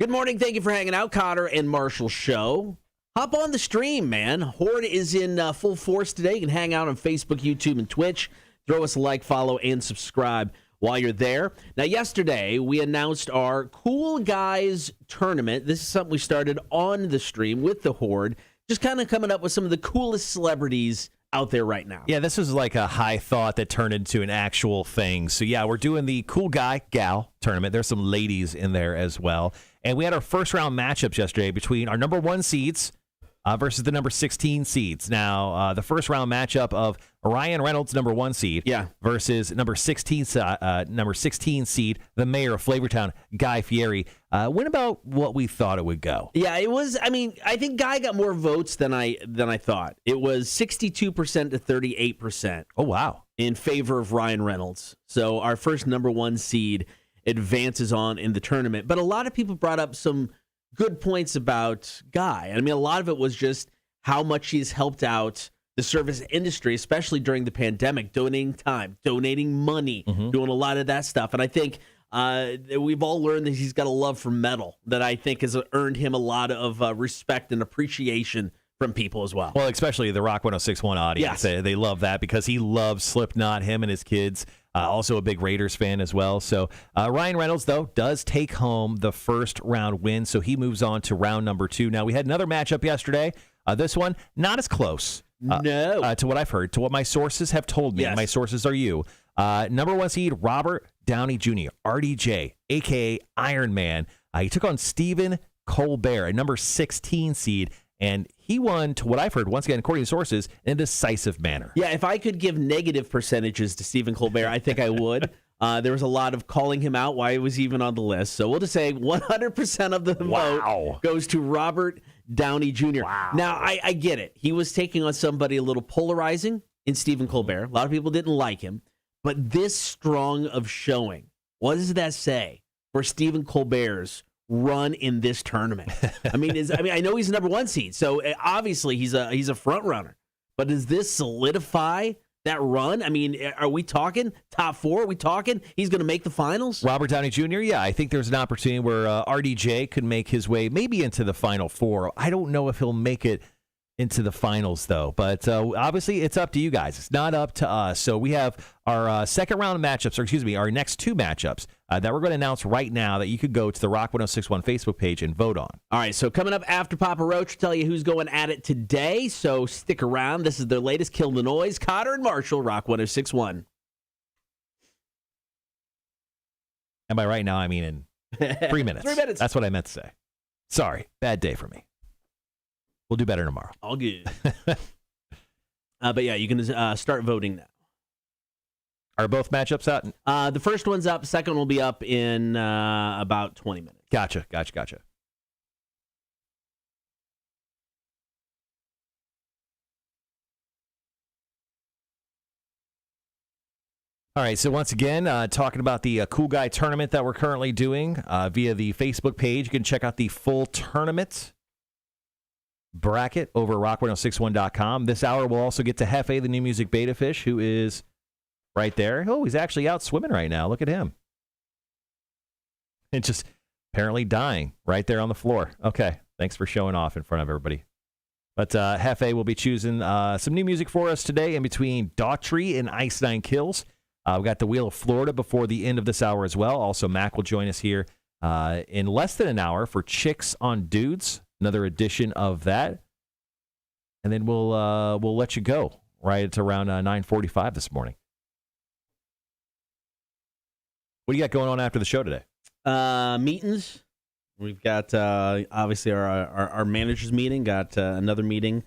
Good morning. Thank you for hanging out, Cotter and Marshall Show. Hop on the stream, man. Horde is in full force today. You can hang out on Facebook, YouTube, and Twitch. Throw us a like, follow, and subscribe while you're there. Now, yesterday, we announced our Cool Guys tournament. This is something we started on the stream with the Horde, just kind of coming up with some of the coolest celebrities out there right now. Yeah, this was like a high thought that turned into an actual thing. So, yeah, we're doing the Cool Guy Gal tournament. There's some ladies in there as well. And we had our first round matchups yesterday between our number 1 seeds versus the number 16 seeds. Now, the first round matchup of Ryan Reynolds, number 1 seed, versus number 16 seed, the mayor of Flavortown, Guy Fieri, went about what we thought it would go. Yeah, it was. I mean, I think Guy got more votes than I thought. It was 62% to 38%. Oh, wow. In favor of Ryan Reynolds. So our first number 1 seed advances on in the tournament. But a lot of people brought up some good points about Guy. I mean, a lot of it was just how much he's helped out the service industry, especially during the pandemic, donating time, donating money, doing a lot of that stuff. And I think we've all learned that he's got a love for metal that I think has earned him a lot of respect and appreciation from people as well. Well, especially the Rock 106.1 audience. Yes. They love that because he loves Slipknot, him and his kids. Also a big Raiders fan as well. So Ryan Reynolds, though, does take home the first round win, so he moves on to round number 2. Now, we had another matchup yesterday. This one, not as close. No. To what I've heard, to what my sources have told me. Yes. My sources are you. Number 1 seed, Robert Downey Jr., RDJ, a.k.a. Iron Man. He took on Steven Colbert, a number 16 seed. And he won, to what I've heard, once again, according to sources, in a decisive manner. Yeah, if I could give negative percentages to Stephen Colbert, I think I would. There was a lot of calling him out, why he was even on the list. So we'll just say 100% of the vote goes to Robert Downey Jr. Wow. Now, I get it. He was taking on somebody a little polarizing in Stephen Colbert. A lot of people didn't like him. But this strong of showing, what does that say for Stephen Colbert's run in this tournament? I mean, I know he's a number 1 seed, so obviously he's a front runner. But does this solidify that run? I mean, are we talking top 4? Are we talking he's going to make the finals? Robert Downey Jr., yeah, I think there's an opportunity where RDJ could make his way maybe into the Final Four. I don't know if he'll make it into the finals, though. But obviously, it's up to you guys. It's not up to us. So we have our second round matchups, or excuse me, our next 2 matchups that we're going to announce right now that you could go to the Rock 1061 Facebook page and vote on. All right, so coming up after Papa Roach, will tell you who's going at it today. So stick around. This is their latest Kill the Noise. Cotter and Marshall, Rock 1061. And by right now, I mean in 3 minutes. 3 minutes. That's what I meant to say. Sorry, bad day for me. We'll do better tomorrow. All good. But yeah, you can start voting now. Are both matchups out? The first one's up. Second one will be up in about 20 minutes. Gotcha. All right, so once again, talking about the Cool Guy tournament that we're currently doing via the Facebook page. You can check out the full tournament bracket over at rock1061.com. This hour, we'll also get to Hefe, the new music beta fish, who is right there. Oh, he's actually out swimming right now. Look at him. And just apparently dying right there on the floor. Okay, thanks for showing off in front of everybody. But Hefe will be choosing some new music for us today in between Daughtry and Ice Nine Kills. We've got the Wheel of Florida before the end of this hour as well. Also, Mac will join us here in less than an hour for Chicks on Dudes, another edition of that. And then we'll let you go right at around 9:45 this morning. What do you got going on after the show today? Meetings. We've got obviously our managers meeting. Got another meeting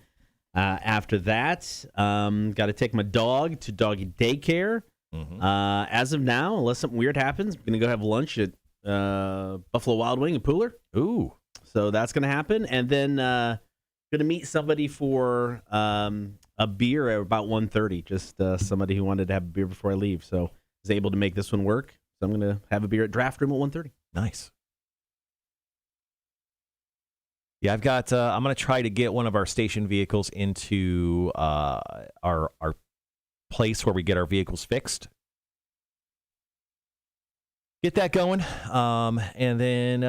after that. Got to take my dog to doggy daycare. Mm-hmm. As of now, unless something weird happens, I'm gonna go have lunch at Buffalo Wild Wing in Pooler. Ooh, so that's gonna happen, and then gonna meet somebody for a beer at about 1:30. Just somebody who wanted to have a beer before I leave, so I was able to make this one work. So I'm gonna have a beer at Draft Room at 1:30. Nice. Yeah, I've got. I'm gonna try to get one of our station vehicles into our place where we get our vehicles fixed. Get that going, and then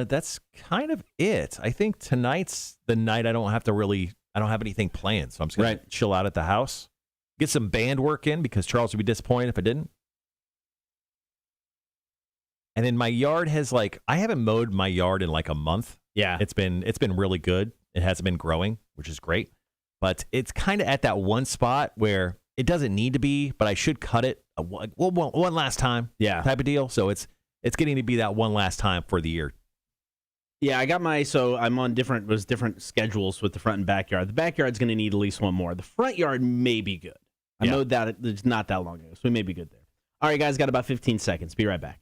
that's kind of it. I think tonight's the night I don't have anything planned, so I'm just gonna chill out at the house, get some band work in because Charles would be disappointed if I didn't. And then my yard has I haven't mowed my yard in like a month. Yeah, it's been really good. It hasn't been growing, which is great, but it's kind of at that one spot where it doesn't need to be, but I should cut it one last time. Yeah, type of deal. So it's getting to be that one last time for the year. Yeah, I got I'm on different schedules with the front and backyard. The backyard's going to need at least one more. The front yard may be good. I know that it's not that long ago, so we may be good there. All right, guys, got about 15 seconds. Be right back.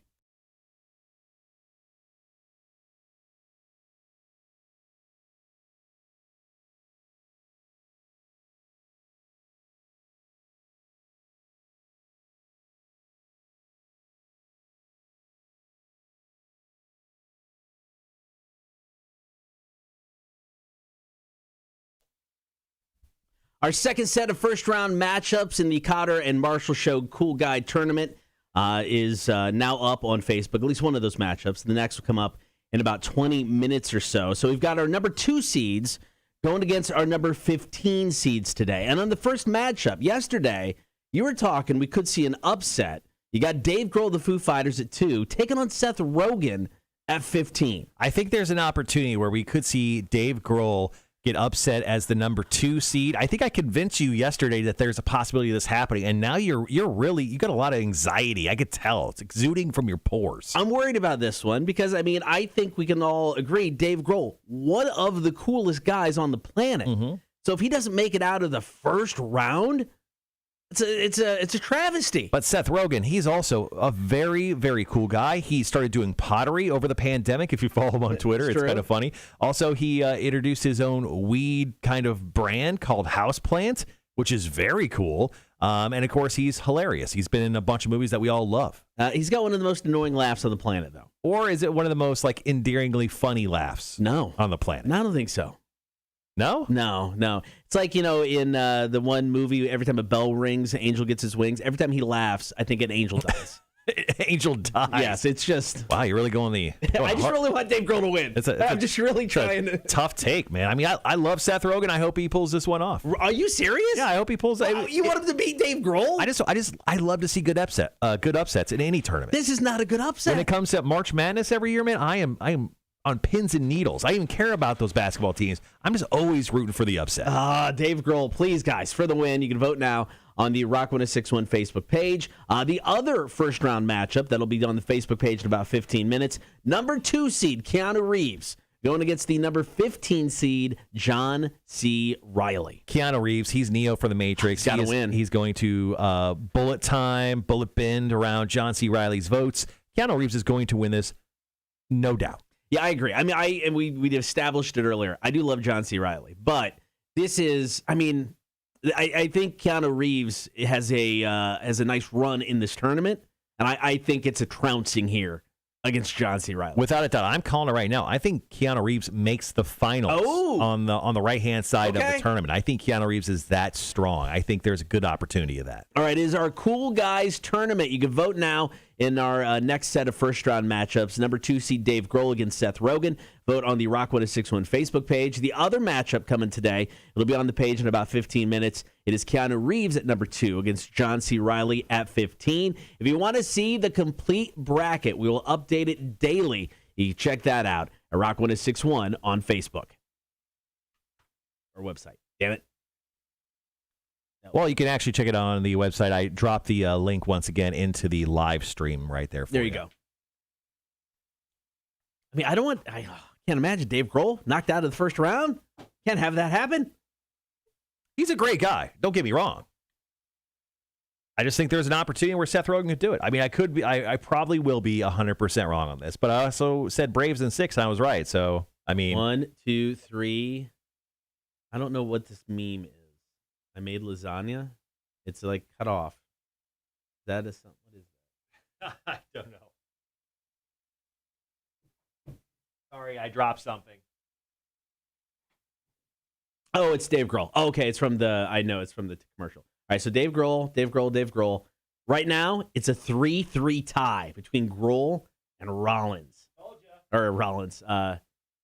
Our second set of first-round matchups in the Cotter and Marshall Show Cool Guy Tournament is now up on Facebook, at least one of those matchups. The next will come up in about 20 minutes or so. So we've got our number 2 seeds going against our number 15 seeds today. And on the first matchup, yesterday, you were talking we could see an upset. You got Dave Grohl, the Foo Fighters, at 2, taking on Seth Rogen at 15. I think there's an opportunity where we could see Dave Grohl get upset as the number 2 seed. I think I convinced you yesterday that there's a possibility of this happening, and now you got a lot of anxiety. I could tell. It's exuding from your pores. I'm worried about this one because, I mean, I think we can all agree Dave Grohl, one of the coolest guys on the planet. Mm-hmm. So if he doesn't make it out of the first round, it's a travesty. But Seth Rogen, he's also a very, very cool guy. He started doing pottery over the pandemic. If you follow him on Twitter, it's kind of funny. Also, he introduced his own weed kind of brand called Houseplant, which is very cool. And, of course, he's hilarious. He's been in a bunch of movies that we all love. He's got one of the most annoying laughs on the planet, though. Or is it one of the most, like, endearingly funny laughs on the planet? No, I don't think so. No? No. It's like, in the one movie, every time a bell rings, an angel gets his wings. Every time he laughs, I think an angel dies. Angel dies. Yes, it's just... Wow, you're really going the... I just really want Dave Grohl to win. I'm just really trying to... Tough take, man. I mean, I love Seth Rogen. I hope he pulls this one off. Are you serious? Yeah, I hope he pulls... You want him to beat Dave Grohl? I love to see good upsets in any tournament. This is not a good upset. When it comes to March Madness every year, man, I am on pins and needles. I even care about those basketball teams. I'm just always rooting for the upset. Dave Grohl, please, guys, for the win. You can vote now on the Rock 1061 Facebook page. The other first-round matchup that'll be on the Facebook page in about 15 minutes, number 2 seed Keanu Reeves going against the number 15 seed John C. Reilly. Keanu Reeves, he's Neo for the Matrix. He's got to win. He's going to bullet bend around John C. Reilly's votes. Keanu Reeves is going to win this, no doubt. Yeah, I agree. I mean, we established it earlier. I do love John C. Reilly, but this is, I think Keanu Reeves has a nice run in this tournament, and I think it's a trouncing here against John C. Reilly. Without a doubt, I'm calling it right now. I think Keanu Reeves makes the finals on the right-hand side of the tournament. I think Keanu Reeves is that strong. I think there's a good opportunity of that. All right, it is our Cool Guys tournament. You can vote now in our next set of first-round matchups. Number 2 seed Dave Grohl against Seth Rogen. Vote on the Rock 1061 Facebook page. The other matchup coming today, it'll be on the page in about 15 minutes. It is Keanu Reeves at number 2 against John C. Reilly at 15. If you want to see the complete bracket, we will update it daily. You can check that out at Rock 1061 on Facebook. Our website. Damn it. Well, you can actually check it out on the website. I dropped the link once again into the live stream right there. There you go. I mean, I can't imagine Dave Grohl knocked out of the first round. Can't have that happen. He's a great guy. Don't get me wrong. I just think there's an opportunity where Seth Rogen could do it. I mean, I probably will be 100% wrong on this, but I also said Braves in 6, and I was right. So, I mean. 1, 2, 3. I don't know what this meme is. I made lasagna. It's like cut off. What is that? I don't know. Sorry, I dropped something. Oh, it's Dave Grohl. Oh, okay, it's from the commercial. All right, so Dave Grohl. Right now, it's a 3-3 tie between Grohl and Rollins. Told ya. Or Rollins.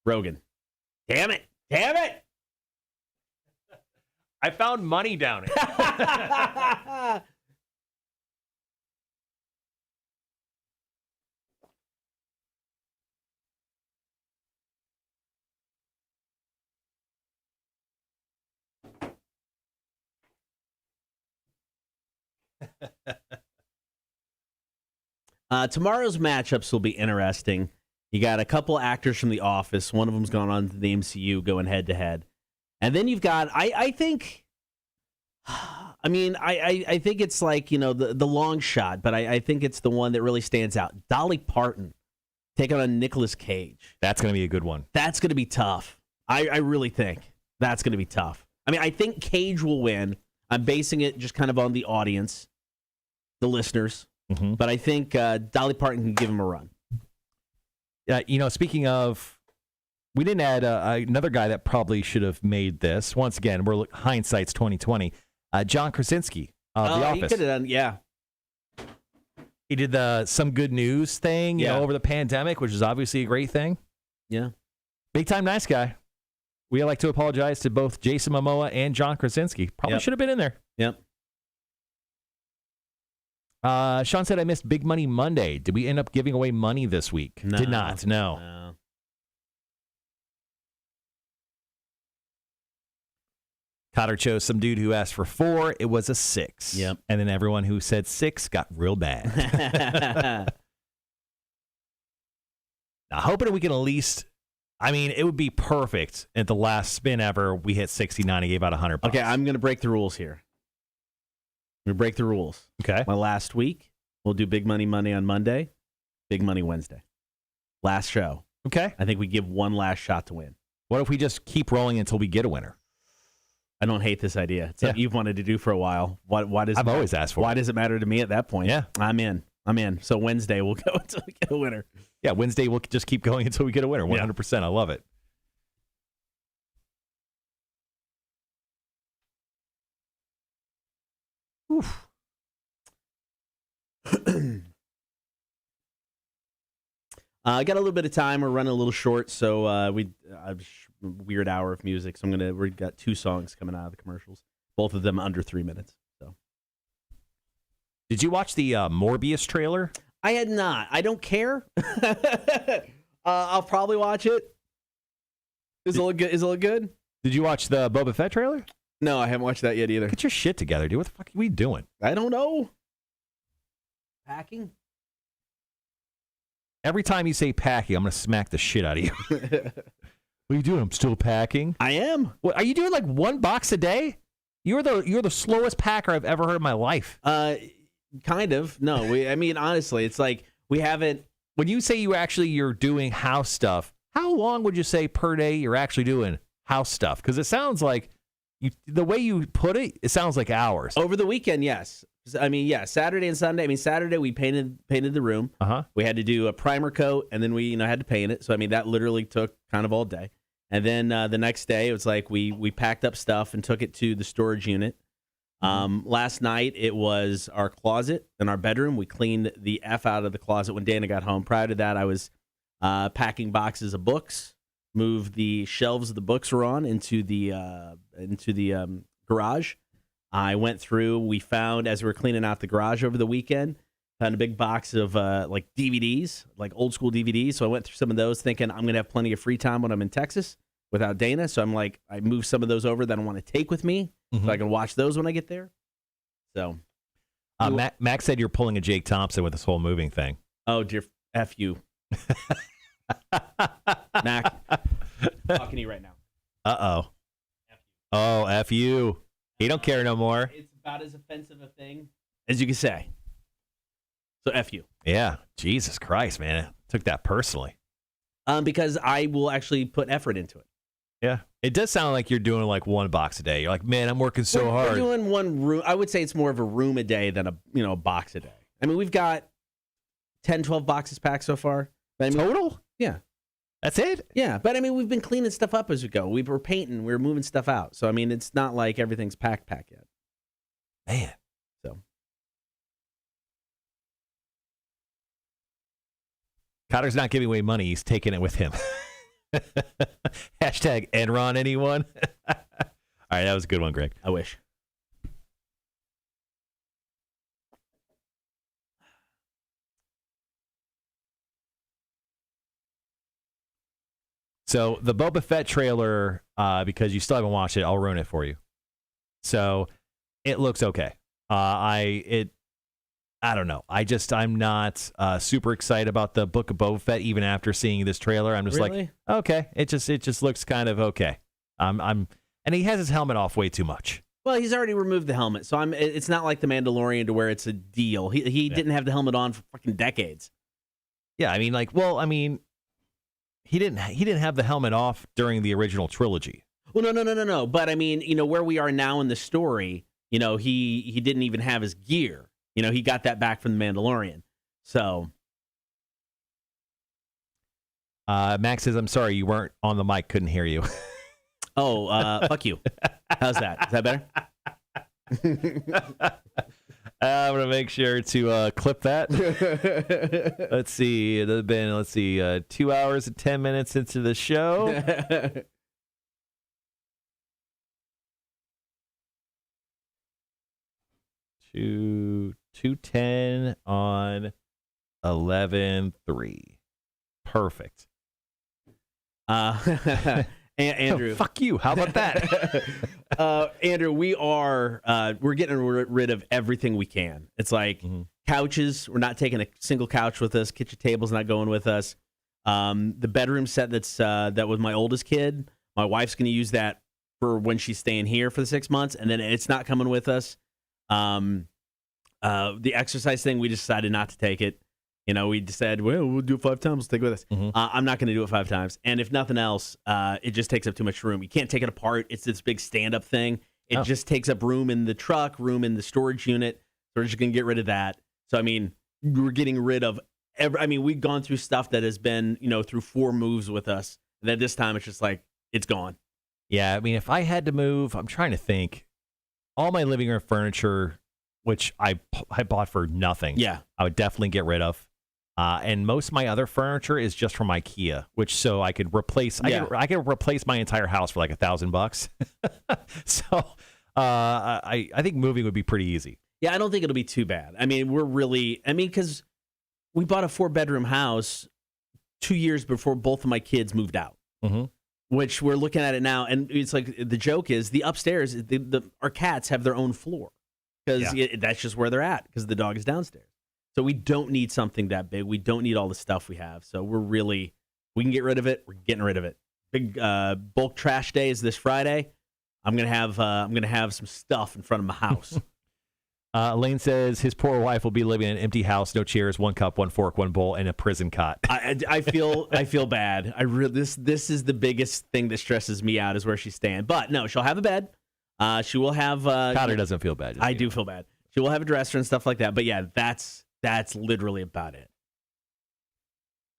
Rogan. Damn it. I found money down here. Tomorrow's matchups will be interesting. You got a couple actors from The Office. One of them's gone on to the MCU going head-to-head. And then you've got, I think it's like, the long shot, but I think it's the one that really stands out. Dolly Parton taking on Nicolas Cage. That's going to be a good one. That's going to be tough. I really think that's going to be tough. I mean, I think Cage will win. I'm basing it just kind of on the audience, the listeners. Mm-hmm. But I think Dolly Parton can give him a run. Speaking of, we didn't add another guy that probably should have made this. Once again, hindsight's 2020. John Krasinski of The Office. He could have done, yeah. He did the Some Good News thing, over the pandemic, which is obviously a great thing. Yeah. Big time nice guy. We like to apologize to both Jason Momoa and John Krasinski. Probably should have been in there. Yep. Sean said, I missed Big Money Monday. Did we end up giving away money this week? No. Did not, no. Cotter chose some dude who asked for 4. It was a 6. Yep. And then everyone who said 6 got real bad. Now, hoping we can at least, I mean, it would be perfect at the last spin ever. We hit 69 and gave out $100. Okay, I'm going to break the rules here. I'm going to break the rules. Okay. My last week, we'll do Big Money Monday on Monday, Big Money Wednesday. Last show. Okay. I think we give one last shot to win. What if we just keep rolling until we get a winner? I don't hate this idea. It's something you've wanted to do for a while. Why does I've always asked for Why it. does it matter to me at that point? Yeah. I'm in. So Wednesday, we'll go until we get a winner. Yeah, Wednesday we'll just keep going until we get a winner. 100%. I love it. Oof. I got a little bit of time. We're running a little short, so weird hour of music. So we got 2 songs coming out of the commercials, both of them under 3 minutes. So, did you watch the Morbius trailer? I had not. I don't care. I'll probably watch it. Is it look good? Is it look good? Did you watch the Boba Fett trailer? No, I haven't watched that yet either. Get your shit together, dude. What the fuck are we doing? I don't know. Packing? Every time you say packing, I'm going to smack the shit out of you. What are you doing? I'm still packing. I am. What, are you doing like 1 box a day? You're the slowest packer I've ever heard in my life. Kind of. No, I mean, honestly, it's like we haven't. When you say you're doing house stuff, how long would you say per day you're actually doing house stuff? Because it sounds like the way you put it, it sounds like hours. Over the weekend, yes. I mean, yeah, Saturday and Sunday. I mean, Saturday we painted the room. We had to do a primer coat, and then we had to paint it. So I mean, that literally took kind of all day. And then the next day, it was like we packed up stuff and took it to the storage unit. Last night it was our closet and our bedroom. We cleaned the F out of the closet when Dana got home. Prior to that, I was packing boxes of books, moved the shelves the books were on into the garage. I went through. We found, as we were cleaning out the garage over the weekend, found a big box of like DVDs, like old school DVDs. So I went through some of those, thinking I'm gonna have plenty of free time when I'm in Texas without Dana. So I'm like, I moved some of those over that I want to take with me, so I can watch those when I get there. So, Max said you're pulling a Jake Thompson with this whole moving thing. Oh dear, F you, Mac. Talking to you right now. Uh-oh. Oh, F you. He don't care no more. It's about as offensive a thing as you can say. So F you. Yeah. Jesus Christ, man. I took that personally. Because I will actually put effort into it. Yeah. It does sound like you're doing like 1 box a day. You're like, man, I'm working so hard. We're doing 1 room. I would say it's more of a room a day than a box a day. I mean, we've got 10, 12 boxes packed so far. But I mean, total? Yeah. That's it? Yeah. But I mean, we've been cleaning stuff up as we go. We were painting. We were moving stuff out. So, I mean, it's not like everything's packed yet. Man. So. Cotter's not giving away money. He's taking it with him. Hashtag Enron anyone? All right, that was a good one, Greg. I wish. So the Boba Fett trailer, because you still haven't watched it, I'll ruin it for you. So it looks okay. I don't know. I'm not super excited about the Book of Boba Fett even after seeing this trailer. I'm just Really? like, okay, it just looks kind of okay. And he has his helmet off way too much. Well, he's already removed the helmet, so it's not like the Mandalorian to where it's a deal. He didn't have the helmet on for fucking decades. Yeah, I mean, he didn't have the helmet off during the original trilogy. Well, no. But I mean, where we are now in the story, he didn't even have his gear. He got that back from the Mandalorian. So, Max says, "I'm sorry, you weren't on the mic. Couldn't hear you." Oh, fuck you. How's that? Is that better? I'm gonna make sure to clip that. Let's see. It has been 2 hours and 10 minutes into the show. 2:10 on 11:03. Perfect. Andrew. Fuck you. How about that? Andrew, we're getting rid of everything we can. It's like couches. We're not taking a single couch with us. Kitchen table's not going with us. The bedroom set that was my oldest kid. My wife's going to use that for when she's staying here for the 6 months, and then it's not coming with us. The exercise thing, we decided not to take it. We said, well, we'll do it 5 times. Let's take it with us. I'm not going to do it 5 times. And if nothing else, it just takes up too much room. You can't take it apart. It's this big stand-up thing. It just takes up room in the truck, room in the storage unit. So we're just going to get rid of that. So, we're getting rid of we've gone through stuff that has been, through 4 moves with us. And then this time it's just like, it's gone. Yeah, if I had to move, I'm trying to think. All my living room furniture, which I bought for nothing, I would definitely get rid of. And most of my other furniture is just from IKEA, so I could replace. I could replace my entire house for like $1,000. So I think moving would be pretty easy. Yeah, I don't think it'll be too bad. Because we bought a 4-bedroom house 2 years before both of my kids moved out. Which we're looking at it now, and it's like the joke is the upstairs. Our cats have their own floor because that's just where they're at because the dog is downstairs. So we don't need something that big. We don't need all the stuff we have. So we can get rid of it. We're getting rid of it. Big bulk trash day is this Friday. I'm gonna have some stuff in front of my house. Lane says his poor wife will be living in an empty house, no chairs, 1 cup, 1 fork, 1 bowl, and a prison cot. I feel bad. This is the biggest thing that stresses me out is where she's staying. But no, she'll have a bed. She will have. Cotter doesn't feel bad. I do feel bad. She will have a dresser and stuff like that. But yeah, that's literally about it.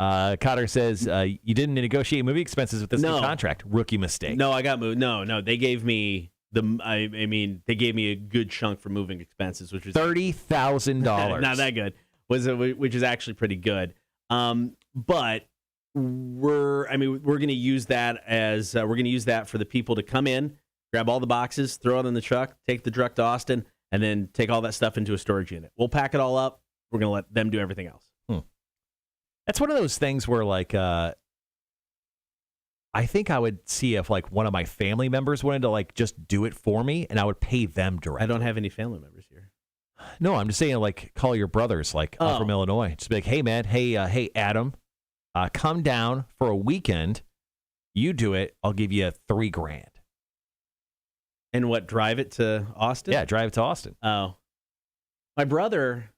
Cotter says you didn't negotiate movie expenses with this new contract. Rookie mistake. No, I got moved. No, they gave me. They gave me a good chunk for moving expenses, which was $30,000. Not that good, which is actually pretty good. But we're going to use that as we're going to use that for the people to come in, grab all the boxes, throw it in the truck, take the truck to Austin, and then take all that stuff into a storage unit. We'll pack it all up. We're going to let them do everything else. That's one of those things where I think I would see if one of my family members wanted to just do it for me, and I would pay them directly. I don't have any family members here. No, I'm just saying call your brothers from Illinois. Just be like, hey man, hey Adam, come down for a weekend. You do it. I'll give you $3,000. And what? Drive it to Austin? Yeah, drive it to Austin. Oh, my brother.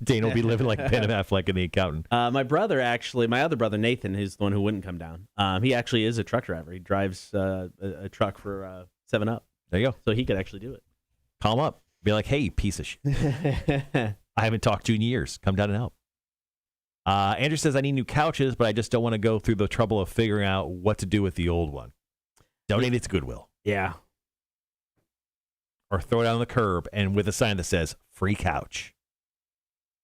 Dane will be living like Ben Affleck in The Accountant. My other brother, Nathan, is the one who wouldn't come down. He actually is a truck driver. He drives a truck for 7-Up. There you go. So he could actually do it. Call him up. Be like, hey, you piece of shit. I haven't talked to you in years. Come down and help. Andrew says, I need new couches, but I just don't want to go through the trouble of figuring out what to do with the old one. Donate it to Goodwill. Yeah. Or throw it out on the curb and with a sign that says, free couch.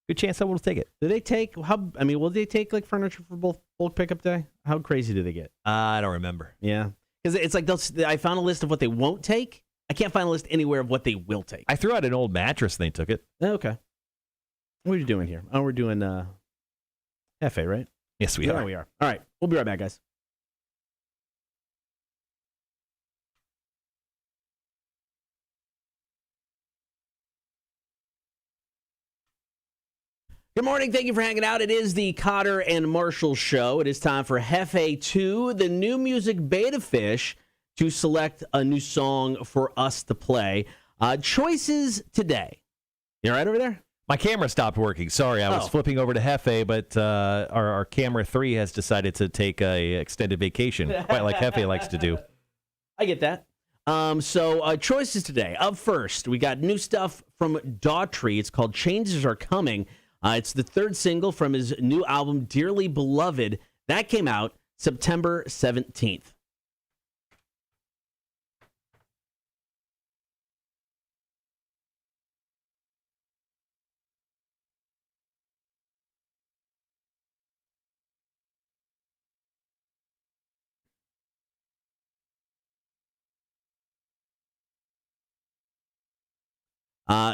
Good chance someone will take it. Do they take will they take furniture for both bulk pickup day? How crazy do they get? I don't remember. Yeah. Because it's I found a list of what they won't take. I can't find a list anywhere of what they will take. I threw out an old mattress and they took it. Okay. What are you doing here? Oh, we're doing Hefe, right? Yes, we are. Yeah, we are. All right. We'll be right back, guys. Good morning. Thank you for hanging out. It is the Cotter and Marshall Show. It is time for Hefe 2, the new music beta fish, to select a new song for us to play. Choices today. You all right over there? My camera stopped working. Sorry, I was flipping over to Hefe, but our camera 3 has decided to take a extended vacation, quite like Hefe likes to do. I get that. So choices today. Up first, we got new stuff from Daughtry. It's called Changes Are Coming. It's the 3rd single from his new album, Dearly Beloved. That came out September 17th.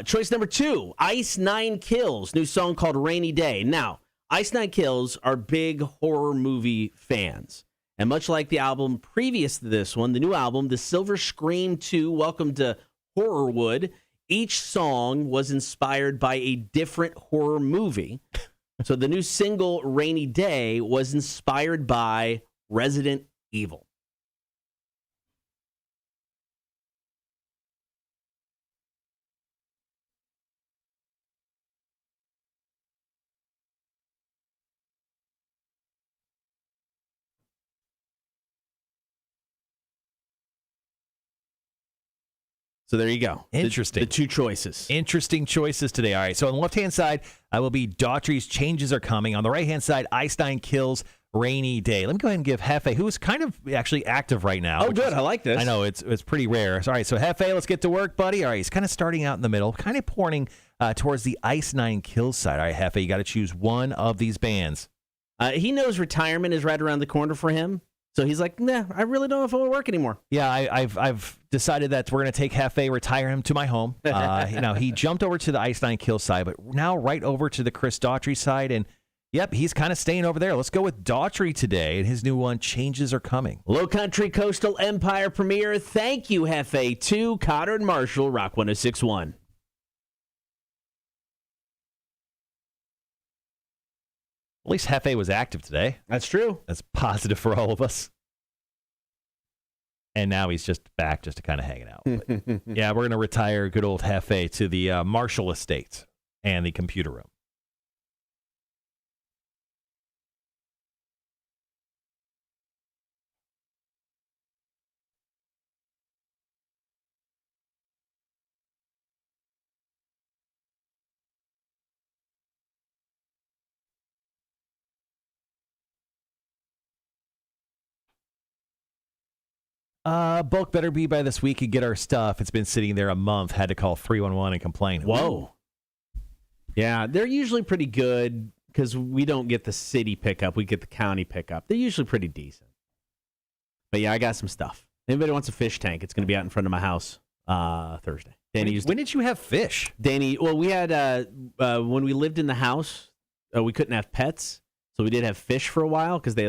Choice number 2, Ice Nine Kills, new song called Rainy Day. Now, Ice Nine Kills are big horror movie fans. And much like the album previous to this one, the new album, The Silver Scream 2, Welcome to Horrorwood, each song was inspired by a different horror movie. So the new single, Rainy Day, was inspired by Resident Evil. So there you go. Interesting. The two choices. Interesting choices today. All right. So on the left-hand side, I will be Daughtry's Changes Are Coming. On the right-hand side, Ice Nine Kills Rainy Day. Let me go ahead and give Hefe, who is kind of actually active right now. Oh, good. I like this. I know. It's pretty rare. All right. So Hefe, let's get to work, buddy. All right. He's kind of starting out in the middle, kind of pointing towards the Ice Nine Kills side. All right, Hefe, you got to choose one of these bands. He knows retirement is right around the corner for him. So he's like, nah, I really don't know if I want to work anymore. Yeah, I've decided that we're going to take Hefe, retire him to my home. He jumped over to the Ice Nine Kill side, but now right over to the Chris Daughtry side. And, yep, he's kind of staying over there. Let's go with Daughtry today. And his new one, Changes Are Coming. Low Country Coastal Empire premiere. Thank you, Hefe, to Cotter and Marshall, Rock 106.1. At least Hefe was active today. That's true. That's positive for all of us. And now he's just back just to kind of hanging out. But, yeah, we're going to retire good old Hefe to the Marshall estate and the computer room. Bulk better be by this week and get our stuff. It's been sitting there a month. Had to call 311 and complain. Whoa. Yeah, they're usually pretty good because we don't get the city pickup. We get the county pickup. They're usually pretty decent. But yeah, I got some stuff. Anybody wants a fish tank, it's going to be out in front of my house Thursday. Danny when did you have fish? Danny, well, we had, when we lived in the house, we couldn't have pets. So we did have fish for a while because they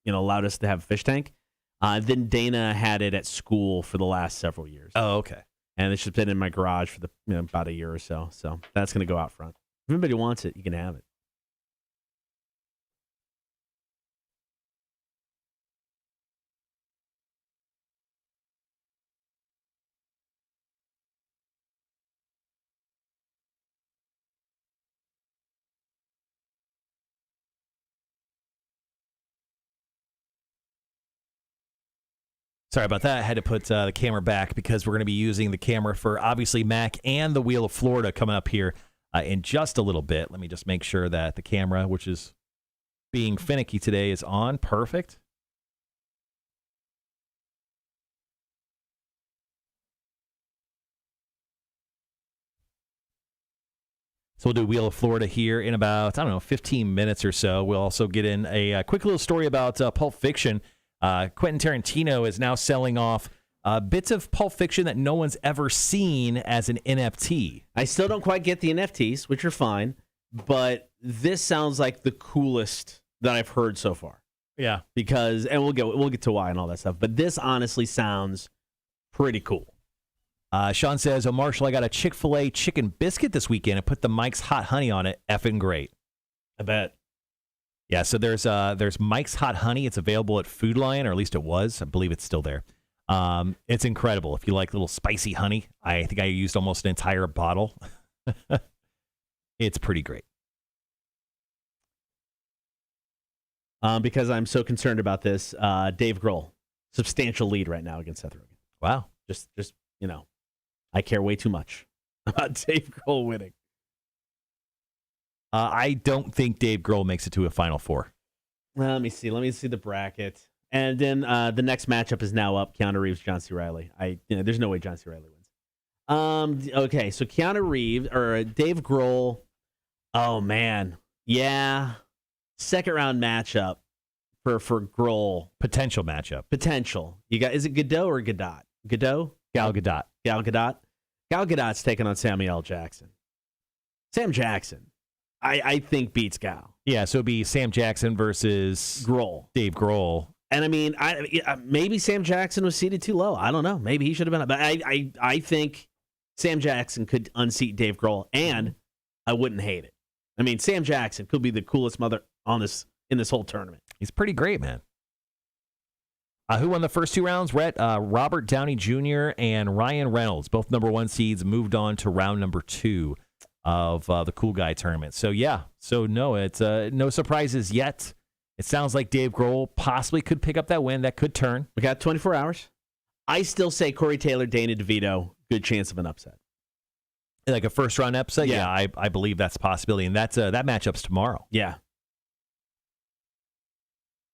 allowed us to have a fish tank. Then Dana had it at school for the last several years. Oh, okay. And it's just been in my garage for about a year or so. So that's going to go out front. If anybody wants it, you can have it. Sorry about that. I had to put the camera back because we're going to be using the camera for obviously Mac and the Wheel of Florida coming up here in just a little bit. Let me just make sure that the camera, which is being finicky today, is on. Perfect. So we'll do Wheel of Florida here in about, 15 minutes or so. We'll also get in a quick little story about Pulp Fiction. Quentin Tarantino is now selling off bits of Pulp Fiction that no one's ever seen as an NFT. I still don't quite get the NFTs, which are fine, but this sounds like the coolest that I've heard so far. Yeah, because we'll get to why and all that stuff, but this honestly sounds pretty cool. Sean says, "Oh, Marshall, I got a Chick-fil-A chicken biscuit this weekend and put the Mike's Hot Honey on it. Effing great." I bet. Yeah, so there's Mike's Hot Honey. It's available at Food Lion, or at least it was. I believe it's still there. It's incredible. If you like little spicy honey, I think I used almost an entire bottle. It's pretty great. Because I'm so concerned about this, Dave Grohl, substantial lead right now against Seth Rogen. Wow. Just I care way too much about Dave Grohl winning. I don't think Dave Grohl makes it to a Final Four. Let me see the bracket. And then the next matchup is now up. Keanu Reeves, John C. Reilly. There's no way John C. Reilly wins. Okay, so Keanu Reeves or Dave Grohl. Oh man, yeah. Second round matchup for Grohl. Potential matchup. Potential. You got? Is it Godot or Godot? Godot. Gal Gadot. Gal Gadot. Gal Gadot's taking on Samuel L. Jackson. Sam Jackson, I think beats Gal. Yeah, so it'd be Sam Jackson versus Grohl. Dave Grohl. And I mean, maybe Sam Jackson was seated too low. I don't know. Maybe he should have been. But I think Sam Jackson could unseat Dave Grohl, and I wouldn't hate it. I mean, Sam Jackson could be the coolest mother in this whole tournament. He's pretty great, man. Who won the first 2 rounds? Robert Downey Jr. and Ryan Reynolds, both number 1 seeds, moved on to round number 2 of the Cool Guy tournament. So, yeah. So, no, it's no surprises yet. It sounds like Dave Grohl possibly could pick up that win. That could turn. We got 24 hours. I still say Corey Taylor, Dana DeVito, good chance of an upset. Like a first-round upset? Yeah. I believe that's a possibility. And that matchup's tomorrow. Yeah.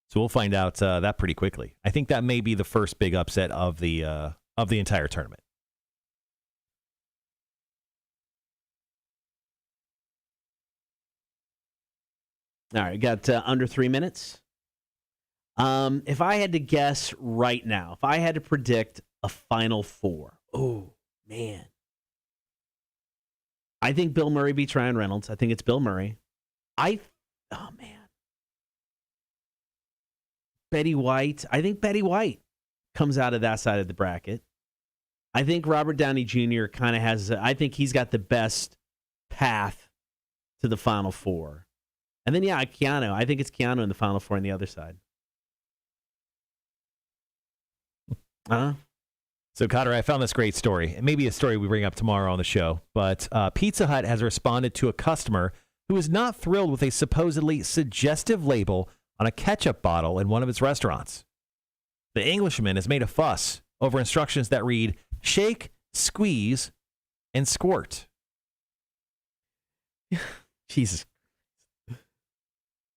So we'll find out that pretty quickly. I think that may be the first big upset of the entire tournament. All right, got under 3 minutes. If I had to guess right now, if I had to predict a Final Four, oh, man. I think Bill Murray beats Ryan Reynolds. I think it's Bill Murray. Oh, man. Betty White. I think Betty White comes out of that side of the bracket. I think Robert Downey Jr. kind of has, I think he's got the best path to the Final Four. And then, yeah, Keanu. I think it's Keanu in the Final Four on the other side. So, Cotter, I found this great story. It may be a story we bring up tomorrow on the show, but Pizza Hut has responded to a customer who is not thrilled with a supposedly suggestive label on a ketchup bottle in one of its restaurants. The Englishman has made a fuss over instructions that read, shake, squeeze, and squirt. Jesus.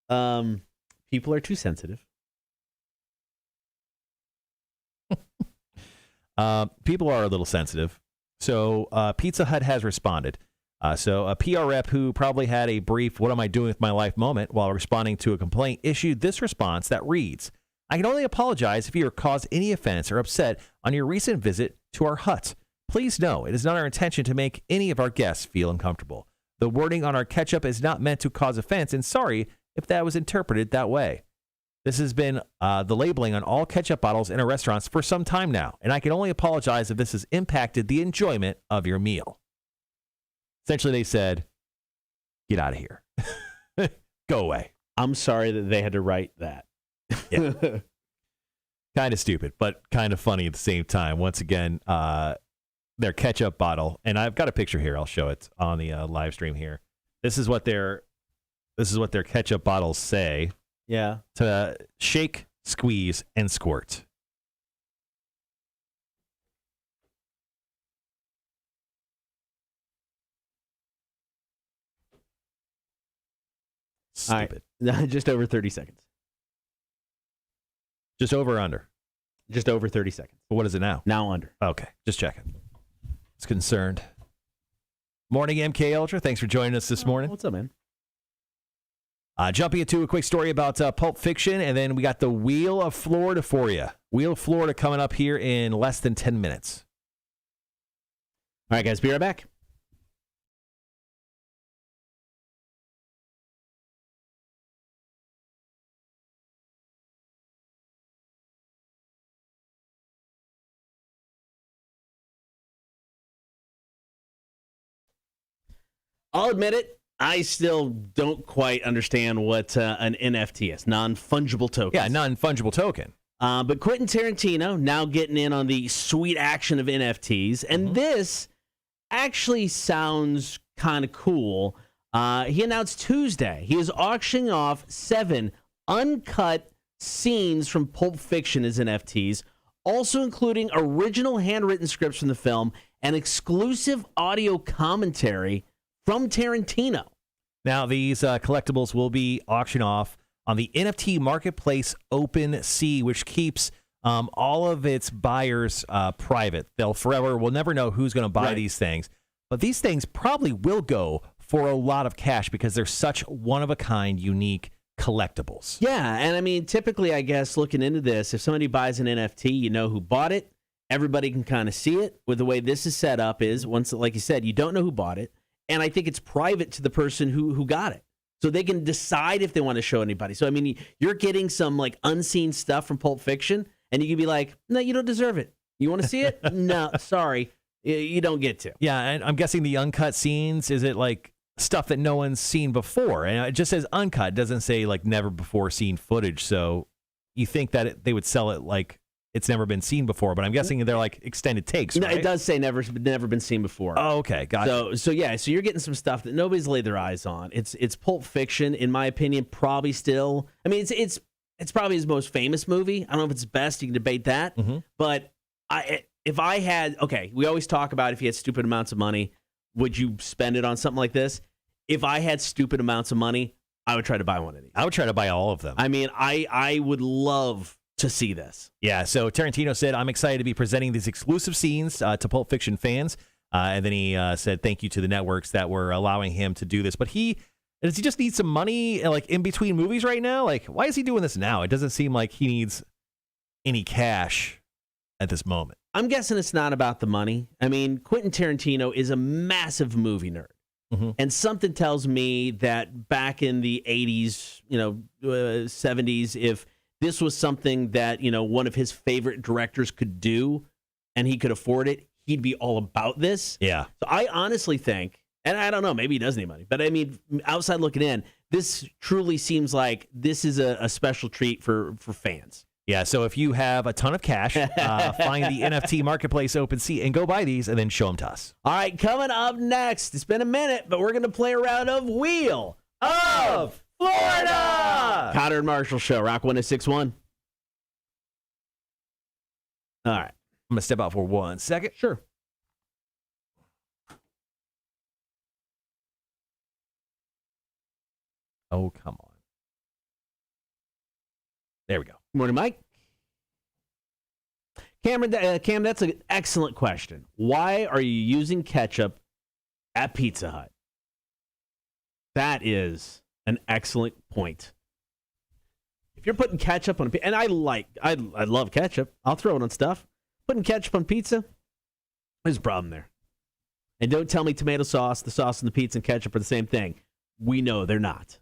People are too sensitive. People are a little sensitive. So Pizza Hut has responded. So a PR rep who probably had a brief "what am I doing with my life" moment while responding to a complaint issued this response that reads, "I can only apologize if you are caused any offense or upset on your recent visit to our hut. Please know it is not our intention to make any of our guests feel uncomfortable. The wording on our ketchup is not meant to cause offense, and sorry if that was interpreted that way. This has been the labeling on all ketchup bottles in our restaurants for some time now, and I can only apologize if this has impacted the enjoyment of your meal." Essentially, they said, get out of here. Go away. I'm sorry that they had to write that. Yeah. Kind of stupid, but kind of funny at the same time. Once again, their ketchup bottle, and I've got a picture here. I'll show it on the live stream here. This is what their ketchup bottles say. Yeah. To shake, squeeze, and squirt. Stupid. All right. Just over 30 seconds. Just over or under? Just over 30 seconds. But what is it now? Now under. Okay, just checking. It's concerned. Morning, MK Ultra. Thanks for joining us this morning. What's up, man? Jumping into a quick story about Pulp Fiction, and then we got the Wheel of Florida for you. Wheel of Florida coming up here in less than 10 minutes. All right, guys, be right back. I'll admit it. I still don't quite understand what an NFT is. Non-fungible token. Yeah, non-fungible token. But Quentin Tarantino now getting in on the sweet action of NFTs. And this actually sounds kind of cool. He announced Tuesday he is auctioning off 7 uncut scenes from Pulp Fiction as NFTs, also including original handwritten scripts from the film and exclusive audio commentary from Tarantino. Now, these collectibles will be auctioned off on the NFT marketplace OpenSea, which keeps all of its buyers private. We'll never know who's going to buy these things. But these things probably will go for a lot of cash because they're such one-of-a-kind, unique collectibles. Yeah, and I mean, typically, I guess, looking into this, if somebody buys an NFT, you know who bought it. Everybody can kind of see it. With the way this is set up is, once, like you said, you don't know who bought it. And I think it's private to the person who got it. so they can decide if they want to show anybody. So, I mean, you're getting some like unseen stuff from Pulp Fiction, and you can be like, no, you don't deserve it. You want to see it? No, sorry. You don't get to. Yeah, and I'm guessing the uncut scenes, is it like stuff that no one's seen before? And it just says uncut. It doesn't say like never before seen footage. So you think that they would sell it like it's never been seen before, but I'm guessing they're like extended takes, right? No, it does say never been seen before. Oh, okay, gotcha. So you're getting some stuff that nobody's laid their eyes on. It's Pulp Fiction, in my opinion, probably still. I mean, it's probably his most famous movie. I don't know if it's best. You can debate that. But if I had, we always talk about if you had stupid amounts of money, would you spend it on something like this? If I had stupid amounts of money, I would try to buy one of these. I would try to buy all of them. I mean, I would love to see this. Yeah, so Tarantino said, I'm excited to be presenting these exclusive scenes to Pulp Fiction fans. And then he said thank you to the networks that were allowing him to do this. But does he just need some money like in between movies right now? Like, why is he doing this now? It doesn't seem like he needs any cash at this moment. I'm guessing it's not about the money. I mean, Quentin Tarantino is a massive movie nerd. And something tells me that back in the 80s, 70s, if this was something that, one of his favorite directors could do and he could afford it, he'd be all about this. Yeah. So I honestly think, and I don't know, maybe he does need money, but I mean, outside looking in, this truly seems like this is a special treat for fans. Yeah, so if you have a ton of cash, find the NFT Marketplace OpenSea and go buy these and then show them to us. All right, coming up next, it's been a minute, but we're going to play a round of Wheel of Florida. Cotter and Marshall Show, Rock 106.1. All right. I'm going to step out for 1 second. Sure. Oh, come on. There we go. Good morning, Mike. Cam, that's an excellent question. Why are you using ketchup at Pizza Hut? That is an excellent point. If you're putting ketchup on, and I love ketchup. I'll throw it on stuff. Putting ketchup on pizza, there's a problem there. And don't tell me tomato sauce, the sauce, and the pizza and ketchup are the same thing. We know they're not.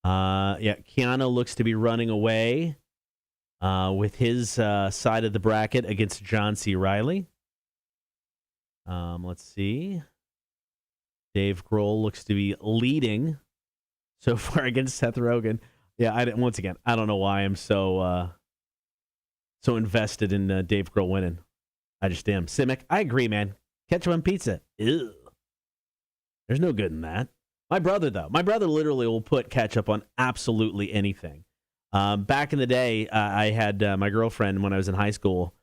Keanu looks to be running away with his side of the bracket against John C. Reilly. Let's see. Dave Grohl looks to be leading so far against Seth Rogen. Yeah, once again, I don't know why I'm so invested in Dave Grohl winning. I just am. Simic, I agree, man. Ketchup on pizza. Ew. There's no good in that. My brother, though. My brother literally will put ketchup on absolutely anything. Back in the day, I had my girlfriend, when I was in high school,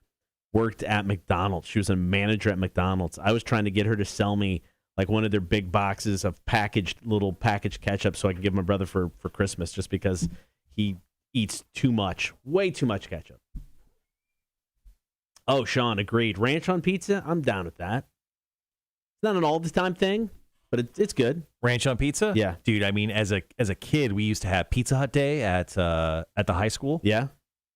worked at McDonald's. She was a manager at McDonald's. I was trying to get her to sell me like one of their big boxes of little packaged ketchup so I could give my brother for Christmas, just because he eats too much, way too much ketchup. Oh, Sean, agreed. Ranch on pizza? I'm down with that. It's not an all-the-time thing, but it's good. Ranch on pizza? Yeah. Dude, I mean, as a kid, we used to have Pizza Hut Day at the high school. Yeah.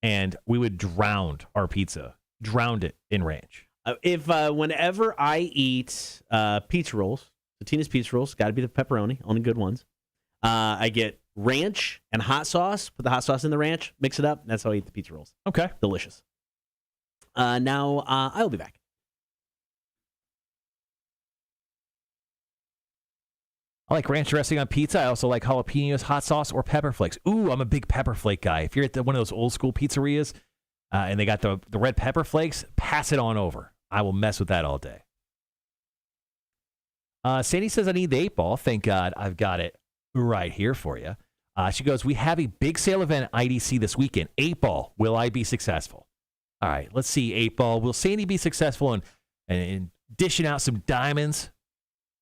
And we would drown our pizza. Drowned it in ranch. Whenever I eat pizza rolls, Tina's pizza rolls, got to be the pepperoni, only good ones. I get ranch and hot sauce. Put the hot sauce in the ranch, mix it up. That's how I eat the pizza rolls. Okay. Delicious. Now, I'll be back. I like ranch dressing on pizza. I also like jalapenos, hot sauce, or pepper flakes. Ooh, I'm a big pepper flake guy. If you're at one of those old school pizzerias and they got the red pepper flakes, pass it on over. I will mess with that all day. Sandy says, I need the 8-ball. Thank God I've got it right here for you. She goes, we have a big sale event at IDC this weekend. 8-ball, will I be successful? All right, let's see, 8-ball. Will Sandy be successful in dishing out some diamonds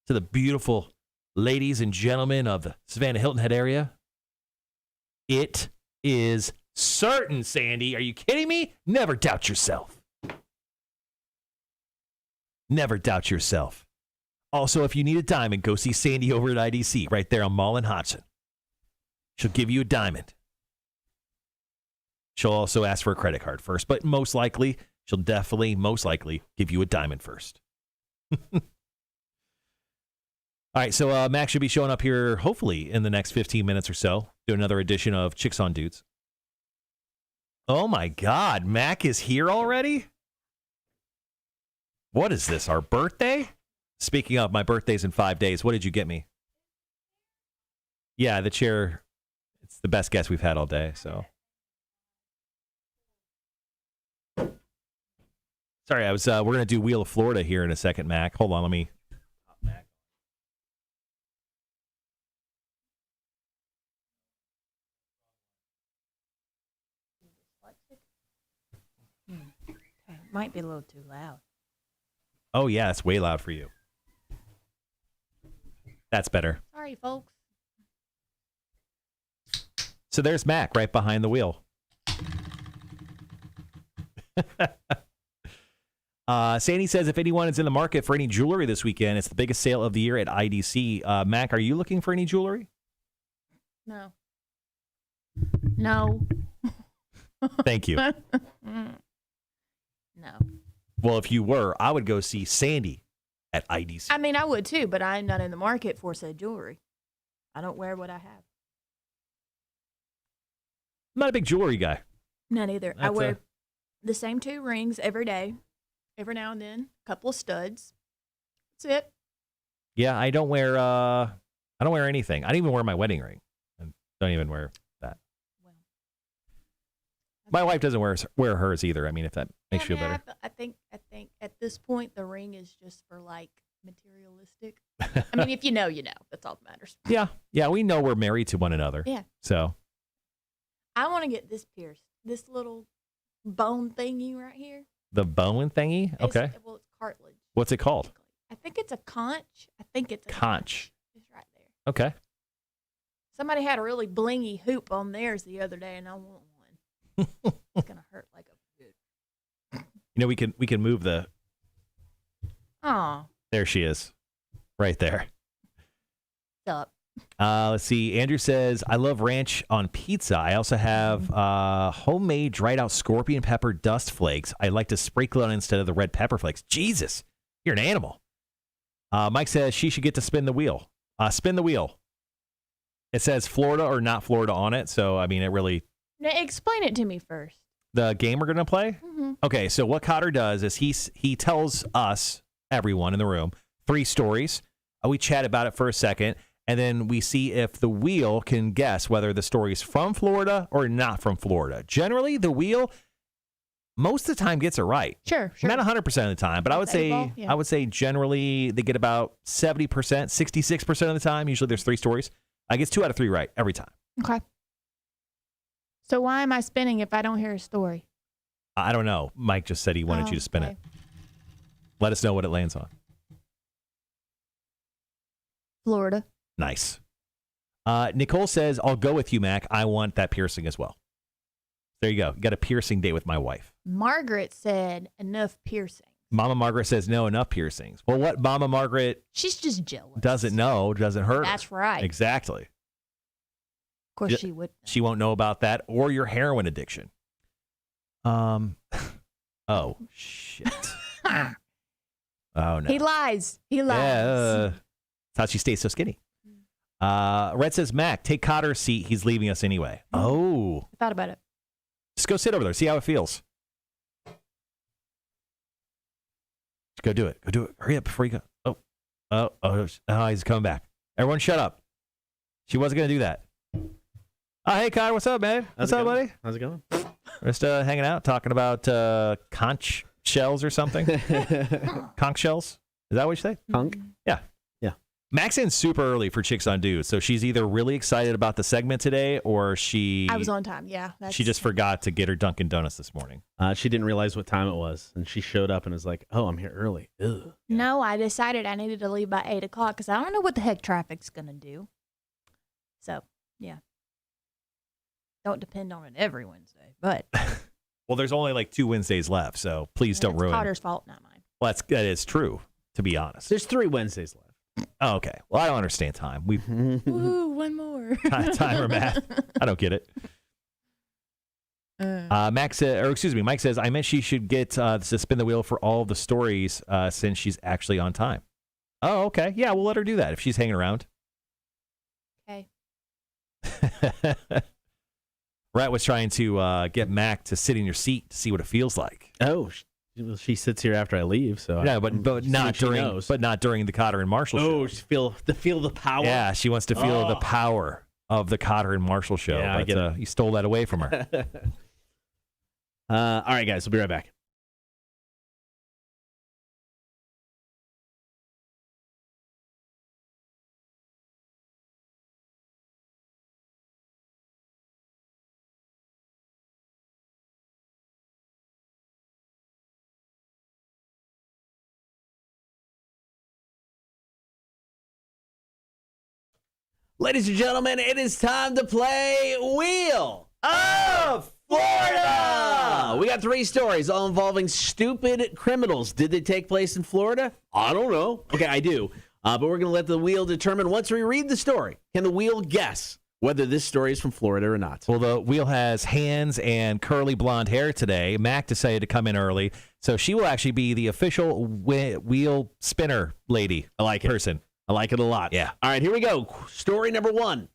to the beautiful ladies and gentlemen of the Savannah Hilton Head area? It is certain, Sandy. Are you kidding me? Never doubt yourself. Never doubt yourself. Also, if you need a diamond, go see Sandy over at IDC right there on Mall and Hodgson. She'll give you a diamond. She'll also ask for a credit card first, but most likely, she'll definitely, most likely, give you a diamond first. All right, so Mac should be showing up here, hopefully, in the next 15 minutes or so. Do another edition of Chicks on Dudes. Oh, my God. Mac is here already? What is this, our birthday? Speaking of, my birthday's in 5 days. What did you get me? Yeah, the chair. It's the best guess we've had all day, so. Sorry, we're going to do Wheel of Florida here in a second, Mac. Hold on, let me. Might be a little too loud. Oh, yeah, it's way loud for you. That's better. Sorry, folks. So there's Mac right behind the wheel. Sandy says if anyone is in the market for any jewelry this weekend, it's the biggest sale of the year at IDC. Mac, are you looking for any jewelry? No. No. Thank you. No. Well, if you were, I would go see Sandy at IDC. I mean, I would too, but I'm not in the market for said jewelry. I don't wear what I have. I'm not a big jewelry guy. None either. I wear the same 2 rings every day. Every now and then, a couple of studs. That's it. Yeah, I don't wear anything. I don't even wear my wedding ring. I don't even wear that. Well, my wife doesn't wear hers either. I mean, if that makes you feel better. I think at this point the ring is just for like materialistic. I mean, if you know, you know. That's all that matters. Yeah, we know we're married to one another. Yeah. So I want to get this pierced. This little bone thingy right here. the bone thingy. Okay. Well, it's cartilage. What's it called? I think it's a conch. Conch. It's right there. Okay. Somebody had a really blingy hoop on theirs the other day, and I want one. It's gonna hurt like a good. You know, we can move the. Oh. There she is, right there. What's up? Let's see. Andrew says, I love ranch on pizza. I also have homemade dried out scorpion pepper dust flakes. I like to sprinkle it on instead of the red pepper flakes. Jesus, you're an animal. Mike says she should get to spin the wheel. Spin the wheel. It says Florida or not Florida on it. So, I mean, it really. Now, explain it to me first. The game we're going to play? Mm-hmm. Okay, so what Cotter does is he tells us, everyone in the room, 3 stories. We chat about it for a second. And then we see if the wheel can guess whether the story is from Florida or not from Florida. Generally, the wheel, most of the time, gets it right. Sure. Not 100% of the time, but I would say generally they get about 70%, 66% of the time. Usually there's 3 stories. I get 2 out of 3 right every time. Okay. So why am I spinning if I don't hear a story? I don't know. Mike just said he wanted you to spin it. Let us know what it lands on. Florida. Nice. Nicole says, I'll go with you, Mac. I want that piercing as well. There you go. You got a piercing date with my wife. Margaret said enough piercing. Mama Margaret says no, enough piercings. Well, what Mama Margaret She's just jealous. doesn't know doesn't hurt her. That's right. Exactly. Of course she would. She won't know about that or your heroin addiction. Oh, shit. Oh, no. He lies. Yeah, that's how she stays so skinny. Red says, Mac, take Cotter's seat. He's leaving us anyway. Oh. I thought about it. Just go sit over there. See how it feels. Just go do it. Go do it. Hurry up before you go. Oh, he's coming back. Everyone shut up. She wasn't going to do that. Oh, hey, Cotter. What's up, man? What's up, buddy? How's it going? Just hanging out, talking about conch shells or something. Conch shells? Is that what you say? Conch? Yeah. Mac's in super early for Chicks on Dudes, so she's either really excited about the segment today or I was on time, yeah. She just forgot to get her Dunkin' Donuts this morning. She didn't realize what time it was, and she showed up and was like, oh, I'm here early. Ugh. No, I decided I needed to leave by 8 o'clock because I don't know what the heck traffic's going to do. So, yeah. Don't depend on it every Wednesday, but. Well, there's only like 2 Wednesdays left, so please don't ruin it. It's Potter's fault, not mine. Well, that is true, to be honest. There's 3 Wednesdays left. Oh, okay. Well, I don't understand time. Woo, one more. Time or math. I don't get it. Mike says, I meant she should get to spin the wheel for all the stories since she's actually on time. Oh, okay. Yeah, we'll let her do that if she's hanging around. Okay. Rat was trying to get Mac to sit in your seat to see what it feels like. Oh, she sits here after I leave, so No, but not during the Cotter and Marshall show. Oh, to feel the power. Yeah, she wants to feel the power of the Cotter and Marshall show. Yeah, I get it. You stole that away from her. All right, guys, we'll be right back. Ladies and gentlemen, it is time to play Wheel of Florida. We got 3 stories, all involving stupid criminals. Did they take place in Florida? I don't know. Okay, I do. But we're going to let the wheel determine once we read the story. Can the wheel guess whether this story is from Florida or not? Well, the wheel has hands and curly blonde hair today. Mac decided to come in early, so she will actually be the official wheel spinner lady. I like it. Person. I like it a lot. Yeah. All right, here we go. Story number 1.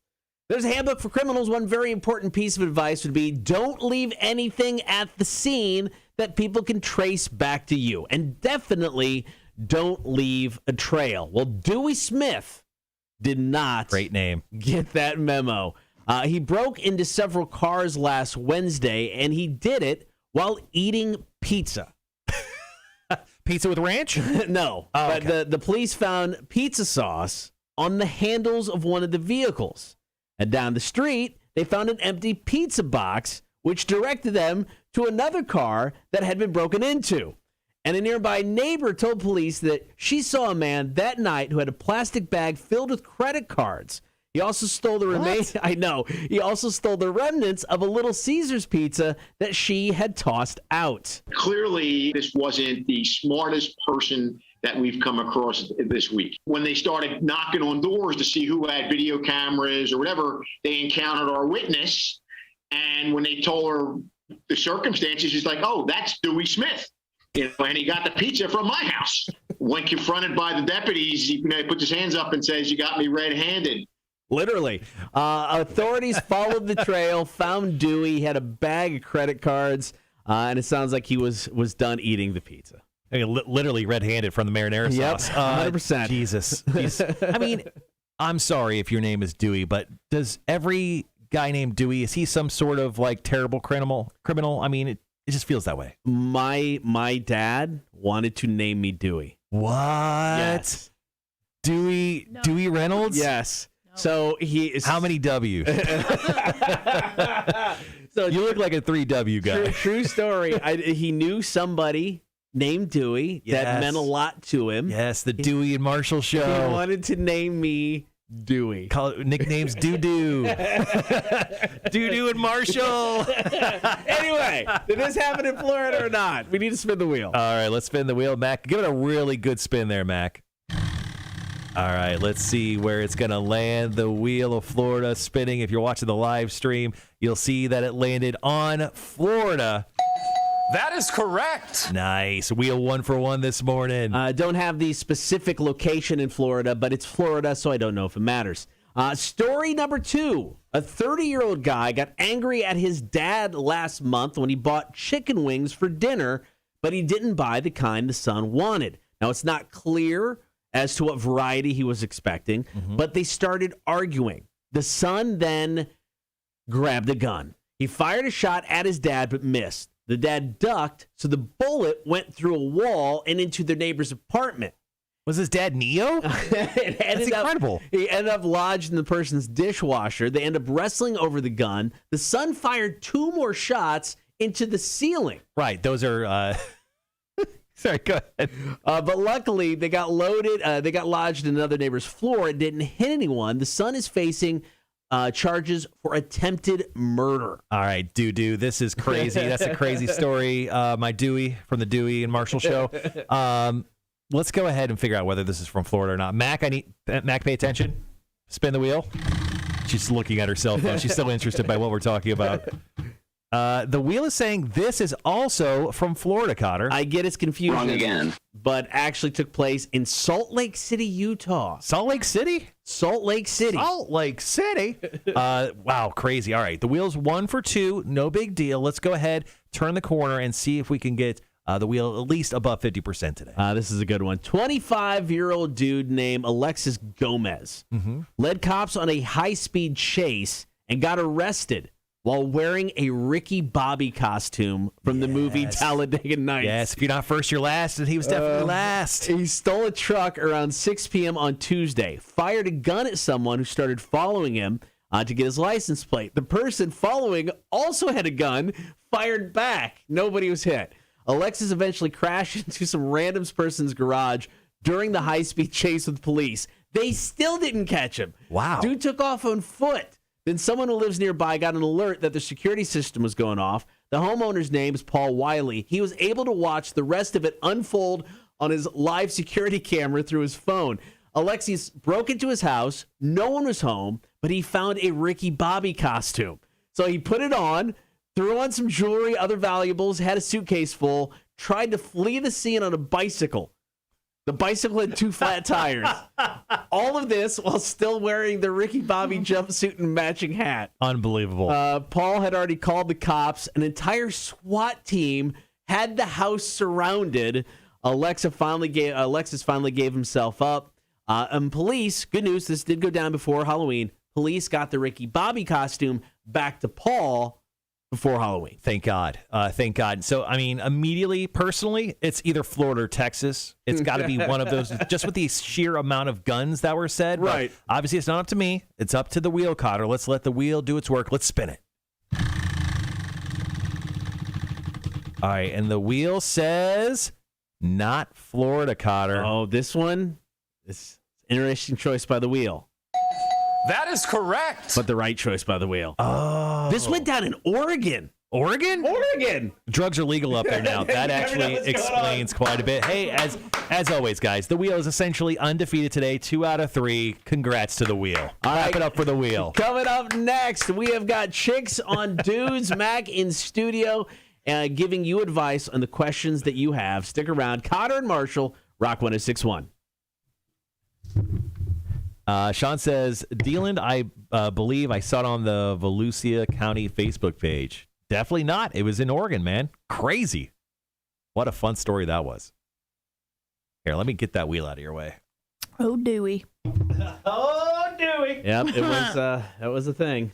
There's a handbook for criminals. One very important piece of advice would be don't leave anything at the scene that people can trace back to you. And definitely don't leave a trail. Well, Dewey Smith did not Great name. get that memo. He broke into several cars last Wednesday, and he did it while eating pizza. Pizza with ranch? No, Oh, but okay. the police found pizza sauce on the handles of one of the vehicles. And down the street, they found an empty pizza box, which directed them to another car that had been broken into. And a nearby neighbor told police that she saw a man that night who had a plastic bag filled with credit cards. He also stole the He also stole the remnants of a Little Caesars pizza that she had tossed out. Clearly, this wasn't the smartest person that we've come across this week. When they started knocking on doors to see who had video cameras or whatever, they encountered our witness. And when they told her the circumstances, she's like, oh, that's Dewey Smith. And he got the pizza from my house. When confronted by the deputies, he puts his hands up and says, you got me red-handed. Literally. Authorities followed the trail, found Dewey. He had a bag of credit cards, and it sounds like he was done eating the pizza. I mean, literally red-handed from the marinara sauce. 100%. Jesus. I mean, I'm sorry if your name is Dewey, but does every guy named Dewey, is he some sort of like terrible criminal? I mean, it just feels that way. My dad wanted to name me Dewey. What? Yes. Dewey Reynolds? Yes. So he is. How many W's? So you look like a 3W guy. True story. He knew somebody named Dewey that meant a lot to him. Yes, the Dewey and Marshall show. He wanted to name me Dewey. Nicknames Doo-Doo. Doo-Doo and Marshall. Anyway, did this happen in Florida or not? We need to spin the wheel. All right, let's spin the wheel, Mac. Give it a really good spin there, Mac. All right, let's see where it's going to land. The wheel of Florida spinning. If you're watching the live stream, you'll see that it landed on Florida. That is correct. Nice. Wheel 1 for 1 this morning. Don't have the specific location in Florida, but it's Florida, so I don't know if it matters. Story number 2. A 30-year-old guy got angry at his dad last month when he bought chicken wings for dinner, but he didn't buy the kind the son wanted. Now, it's not clear as to what variety he was expecting, but they started arguing. The son then grabbed a gun. He fired a shot at his dad, but missed. The dad ducked, so the bullet went through a wall and into their neighbor's apartment. Was his dad Neo? That's incredible. He ended up lodged in the person's dishwasher. They ended up wrestling over the gun. The son fired 2 more shots into the ceiling. Right, those are... Sorry, go ahead. But luckily, they got loaded. They got lodged in another neighbor's floor. It didn't hit anyone. The son is facing charges for attempted murder. All right, Doo-Doo, this is crazy. That's a crazy story. My Dewey from the Dewey and Marshall show. Let's go ahead and figure out whether this is from Florida or not. Mac, Mac, pay attention. Spin the wheel. She's looking at her cell phone. She's still interested by what we're talking about. The wheel is saying this is also from Florida, Cotter. I get its confusion. Wrong again. But actually took place in Salt Lake City, Utah. Salt Lake City? Salt Lake City. Salt Lake City. Wow, crazy. All right, the wheel's 1 for 2. No big deal. Let's go ahead, turn the corner, and see if we can get the wheel at least above 50% today. This is a good one. 25-year-old dude named Alexis Gomez led cops on a high-speed chase and got arrested while wearing a Ricky Bobby costume from the movie Talladega Nights. Yes, if you're not first, you're last, and he was definitely last. He stole a truck around 6 p.m. on Tuesday, fired a gun at someone who started following him to get his license plate. The person following also had a gun, fired back. Nobody was hit. Alexis eventually crashed into some random person's garage during the high-speed chase with police. They still didn't catch him. Wow. Dude took off on foot. Then someone who lives nearby got an alert that the security system was going off. The homeowner's name is Paul Wiley. He was able to watch the rest of it unfold on his live security camera through his phone. Alexis broke into his house. No one was home, but he found a Ricky Bobby costume. So he put it on, threw on some jewelry, other valuables, had a suitcase full, tried to flee the scene on a bicycle. The bicycle had 2 flat tires. All of this while still wearing the Ricky Bobby jumpsuit and matching hat. Unbelievable. Paul had already called the cops. An entire SWAT team had the house surrounded. Alexis finally gave himself up. And police, good news, this did go down before Halloween. Police got the Ricky Bobby costume back to Paul before Halloween. Thank God. Thank God. So, I mean, immediately, personally, it's either Florida or Texas. It's got to be one of those, just with the sheer amount of guns that were said. Right. But obviously, it's not up to me. It's up to the wheel, Cotter. Let's let the wheel do its work. Let's spin it. All right. And the wheel says not Florida, Cotter. Oh, this one is interesting choice by the wheel. That is correct. But the right choice by the wheel. Oh. This went down in Oregon. Oregon? Oregon. Drugs are legal up there now. That actually explains quite a bit. Hey, as always, guys, the wheel is essentially undefeated today. 2 out of 3. Congrats to the wheel. Wrap it up for the wheel. Coming up next, we have got Chicks on Dudes. Mac in studio, giving you advice on the questions that you have. Stick around. Cotter and Marshall, Rock 106.1. Sean says, Deland, I believe I saw it on the Volusia County Facebook page. Definitely not. It was in Oregon, man. Crazy. What a fun story that was. Here, let me get that wheel out of your way. Oh, Dewey. Oh, Dewey. Yep, it was. That was a thing.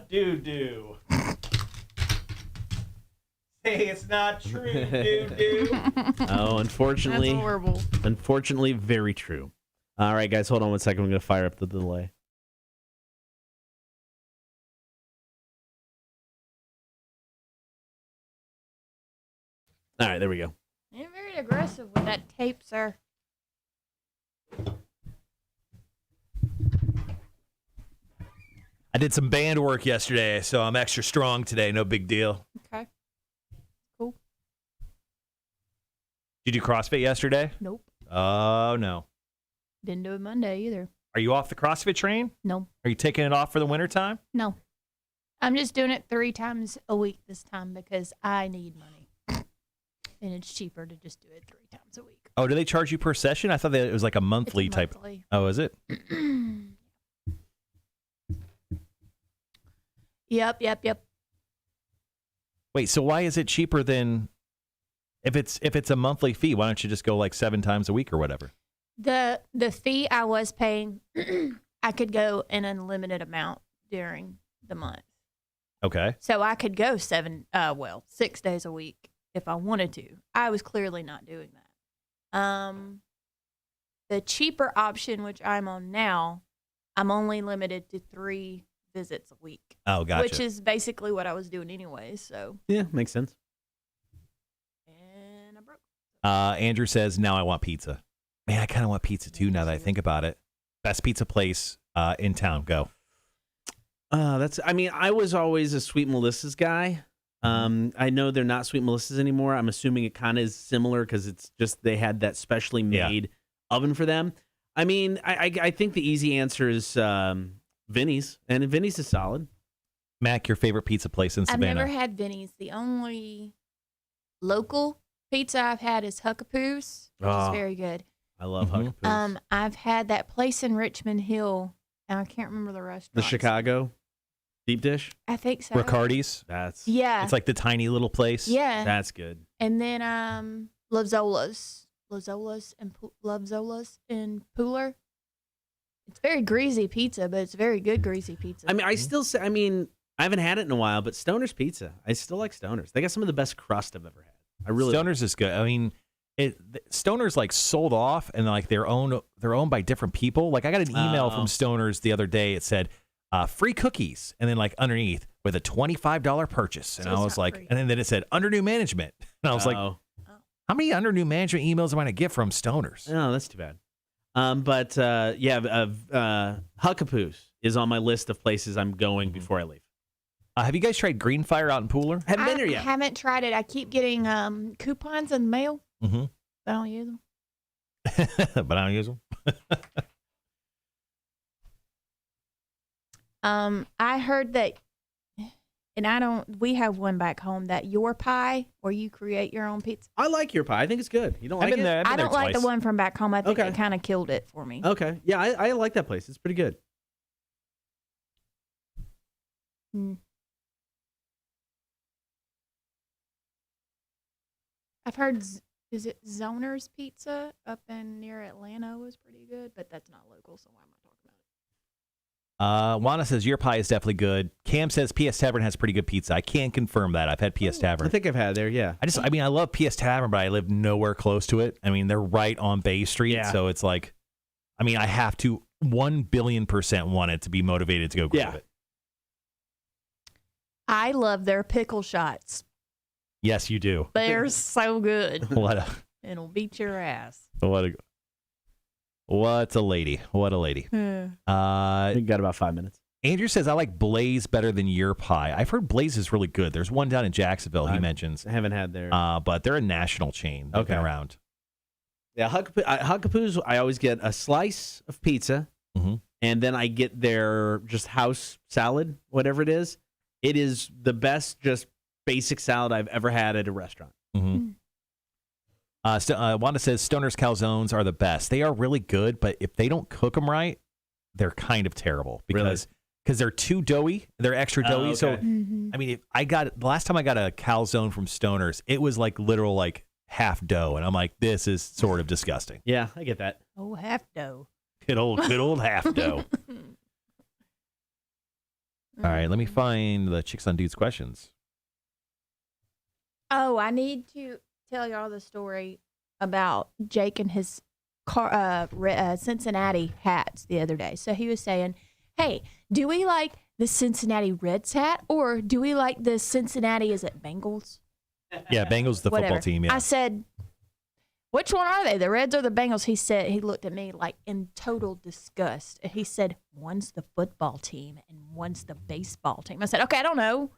Doo-doo. Hey, it's not true, doo-doo. Oh, unfortunately. That's horrible. Unfortunately, very true. All right, guys, hold on 1 second. I'm going to fire up the delay. All right, there we go. You're very aggressive with that tape, sir. I did some band work yesterday, so I'm extra strong today. No big deal. Okay. Cool. Did you do CrossFit yesterday? Nope. Oh, no. Didn't do it Monday either. Are you off the CrossFit train? No. Are you taking it off for the wintertime? No. I'm just doing it 3 times a week this time because I need money. And it's cheaper to just do it 3 times a week. Oh, do they charge you per session? I thought that it was like a monthly It's a type. monthly. Oh, is it? Yep. Wait, so why is it cheaper than if it's a monthly fee? Why don't you just go like 7 times a week or whatever? The fee I was paying, I could go an unlimited amount during the month. Okay. So I could go 6 days a week if I wanted to. I was clearly not doing that. The cheaper option, which I'm on now, I'm only limited to 3 visits a week. Oh, gotcha. Which is basically what I was doing anyway. So Yeah, makes sense. and I broke. Andrew says, now I want pizza. Man, I kind of want pizza too now that I think about it. Best pizza place in town. Go. I was always a Sweet Melissa's guy. I know they're not Sweet Melissa's anymore. I'm assuming it kind of is similar because it's just they had that specially made oven for them. I mean, I think the easy answer is Vinny's, and Vinny's is solid. Mac, your favorite pizza place in Savannah? I've never had Vinny's. The only local pizza I've had is Huckapoo's, which is very good. I love Huckapoo's. I've had that place in Richmond Hill, and I can't remember the restaurant. The Chicago deep dish? I think so. Riccardi's? Yeah. It's like the tiny little place. Yeah. That's good. And then Lozola's in Pooler. It's very greasy pizza, but it's very good greasy pizza. I mean, I haven't had it in a while, but Stoner's Pizza. I still like Stoner's. They got some of the best crust I've ever had. I really Stoner's is good. I mean, Stoner's like sold off and like they're owned by different people. Like I got an email from Stoner's the other day. It said free cookies, and then like underneath with a $25 purchase, and I was like, free. And then it said under new management, and I was like, how many under new management emails am I gonna get from Stoner's? Oh, that's too bad. Huckapoo's is on my list of places I'm going before I leave. Have you guys tried Green Fire out in Pooler? Haven't been there yet. I haven't tried it. I keep getting coupons in the mail. Mm-hmm. But I don't use them. I heard that, and we have one back home, that Your Pie, where you create your own pizza. I like Your Pie. I think it's good. You don't like it? I don't like the one from back home. I think it kind of killed it for me. Okay. Yeah, I like that place. It's pretty good. I've heard, is it Zoner's Pizza up in near Atlanta was pretty good, but that's not local, so why am I talking about it? Juana says Your Pie is definitely good. Cam says PS Tavern has pretty good pizza. I can't confirm that. I've had PS Tavern. I think I've had there, yeah. I love PS Tavern, but I live nowhere close to it. I mean, they're right on Bay Street, so it's like, I have to 1,000,000,000% want it to be motivated to go grab it. I love their pickle shots. Yes, you do. They're so good. It'll beat your ass. What a lady. What a lady. We got about 5 minutes. Andrew says, I like Blaze better than Your Pie. I've heard Blaze is really good. There's one down in Jacksonville he mentions. I haven't had there. But they're a national chain. They've been around. Yeah, Huckapoo's, I always get a slice of pizza, and then I get their just house salad, whatever it is. It is the best just basic salad I've ever had at a restaurant. Wanda says Stoner's calzones are the best. They are really good, but if they don't cook them right, they're kind of terrible because they're too doughy. They're extra doughy. Okay. So, the last time I got a calzone from Stoner's, it was like literal like half dough, and I'm like, this is sort of disgusting. Yeah, I get that. Oh, half dough. Good old half dough. All right, let me find the Chicks on Dudes questions. Oh, I need to tell y'all the story about Jake and his Cincinnati hats the other day. So he was saying, hey, do we like the Cincinnati Reds hat or do we like the Cincinnati, is it Bengals? Yeah, Bengals, the football team, yeah. I said, which one are they, the Reds or the Bengals? He looked at me like in total disgust. And he said, one's the football team and one's the baseball team. I said, okay, I don't know.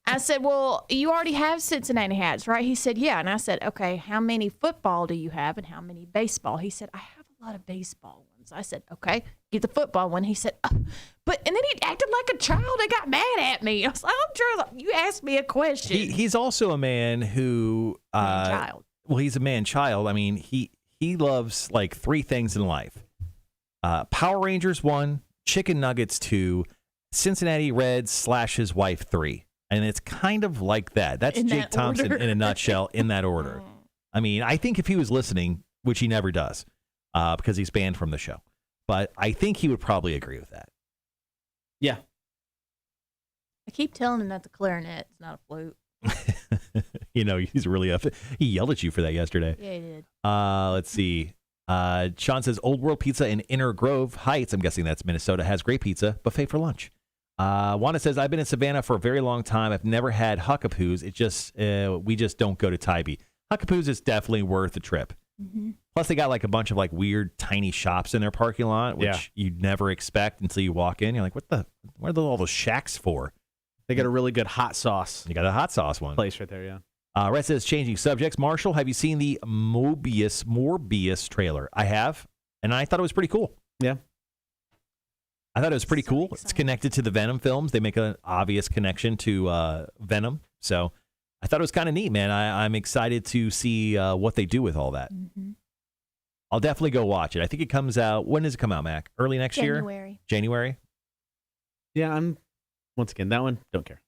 I said, well, you already have Cincinnati hats, right? He said, yeah. And I said, okay, how many football do you have and how many baseball? He said, I have a lot of baseball ones. I said, okay, get the football one. He said, and then he acted like a child and got mad at me. I was like, I'm sure you asked me a question. He's also a man who, child. Well, he's a man-child. I mean, he loves like three things in life. Power Rangers 1, Chicken Nuggets 2, Cincinnati Reds / his wife 3. And it's kind of like that. That's in Jake that Thompson order. in a nutshell, in that order. I mean, I think if he was listening, which he never does, because he's banned from the show, but I think he would probably agree with that. Yeah. I keep telling him that's a clarinet. It's not a flute. He's really up. He yelled at you for that yesterday. Yeah, he did. Let's see. Sean says Old World Pizza in Inner Grove Heights, I'm guessing that's Minnesota, has great pizza, buffet for lunch. Wanda says, I've been in Savannah for a very long time. I've never had Huckapoo's. We just don't go to Tybee. Huckapoo's is definitely worth the trip. Mm-hmm. Plus, they got like a bunch of like weird tiny shops in their parking lot, which you'd never expect until you walk in. You're like, what are all those shacks for? They got a really good hot sauce. You got a hot sauce one. Place right there, yeah. Red says, changing subjects. Marshall, have you seen the Morbius trailer? I have, and I thought it was pretty cool. Yeah. I thought it was pretty cool. It's connected to the Venom films. They make an obvious connection to Venom. So I thought it was kind of neat, man. I'm excited to see what they do with all that. Mm-hmm. I'll definitely go watch it. I think it comes out. When does it come out, Mac? Early next year? January? Yeah, once again, that one, don't care.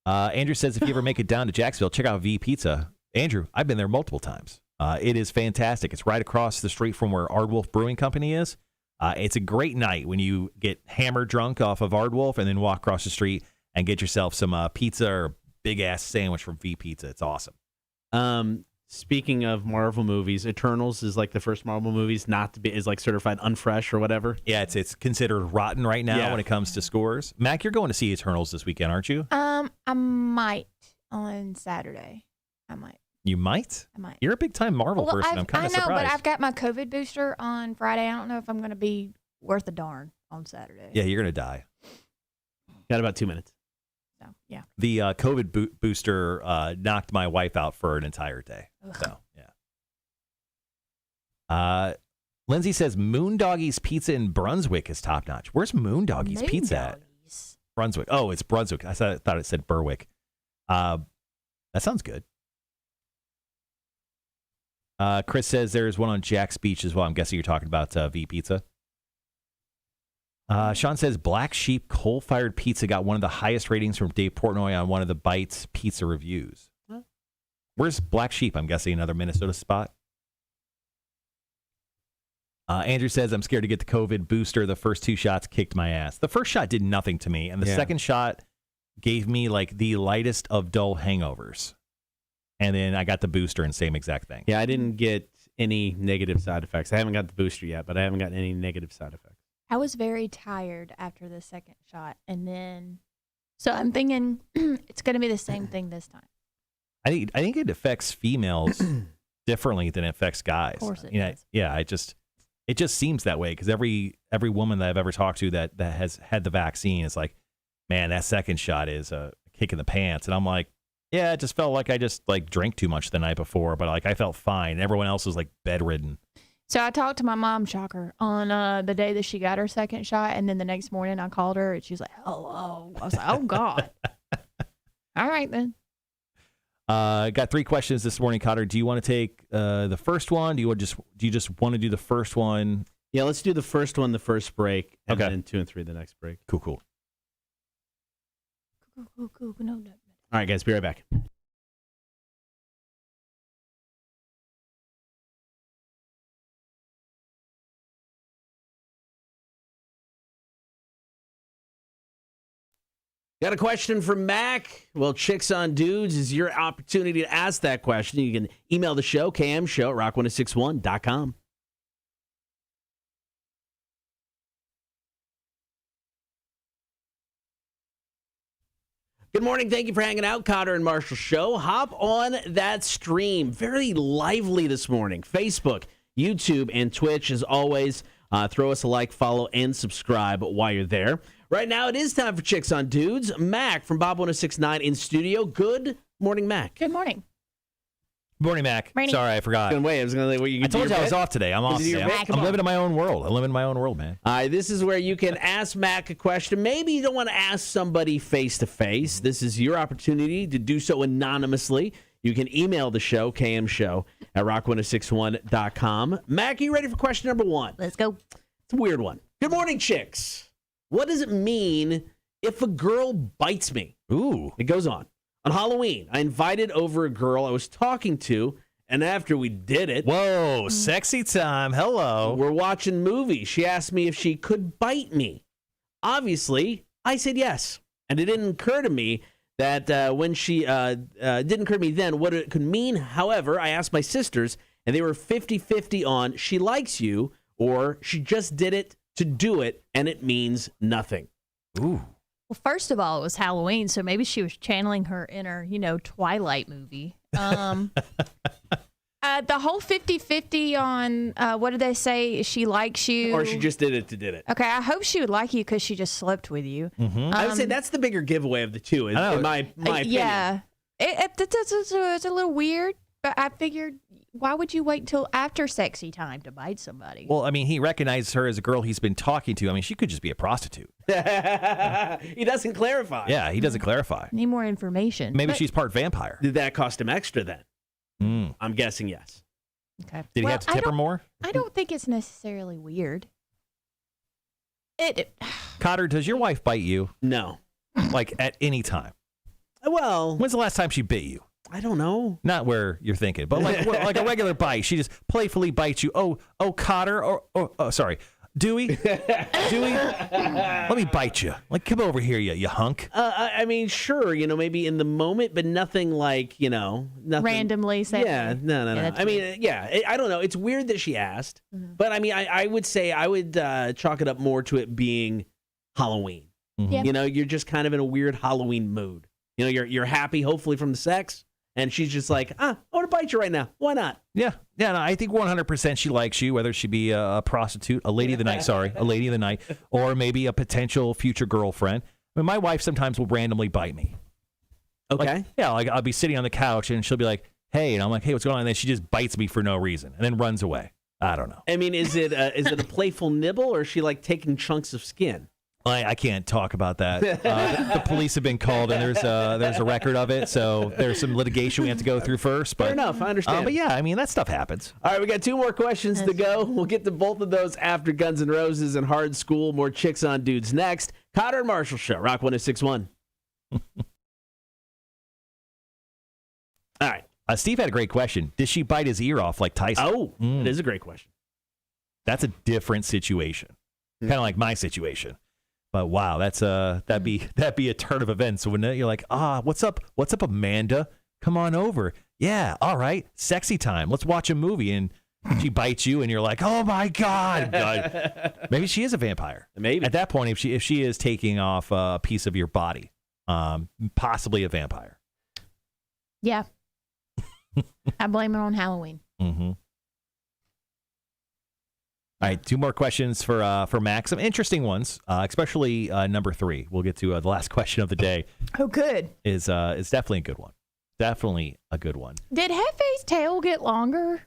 Andrew says if you ever make it down to Jacksonville, check out V Pizza. Andrew, I've been there multiple times. It is fantastic. It's right across the street from where Ardwolf Brewing Company is. It's a great night when you get hammered drunk off of Ardwolf and then walk across the street and get yourself some pizza or big-ass sandwich from V Pizza. It's awesome. Speaking of Marvel movies, Eternals is like the first Marvel movies not to be is like certified unfresh or whatever. Yeah, it's considered rotten right now when it comes to scores. Mac, you're going to see Eternals this weekend, aren't you? I might on Saturday. I might. You might? I might. You're a big-time Marvel person. I'm kind of surprised. I know, but I've got my COVID booster on Friday. I don't know if I'm going to be worth a darn on Saturday. Yeah, you're going to die. Got about 2 minutes. So, yeah. The COVID booster knocked my wife out for an entire day. Ugh. So, yeah. Lindsay says Moondoggy's Pizza in Brunswick is top-notch. Where's Moondoggy's Pizza at? Brunswick. Oh, it's Brunswick. I thought it said Berwick. That sounds good. Chris says there's one on Jack's Beach as well. I'm guessing you're talking about V Pizza. Sean says Black Sheep coal-fired pizza got one of the highest ratings from Dave Portnoy on one of the Bites pizza reviews. Huh? Where's Black Sheep? I'm guessing another Minnesota spot. Andrew says I'm scared to get the COVID booster. The first 2 shots kicked my ass. The first shot did nothing to me, and the second shot gave me like the lightest of dull hangovers. And then I got the booster and same exact thing. Yeah, I didn't get any negative side effects. I haven't got the booster yet, but I haven't gotten any negative side effects. I was very tired after the second shot. And then, so I'm thinking it's going to be the same thing this time. I think it affects females differently than it affects guys. Of course it does. Yeah, it just seems that way because every woman that I've ever talked to that has had the vaccine is like, man, that second shot is a kick in the pants. And I'm like, yeah, it just felt like I just like drank too much the night before, but like I felt fine. Everyone else was like bedridden. So I talked to my mom, shocker, on the day that she got her second shot, and then the next morning I called her and she was like, "Hello." I was like, "Oh God." All right then. Got 3 questions this morning, Cotter. Do you want to take the first one? Do you just want to do the first one? Yeah, let's do the first one, the first break, and then 2 and 3 the next break. Cool. Cool. No. All right, guys, be right back. Got a question from Mac? Well, Chicks on Dudes is your opportunity to ask that question. You can email the show, kmshow@rock1061.com. Good morning. Thank you for hanging out. Cotter and Marshall Show. Hop on that stream. Very lively this morning. Facebook, YouTube, and Twitch, as always. Throw us a like, follow, and subscribe while you're there. Right now, it is time for Chicks on Dudes. Mac from Bob 1069 in studio. Good morning, Mac. Good morning. Good morning, Mac. Morning. Sorry, I forgot. I was gonna what you I told you I was off today. I'm off today. I'm living in my own world. I'm living in my own world, man. All right, this is where you can ask Mac a question. Maybe you don't want to ask somebody face-to-face. This is your opportunity to do so anonymously. You can email the show, kmshow@rock1061.com. Mac, are you ready for question number 1? Let's go. It's a weird one. Good morning, chicks. What does it mean if a girl bites me? Ooh. It goes on. On Halloween, I invited over a girl I was talking to, and after we did it... Whoa, sexy time. Hello. We're watching movies. She asked me if she could bite me. Obviously, I said yes. And it didn't occur to me that when she... didn't occur to me then what it could mean. However, I asked my sisters, and they were 50-50 on she likes you, or she just did it to do it, and it means nothing. Ooh. Well, first of all, it was Halloween, so maybe she was channeling her inner, Twilight movie. The whole 50-50 on, what did they say? She likes you. Or she just did it to did it. Okay, I hope she would like you because she just slept with you. Mm-hmm. I would say that's the bigger giveaway of the two, in my opinion. Yeah. It's a little weird, but I figured why would you wait till after sexy time to bite somebody? Well, I mean, he recognizes her as a girl he's been talking to. I mean, she could just be a prostitute. He doesn't clarify. Yeah, he doesn't clarify. Need more information. Maybe But- she's part vampire. Did that cost him extra then? I'm guessing yes. Okay. Did he have to tip her more? I don't think it's necessarily weird. Cotter, does your wife bite you? No. Like at any time? Well, when's the last time she bit you? I don't know. Not where you're thinking, but like a regular bite. She just playfully bites you. Oh, Cotter, or sorry, Dewey, let me bite you. Like, come over here, you hunk. I mean, sure, maybe in the moment, but nothing like, nothing. Randomly say. Yeah, no. I mean, I don't know. It's weird that she asked, but I mean, I would say I would chalk it up more to it being Halloween. Yeah. You're just kind of in a weird Halloween mood. You're happy, hopefully from the sex. And she's just like, I want to bite you right now. Why not? Yeah. No, I think 100% she likes you, whether she be a prostitute, a lady of the night, or maybe a potential future girlfriend. I mean, my wife sometimes will randomly bite me. Okay. Like I'll be sitting on the couch and she'll be like, hey, and I'm like, hey, what's going on? And then she just bites me for no reason and then runs away. I don't know. I mean, is it a playful nibble, or is she like taking chunks of skin? I can't talk about that. The police have been called, and there's a record of it, so there's some litigation we have to go through first. But, fair enough, I understand. But yeah, I mean, that stuff happens. All right, we got 2 more questions to go. We'll get to both of those after Guns N' Roses and Hard School. More Chicks on Dudes next. Cotter and Marshall Show, Rock 106.1. All right. Steve had a great question. Did she bite his ear off like Tyson? Oh, that is a great question. That's a different situation. Kind of like my situation. But wow, that'd be a turn of events, wouldn't it? You're like, what's up, Amanda? Come on over. Yeah, all right, sexy time. Let's watch a movie. And she bites you, and you're like, oh my god. Maybe she is a vampire. Maybe at that point, if she is taking off a piece of your body, possibly a vampire. Yeah. I blame it on Halloween. Mm-hmm. All right, 2 more questions for Max. Some interesting ones, especially number 3. We'll get to the last question of the day. Oh, good. Is definitely a good one. Definitely a good one. Did Hefe's tail get longer?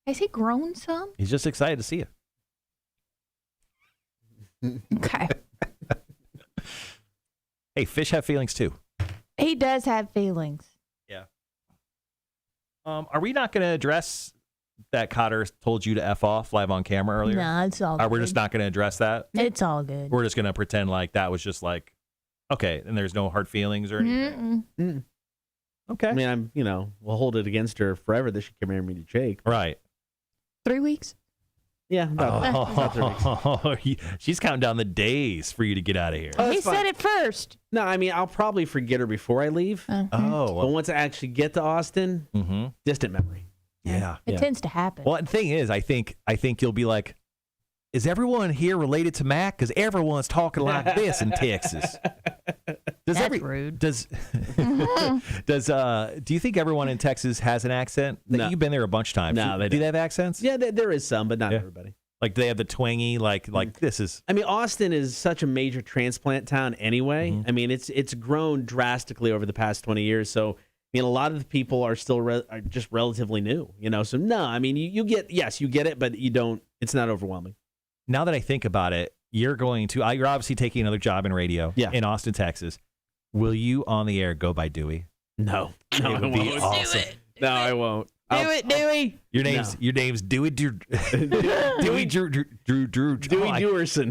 Has he grown some? He's just excited to see you. Okay. Hey, fish have feelings too. He does have feelings. Yeah. Are we not going to address that Cotter told you to F off live on camera earlier? No, it's all good. We're just not going to address that? It's all good. We're just going to pretend like that was just like, okay, and there's no hard feelings or anything? Okay. I mean, we'll hold it against her forever that she can marry me to Jake. Right. 3 weeks? Yeah. About 3 weeks. She's counting down the days for you to get out of here. He said it first. No, I mean, I'll probably forget her before I leave. Okay. Oh. But once I actually get to Austin, distant memory. Yeah. It tends to happen. Well, the thing is, I think you'll be like, is everyone here related to Mac? Because everyone's talking like this in Texas. That's rude. Do you think everyone in Texas has an accent? No. You've been there a bunch of times. No, they do don't. they have accents? Yeah, there is some, but not everybody. Like they have the twangy, like this is. I mean, Austin is such a major transplant town anyway. I mean, it's grown drastically over the past 20 years. So, I mean, a lot of the people are still are just relatively new, So, no, I mean, you get it, but you don't. It's not overwhelming. Now that I think about it, you're obviously taking another job in radio in Austin, Texas. Will you on the air go by Dewey? No, it would be awesome. No, I won't. Do it, Dewey. Your name's Dewey Drew. Dewey Drew. Dewey Dewerson.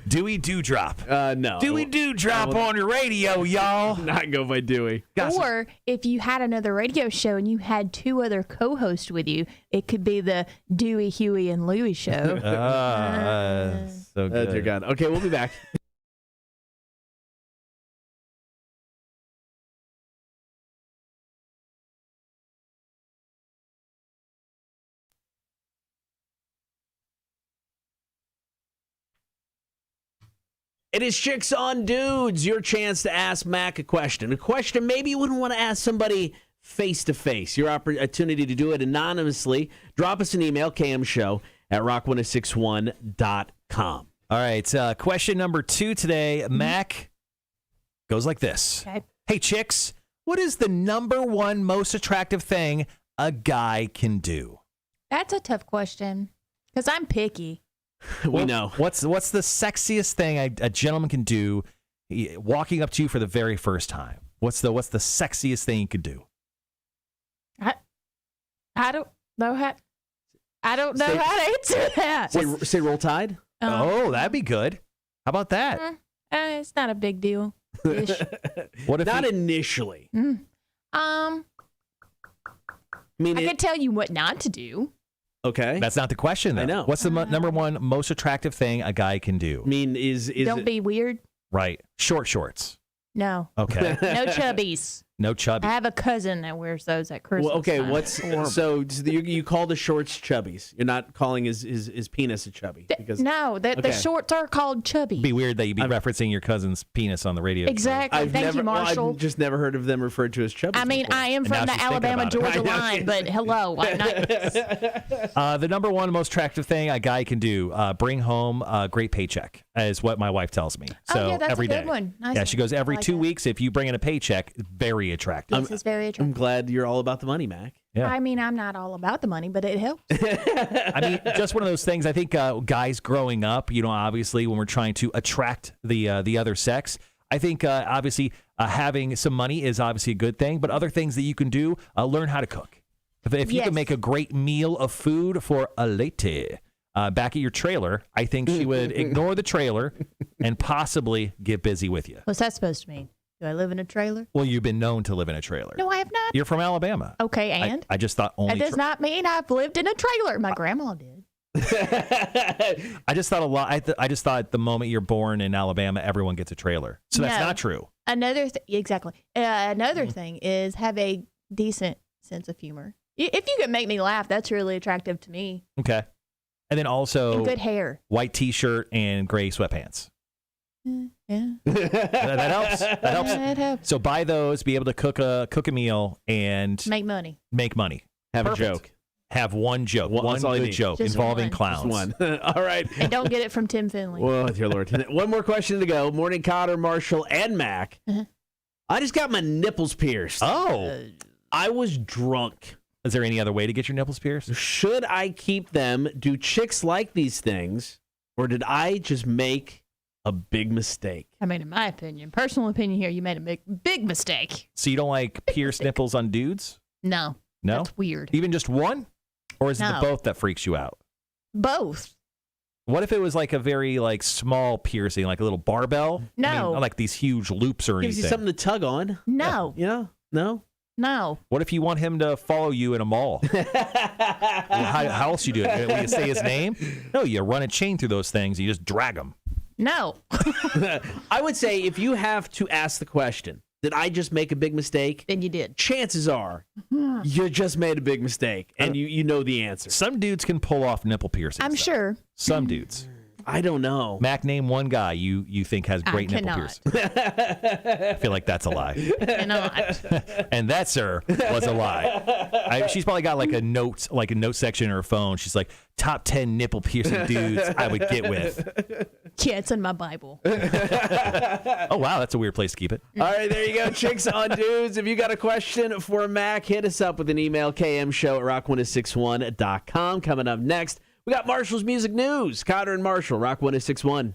Dewey Dewdrop. No. Dewey Dewdrop on your radio, y'all. Not go by Dewey. Or if you had another radio show and you had 2 other co-hosts with you, it could be the Dewey, Huey, and Louie show. So good. Dear God. Okay, we'll be back. It is Chicks on Dudes, your chance to ask Mac a question. A question maybe you wouldn't want to ask somebody face-to-face. Your opportunity to do it anonymously. Drop us an email, kmshow@rock1061.com. All right, question number 2 today. Mac goes like this. Okay. Hey, chicks, What is the number one most attractive thing a guy can do? That's a tough question because I'm picky. We know. What's the sexiest thing a gentleman can do walking up to you for the very first time? What's the sexiest thing you could do? I don't know how. I don't know how to answer that. Say roll tide. Oh, that'd be good. How about that? It's not a big deal. What if not initially? I mean, I can tell you what not to do. Okay, that's not the question, though. I know. What's the number one most attractive thing a guy can do? I mean, is don't be weird. Right, short shorts. No. Okay. No chubbies. No chubby. I have a cousin that wears those at Christmas. Well, okay, time. so you call the shorts chubbies? You're not calling his penis a chubby because no, the shorts are called chubby. It'd be weird that you'd be referencing your cousin's penis on the radio. Exactly. Thank you, Marshall. I've just never heard of them referred to as chubby. I mean, I am from the Alabama-Georgia line, but hello. I'm not. The number one most attractive thing a guy can do, bring home a great paycheck, is what my wife tells me. So yeah, that's every a good day. one. Nice yeah, one. she goes every 2 weeks. If you bring in a paycheck, very attractive. This is very attractive. I'm glad you're all about the money, Mac. Yeah. I mean, I'm not all about the money, but it helps. I mean, just one of those things. I think guys growing up, obviously when we're trying to attract the other sex, I think obviously having some money is obviously a good thing. But other things that you can do, learn how to cook. If you can make a great meal of food for a lady back at your trailer, I think she would ignore the trailer and possibly get busy with you. What's that supposed to mean? Do I live in a trailer? Well, you've been known to live in a trailer. No, I have not. You're from Alabama. Okay, and? I just thought only... That does not mean I've lived in a trailer. My grandma did. I just thought a lot. I just thought the moment you're born in Alabama, everyone gets a trailer. So that's not true. Another thing is have a decent sense of humor. If you can make me laugh, that's really attractive to me. Okay. And then also... And good hair. White T-shirt and gray sweatpants. Yeah. That helps. That helps. Yeah, it helps. So buy those, be able to cook a meal and make money. Have Perfect. a joke. Have one joke. One good joke Just involving one. clowns. Just one. All right. And don't get it from Tim Finley. Well, dear Lord. One more question to go. Morning, Cotter, Marshall, and Mac. I just got my nipples pierced. Oh. I was drunk. Is there any other way to get your nipples pierced? Should I keep them? Do chicks like these things? Or did I just make a big mistake? I mean, in my opinion, personal opinion here, you made a big mistake. So you don't like pierced nipples on dudes? No. No? That's weird. Even just one? Or is it the No. both that freaks you out? Both. What if it was like a very small piercing, like a little barbell? No. I mean, not like these huge loops or Gives anything. you something to tug on. No. Yeah. No? No. What if you want him to follow you in a mall? How else you do it? Will you say his name? No, you run a chain through those things. You just drag them. No. I would say if you have to ask the question, did I just make a big mistake? Then you did. Chances are you just made a big mistake and you know the answer. Some dudes can pull off nipple piercings. I'm sure. Some dudes. I don't know. Mac, name one guy you think has great nipple cannot. piercings. I feel like that's a lie. Cannot. And that, sir, was a lie. She's probably got like a note section in her phone. She's like, top 10 nipple piercing dudes I would get with. Yeah, it's in my Bible. Oh, wow. That's a weird place to keep it. All right, there you go. Chicks on dudes. If you got a question for Mac, hit us up with an email, kmshow@rock1061.com. Coming up next, we got Marshall's Music News. Cotter and Marshall, Rock 1061.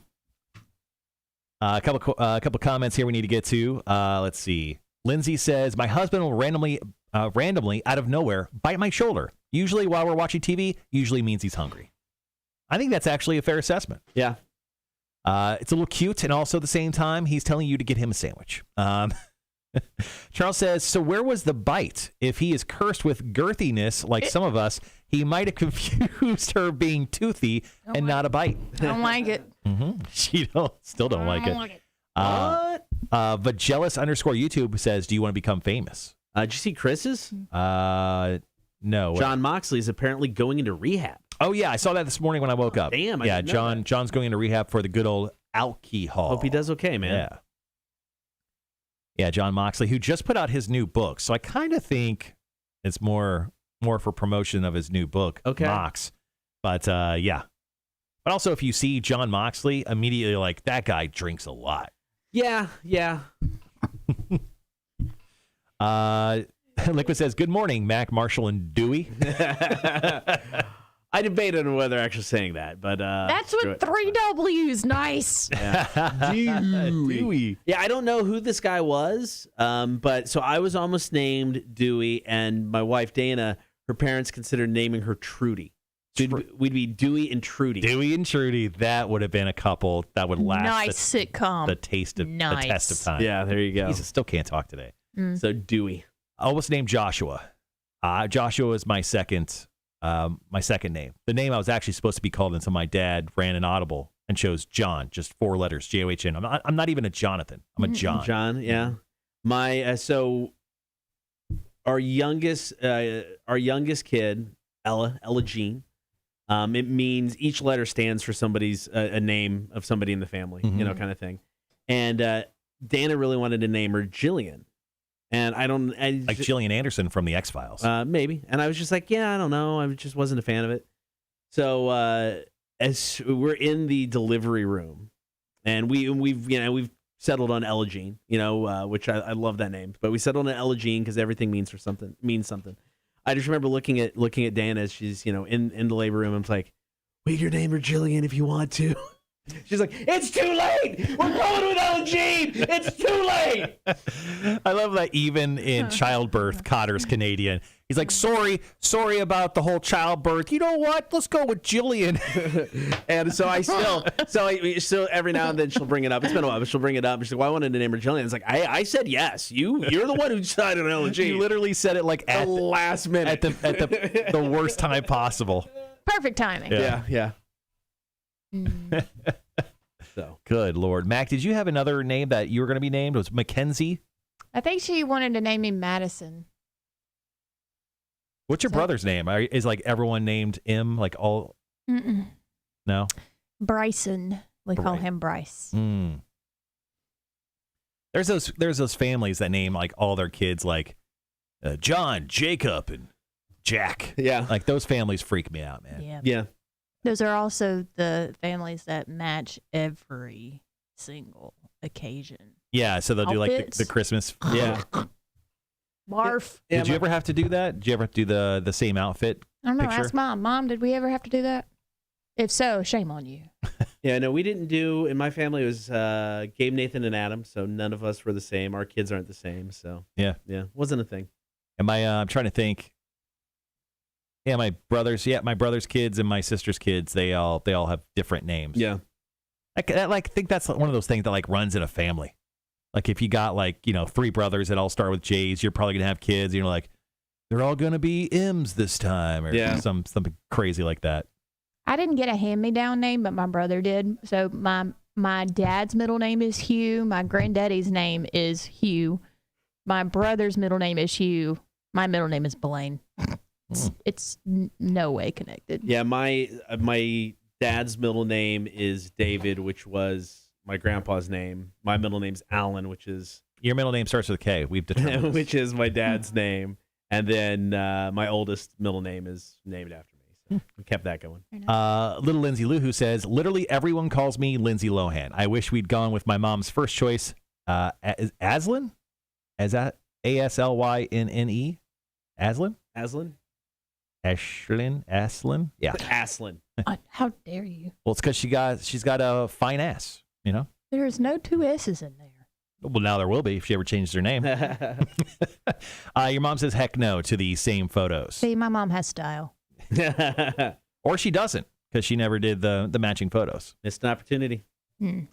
A couple comments here we need to get to. Let's see. Lindsay says, my husband will randomly out of nowhere bite my shoulder. Usually while we're watching TV, usually means he's hungry. I think that's actually a fair assessment. Yeah. It's a little cute, and also at the same time, he's telling you to get him a sandwich. Charles says, so where was the bite? If he is cursed with girthiness like some of us, he might have confused her being toothy and not a bite. I don't like it. She still don't like it. But jealous _YouTube says, do you want to become famous? Did you see Chris's? No. John Moxley is apparently going into rehab. Oh, yeah. I saw that this morning when I woke up. Damn. Yeah, John's going into rehab for the good old alcohol. Hope he does okay, man. Yeah. Yeah, John Moxley, who just put out his new book. So I kind of think it's more for promotion of his new book, Mox. But, yeah. But also, if you see John Moxley, immediately like, that guy drinks a lot. Yeah. Liquid says, good morning, Mac, Marshall, and Dewey. I debated on whether actually saying that, but That's with 3 W's. Nice. Dewey. Yeah, I don't know who this guy was, but so I was almost named Dewey, and my wife Dana, her parents considered naming her Trudy. So we'd be Dewey and Trudy. Dewey and Trudy. That would have been a couple that would last. Nice sitcom. The test of time. Yeah, there you go. Jesus, still can't talk today. So Dewey. I almost named Joshua. Joshua is my second name. The name I was actually supposed to be called until my dad ran an audible and chose John, just 4 letters, John. I'm not even a Jonathan. I'm a John. John, yeah. My so our youngest kid, Ella Jean. It means each letter stands for somebody's a name of somebody in the family, kind of thing. And Dana really wanted to name her Jillian. And like Gillian Anderson from the X-Files. Maybe. And I was just like, yeah, I don't know. I just wasn't a fan of it. So as we're in the delivery room, and we've settled on Ella Jean, which I love that name. But we settled on Ella Jean because everything means something. I just remember looking at Dana as she's in the labor room. I'm like, we can name her Jillian if you want to. She's like, it's too late. We're going with Ella Jean. It's too late. I love that even in childbirth, Cotter's Canadian. He's like, sorry about the whole childbirth. You know what? Let's go with Jillian. And so I still every now and then she'll bring it up. It's been a while, but she'll bring it up. And she's like, well, I wanted to name her Jillian. It's like, I said yes. You're the one who decided on Ella Jean. You literally said it like at the last minute. At the worst time possible. Perfect timing. Yeah. So good Lord. Mac, did you have another name that you were going to be named? It was Mackenzie? I think she wanted to name me Madison. What's your brother's name? Is like everyone named M? Like all? Mm-mm. No? Bryson. We call him Bryce. There's those families that name like all their kids like John, Jacob, and Jack. Yeah. Like those families freak me out, man. Yeah. Those are also the families that match every single occasion. Yeah, so they'll do like the Christmas. Yeah. Barf. Did you ever have to do that? Did you ever have to do the same outfit? I don't know. Picture? Ask Mom. Mom, did we ever have to do that? If so, shame on you. Yeah, no, we didn't do. In my family, it was Gabe, Nathan, and Adam. So none of us were the same. Our kids aren't the same. So yeah, wasn't a thing. And I'm trying to think. Yeah, my brother's kids and my sister's kids, they all have different names. Yeah. I think that's one of those things that like runs in a family. Like if you got 3 brothers that all start with J's, you're probably going to have kids, like they're all going to be M's this time or something crazy like that. I didn't get a hand-me-down name, but my brother did. So my dad's middle name is Hugh. My granddaddy's name is Hugh. My brother's middle name is Hugh. My middle name is Blaine. It's no way connected. Yeah, my dad's middle name is David, which was my grandpa's name. My middle name's Alan, which is your middle name starts with a K. We've determined which is my dad's name, and then my oldest middle name is named after me. So we kept that going. Little Lindsay Lou, who says, literally everyone calls me Lindsay Lohan. I wish we'd gone with my mom's first choice, Aslan. Is that Aslynne? Aslan? Ashlyn? Yeah. Aslan. How dare you? Well, it's because she's got a fine ass, There is no 2 S's in there. Well, now there will be if she ever changes her name. Your mom says heck no to the same photos. See, my mom has style. Or she doesn't because she never did the matching photos. Missed an opportunity.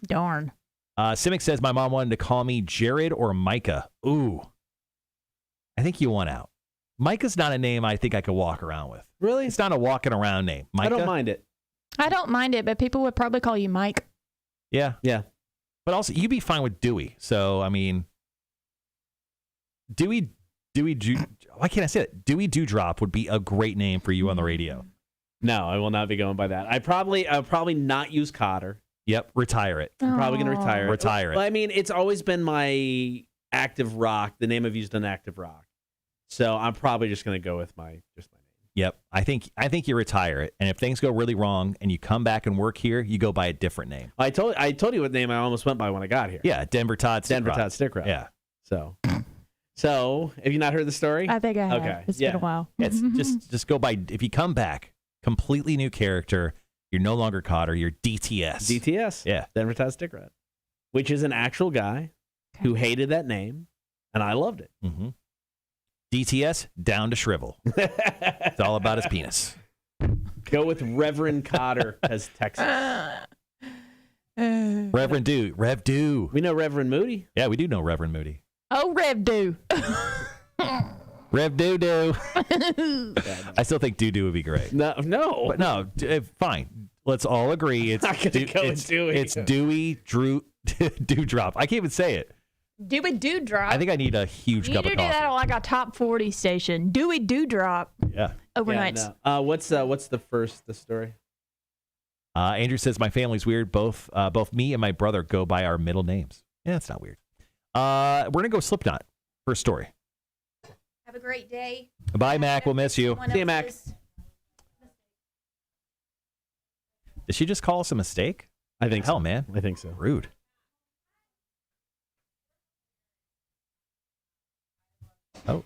Darn. Simic says my mom wanted to call me Jared or Micah. Ooh. I think you won out. Micah's not a name I think I could walk around with. Really? It's not a walking around name. Micah? I don't mind it. I don't mind it, but people would probably call you Mike. Yeah. Yeah. But also, you'd be fine with Dewey. So, I mean, why can't I say it? Dewey Dewdrop would be a great name for you on the radio. No, I will not be going by that. I'll probably not use Cotter. Yep. Retire it. I'm probably going to retire it. Retire it. Well, I mean, it's always been my active rock, the name I've used on active rock. So I'm probably just going to go with my name. Yep. I think you retire it. And if things go really wrong and you come back and work here, you go by a different name. I told you what name I almost went by when I got here. Yeah, Denver Todd Stickrod. Denver Todd Stickrod. Yeah. So So, have you not heard the story? I think I have. Okay. It's been a while. It's just go by. If you come back, completely new character. You're no longer Cotter. You're DTS. DTS. Yeah. Denver Todd Stick Rat, which is an actual guy who hated that name, and I loved it. Mm-hmm. DTS, down to shrivel. It's all about his penis. Go with Reverend Cotter as Texas. Reverend Do. Rev Do. We know Reverend Moody. Yeah, we do know Reverend Moody. Oh, Rev Do. Rev Do Do. I still think Do Do would be great. No. But no, fine. Let's all agree it's Not gonna go with Dewey. It's Dewey Dewdrop. I can't even say it. Dewey Dewdrop. I think I need a huge you cup need of to do coffee. that on like a top 40 station. Dewey Dewdrop. Yeah. Overnight. Yeah, no. What's the story? Andrew says my family's weird. Both me and my brother go by our middle names. Yeah, it's not weird. We're gonna go Slipknot. First story. Have a great day. Bye, Mac. We'll miss you. See you, Mac. Did she just call us a mistake? I think Hell, so. man. I think so. Rude. Oh.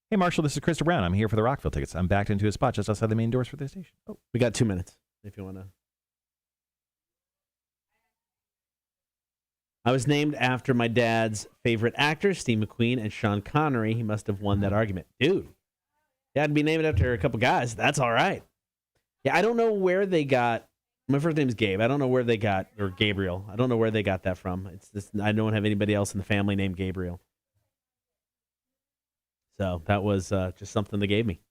Hey, Marshall, this is Krista Brown. I'm here for the Rockville tickets. I'm backed into a spot just outside the main doors for the station. Oh, we got 2 minutes if you want to. I was named after my dad's favorite actors, Steve McQueen and Sean Connery. He must have won that argument. Dude, Dad be named after a couple guys. That's all right. Yeah, I don't know where they got. My first name's Gabe. I don't know where they got, or Gabriel. I don't know where they got that from. It's just, I don't have anybody else in the family named Gabriel. So that was just something they gave me.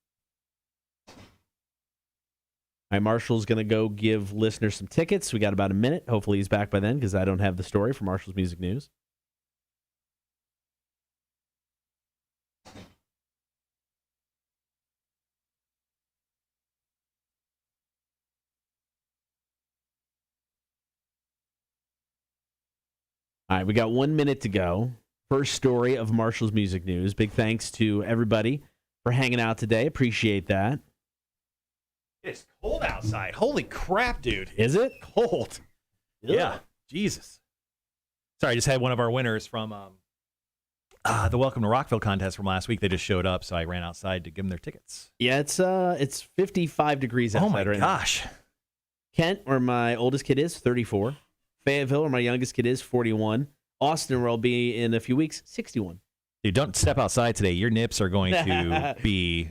All right, Marshall's going to go give listeners some tickets. We got about a minute. Hopefully he's back by then because I don't have the story for Marshall's Music News. All right, we got 1 minute to go. First story of Marshall's Music News. Big thanks to everybody for hanging out today. Appreciate that. It's cold outside. Holy crap, dude. Is it? Cold. Yeah. Jesus. Sorry, I just had one of our winners from the Welcome to Rockville contest from last week. They just showed up, so I ran outside to give them their tickets. Yeah, it's 55 degrees outside right now. Oh, my gosh. Kent, where my oldest kid is, 34. Fayetteville, where my youngest kid is, 41. Austin, where I'll be in a few weeks, 61. Dude, don't step outside today. Your nips are going to be...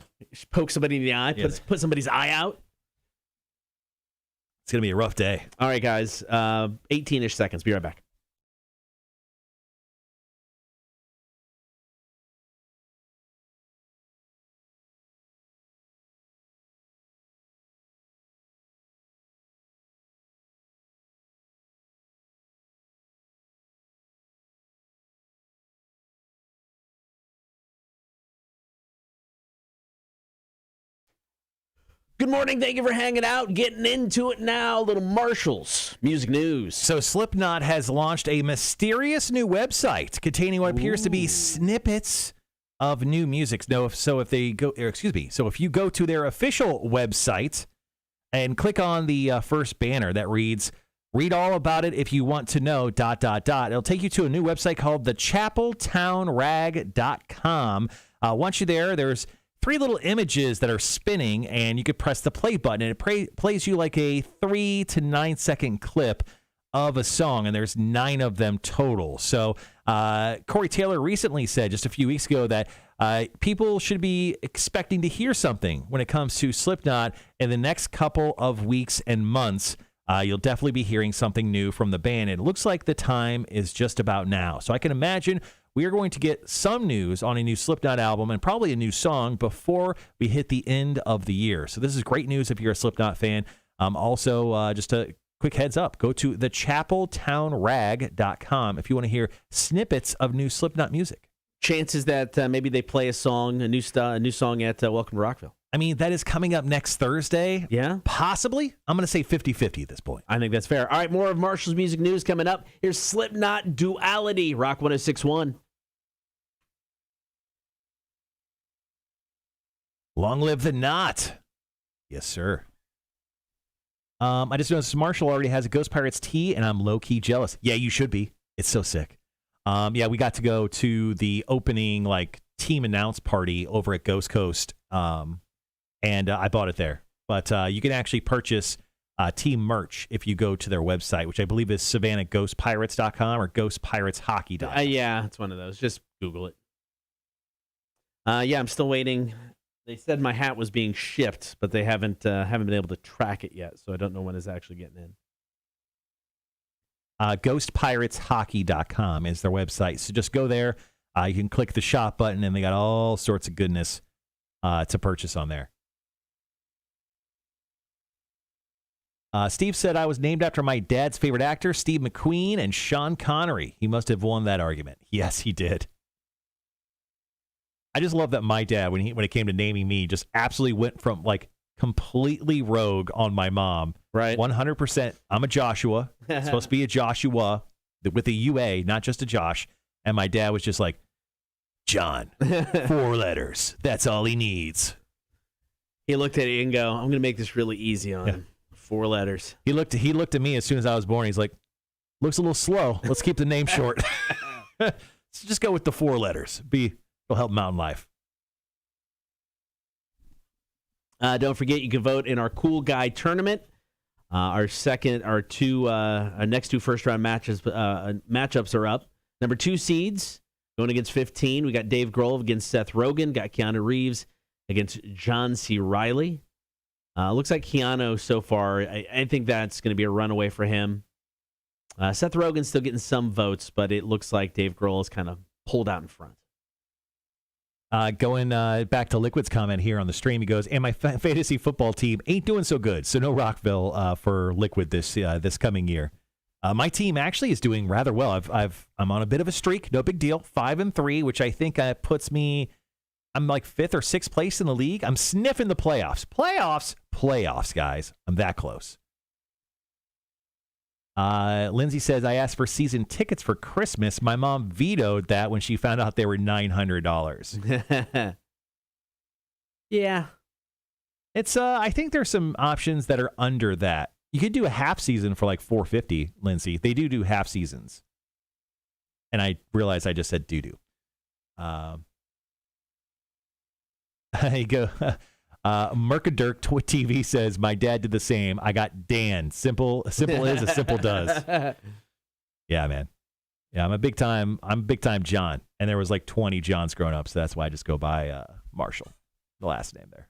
Poke somebody in the eye, Yeah. put somebody's eye out. It's going to be a rough day. All right, guys, 18-ish seconds. Be right back. Good morning. Thank you for hanging out. Getting into it now. Little Marshall's Music News. So Slipknot has launched a mysterious new website containing what appears to be snippets of new music. So if you go to their official website and click on the first banner that reads, "Read all about it if you want to know, ... It'll take you to a new website called thechapeltownrag.com. Once you're there, there's 3 little images that are spinning, and you could press the play button, and it plays you like a 3 to 9 second clip of a song, and there's 9 of them total. So Corey Taylor recently said just a few weeks ago that people should be expecting to hear something when it comes to Slipknot in the next couple of weeks and months. You'll definitely be hearing something new from the band. It looks like the time is just about now. So I can imagine we are going to get some news on a new Slipknot album and probably a new song before we hit the end of the year. So this is great news if you're a Slipknot fan. Also, just a quick heads up, go to thechapeltownrag.com if you want to hear snippets of new Slipknot music. Chances that maybe they play a new song at Welcome to Rockville. I mean, that is coming up next Thursday. Yeah. Possibly. I'm going to say 50-50 at this point. I think that's fair. All right, more of Marshall's Music News coming up. Here's Slipknot Duality, Rock 106.1. Long live the knot. Yes, sir. I just noticed Marshall already has a Ghost Pirates tee, and I'm low-key jealous. Yeah, you should be. It's so sick. Yeah, we got to go to the opening team announce party over at Ghost Coast, and I bought it there. But you can actually purchase team merch if you go to their website, which I believe is SavannahGhostPirates.com or GhostPiratesHockey.com. Yeah, it's one of those. Just Google it. Yeah, I'm still waiting. They said my hat was being shipped, but they haven't been able to track it yet, so I don't know when it's actually getting in. GhostPiratesHockey.com is their website. So just go there. You can click the shop button, and they got all sorts of goodness to purchase on there. Steve said, I was named after my dad's favorite actor, Steve McQueen, and Sean Connery. He must have won that argument. Yes, he did. I just love that my dad, when it came to naming me, just absolutely went from completely rogue on my mom. Right. 100%. I'm a Joshua. It's supposed to be a Joshua with a UA, not just a Josh. And my dad was just like, John, 4 letters. That's all he needs. He looked at it and go, I'm going to make this really easy on him. 4 letters. He looked at me as soon as I was born. He's like, looks a little slow. Let's keep the name short. So just go with the 4 letters. It'll help Mountain Life. Don't forget, you can vote in our Cool Guy tournament. Our next 2 first-round matchups are up. Number 2 seeds going against 15. We got Dave Grohl against Seth Rogen. Got Keanu Reeves against John C. Reilly. Looks like Keanu so far. I think that's going to be a runaway for him. Seth Rogen's still getting some votes, but it looks like Dave Grohl is kind of pulled out in front. Going back to Liquid's comment here on the stream, he goes, and my fantasy football team ain't doing so good, so no Rockville for Liquid this coming year. My team actually is doing rather well. I'm on a bit of a streak, no big deal, 5-3, which I think puts me, I'm 5th or 6th place in the league. I'm sniffing the playoffs. Playoffs, guys. I'm that close. Lindsay says, I asked for season tickets for Christmas. My mom vetoed that when she found out they were $900. Yeah. It's I think there's some options that are under that. You could do a half season for $450, Lindsay. They do half seasons. And I realized I just said doo-doo. You go. Mercadirk TV says, my dad did the same. I got Dan. Simple is as simple does. Yeah, man. Yeah, I'm big time John. And there was 20 Johns growing up, so that's why I just go by Marshall, the last name there.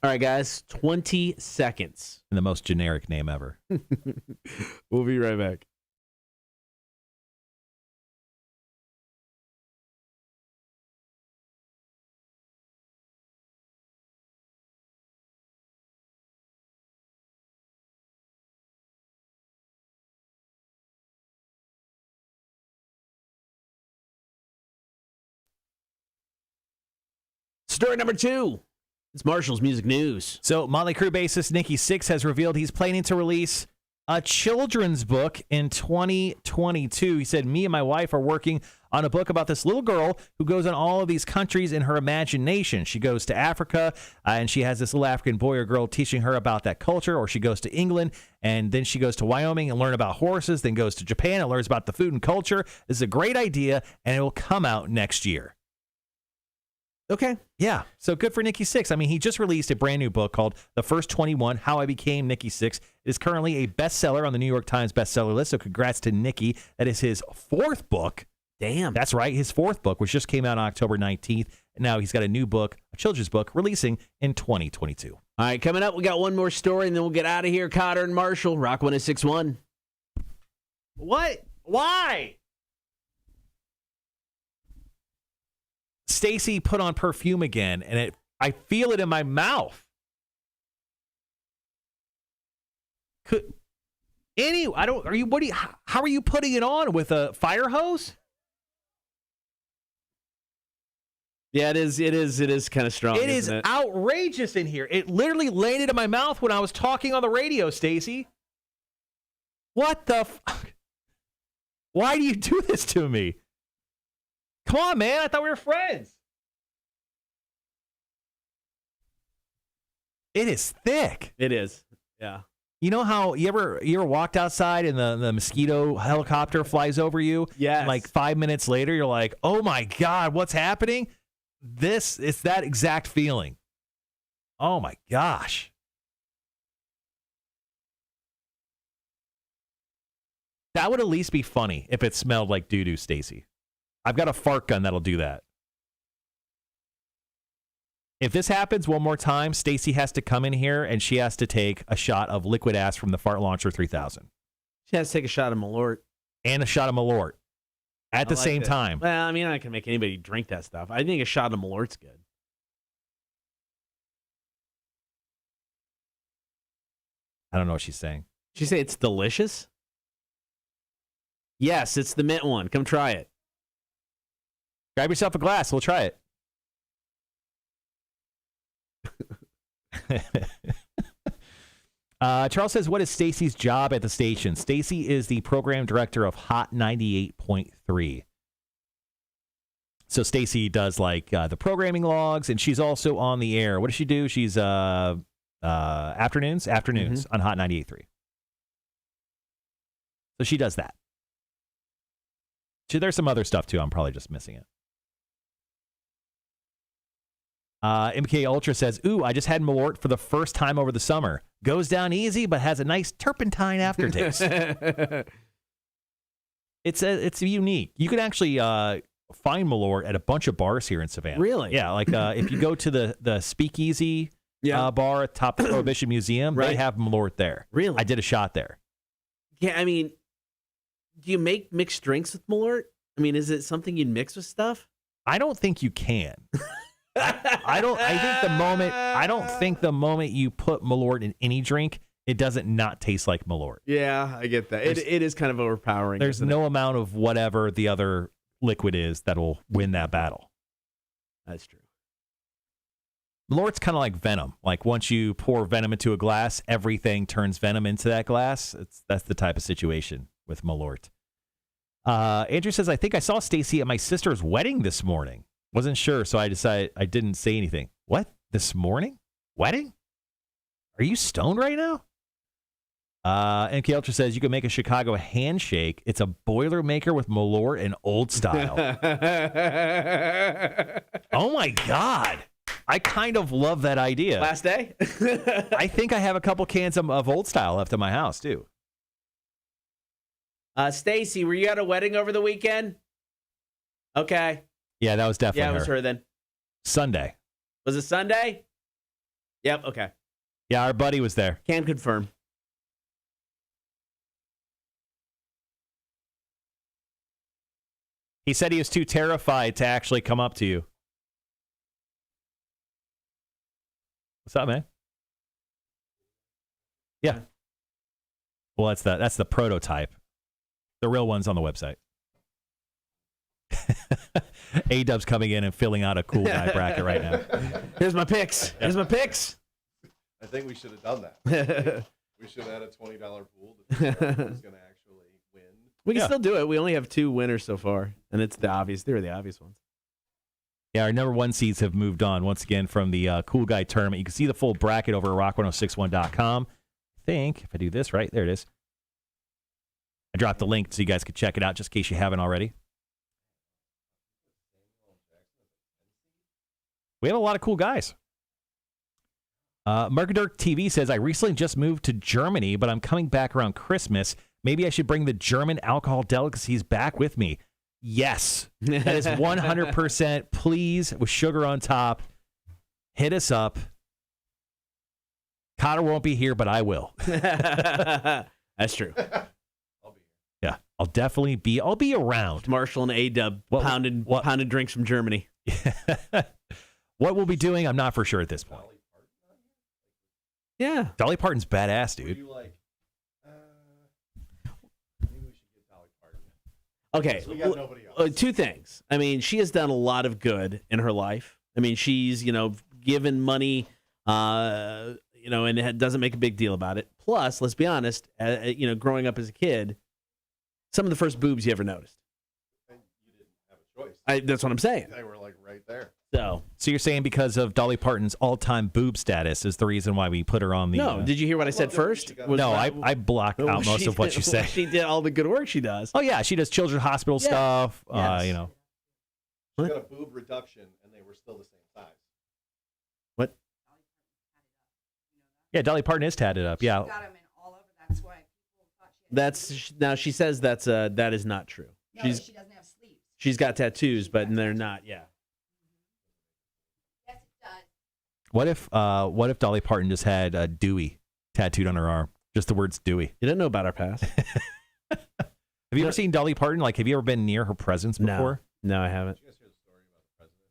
All right, guys, 20 seconds. And the most generic name ever. We'll be right back. Story number 2. It's Marshall's Music News. So, Motley Crue bassist Nikki Sixx has revealed he's planning to release a children's book in 2022. He said, me and my wife are working on a book about this little girl who goes on all of these countries in her imagination. She goes to Africa, and she has this little African boy or girl teaching her about that culture, or she goes to England, and then she goes to Wyoming and learn about horses, then goes to Japan and learns about the food and culture. This is a great idea, and it will come out next year. Okay. Yeah. So good for Nikki Sixx. I mean, he just released a brand new book called The First 21, How I Became Nikki Sixx. It is currently a bestseller on the New York Times bestseller list. So congrats to Nikki. That is his 4th book. Damn. That's right. His 4th book, which just came out on October 19th. And now he's got a new book, a children's book, releasing in 2022. All right. Coming up, we got one more story, and then we'll get out of here. Cotter and Marshall, Rock 106.1. What? Why? Stacy put on perfume again, and I feel it in my mouth. How are you putting it on with a fire hose? Yeah, it is kind of strong. It is outrageous in here. It literally landed in my mouth when I was talking on the radio, Stacy. What the fuck? Why do you do this to me? Come on, man. I thought we were friends. It is thick. It is. Yeah. You know how you ever walked outside and the mosquito helicopter flies over you? Yes. And like 5 minutes later, you're like, oh my God, what's happening? It's that exact feeling. Oh my gosh. That would at least be funny if it smelled like doo-doo, Stacy. I've got a fart gun that'll do that. If this happens one more time, Stacy has to come in here and she has to take a shot of liquid ass from the Fart Launcher 3000. She has to take a shot of Malort. And a shot of Malort at the same time. Well, I mean, I can make anybody drink that stuff. I think a shot of Malort's good. I don't know what she's saying. Did she say it's delicious? Yes, it's the mint one. Come try it. Grab yourself a glass. We'll try it. Charles says, what is Stacy's job at the station? Stacy is the program director of Hot 98.3. So Stacy does like the programming logs, and she's also on the air. What does she do? She's afternoons on Hot 98.3. So she does that. There's some other stuff too. I'm probably just missing it. MK Ultra says, ooh, I just had Malort for the first time over the summer. Goes down easy, but has a nice turpentine aftertaste. It's unique. You can actually find Malort at a bunch of bars here in Savannah. Really? Yeah, like if you go to the Speakeasy bar at top of the Prohibition Museum, they have Malort there. Really? I did a shot there. Yeah, I mean, do you make mixed drinks with Malort? I mean, is it something you'd mix with stuff? I don't think you can. I don't think the moment you put Malort in any drink, it doesn't not taste like Malort. Yeah, I get that. It is kind of overpowering. There's no amount of whatever the other liquid is that'll win that battle. That's true. Malort's kind of like venom. Like once you pour venom into a glass, everything turns venom into that glass. That's the type of situation with Malort. Andrew says, I think I saw Stacy at my sister's wedding this morning. Wasn't sure, so I decided I didn't say anything. What? This morning? Wedding? Are you stoned right now? NK Ultra says you can make a Chicago handshake. It's a Boilermaker with Malort and Old Style. Oh my God. I kind of love that idea. Last day? I think I have a couple cans of Old Style left at my house, too. Stacy, were you at a wedding over the weekend? Okay. Yeah, that was definitely her. Yeah, it was her then. Sunday. Was it Sunday? Yep, okay. Yeah, our buddy was there. Can confirm. He said he was too terrified to actually come up to you. What's up, man? Yeah. Well, that's the prototype. The real one's on the website. A-Dub's coming in and filling out a cool guy bracket right now. Here's my picks. Here's my picks. I think we should have done that. We should have had a $20 pool to figure out who's going to actually win. We can still do it. We only have 2 winners so far, and it's the obvious. They're the obvious ones. Yeah, our number 1 seeds have moved on once again from the Cool Guy tournament. You can see the full bracket over at rock1061.com. I think if I do this right, there it is. I dropped the link so you guys could check it out just in case you haven't already. We have a lot of cool guys. Mercadirk TV says, I recently just moved to Germany, but I'm coming back around Christmas. Maybe I should bring the German alcohol delicacies back with me. Yes, that is 100%. Please, with sugar on top, hit us up. Cotter won't be here, but I will. That's true. Yeah, I'll definitely be. I'll be around. Marshall and A-Dub pounded drinks from Germany. What we'll be doing, I'm not for sure at this point. Yeah. Dolly Parton's badass, dude. Maybe we should get Dolly Parton. Okay. We got nobody else. 2 things. I mean, she has done a lot of good in her life. I mean, she's, given money, and it doesn't make a big deal about it. Plus, let's be honest, growing up as a kid, some of the first boobs you ever noticed. You didn't have a choice. That's what I'm saying. They were like right there. So you're saying because of Dolly Parton's all-time boob status is the reason why we put her on the... No, did you hear what I said first? No, I block out most of what you say. She did all the good work she does. Oh, yeah, she does children's hospital stuff, Yes. you know. She got a boob reduction, and they were still the same size. What? Yeah, Dolly Parton is tatted up, yeah. Got him in all over. That's why people thought she had That's now she says that is not true. no, she doesn't have sleeves. She's got tattoos, but they're not. Yeah. Yes, it does. What if Dolly Parton just had Dewey tattooed on her arm? Just the words Dewey. You don't know about our past. Have you ever seen Dolly Parton? Like, have you ever been near her presence before? No, I haven't. Did you guys hear the story about the president?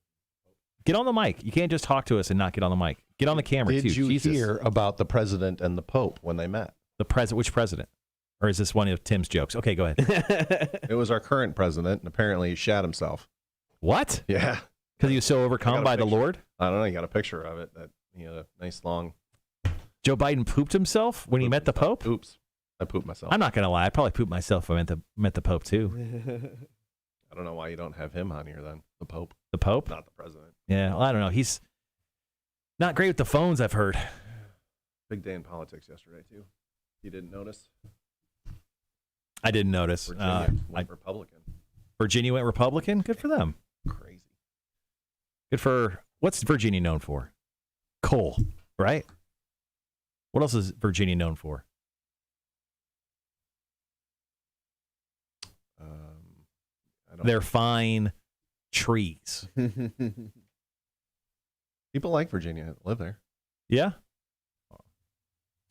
Get on the mic. You can't just talk to us and not get on the mic. Get on the camera, Did too. you Jesus. hear about the president and the Pope when they met? Which president? Or is this one of Tim's jokes? Okay, go ahead. It was our current president, and apparently he shat himself. What? Yeah. Because he was so I overcome got a by the picture. Lord? I don't know. You got a picture of it. That he had a nice long. Joe Biden pooped himself when he met the Pope? Oops. I pooped myself. I'm not going to lie. I probably pooped myself when I met the Pope, too. I don't know why you don't have him on here then. The Pope. The Pope? Not the president. Yeah, well, I don't know. He's not great with the phones, I've heard. Big day in politics yesterday, too. You didn't notice? I didn't notice. Virginia went Republican. Virginia went Republican? Good for them. Crazy. Good for... What's Virginia known for? Coal, right? What else is Virginia known for? I don't Their fine trees. People like Virginia that live there. Yeah?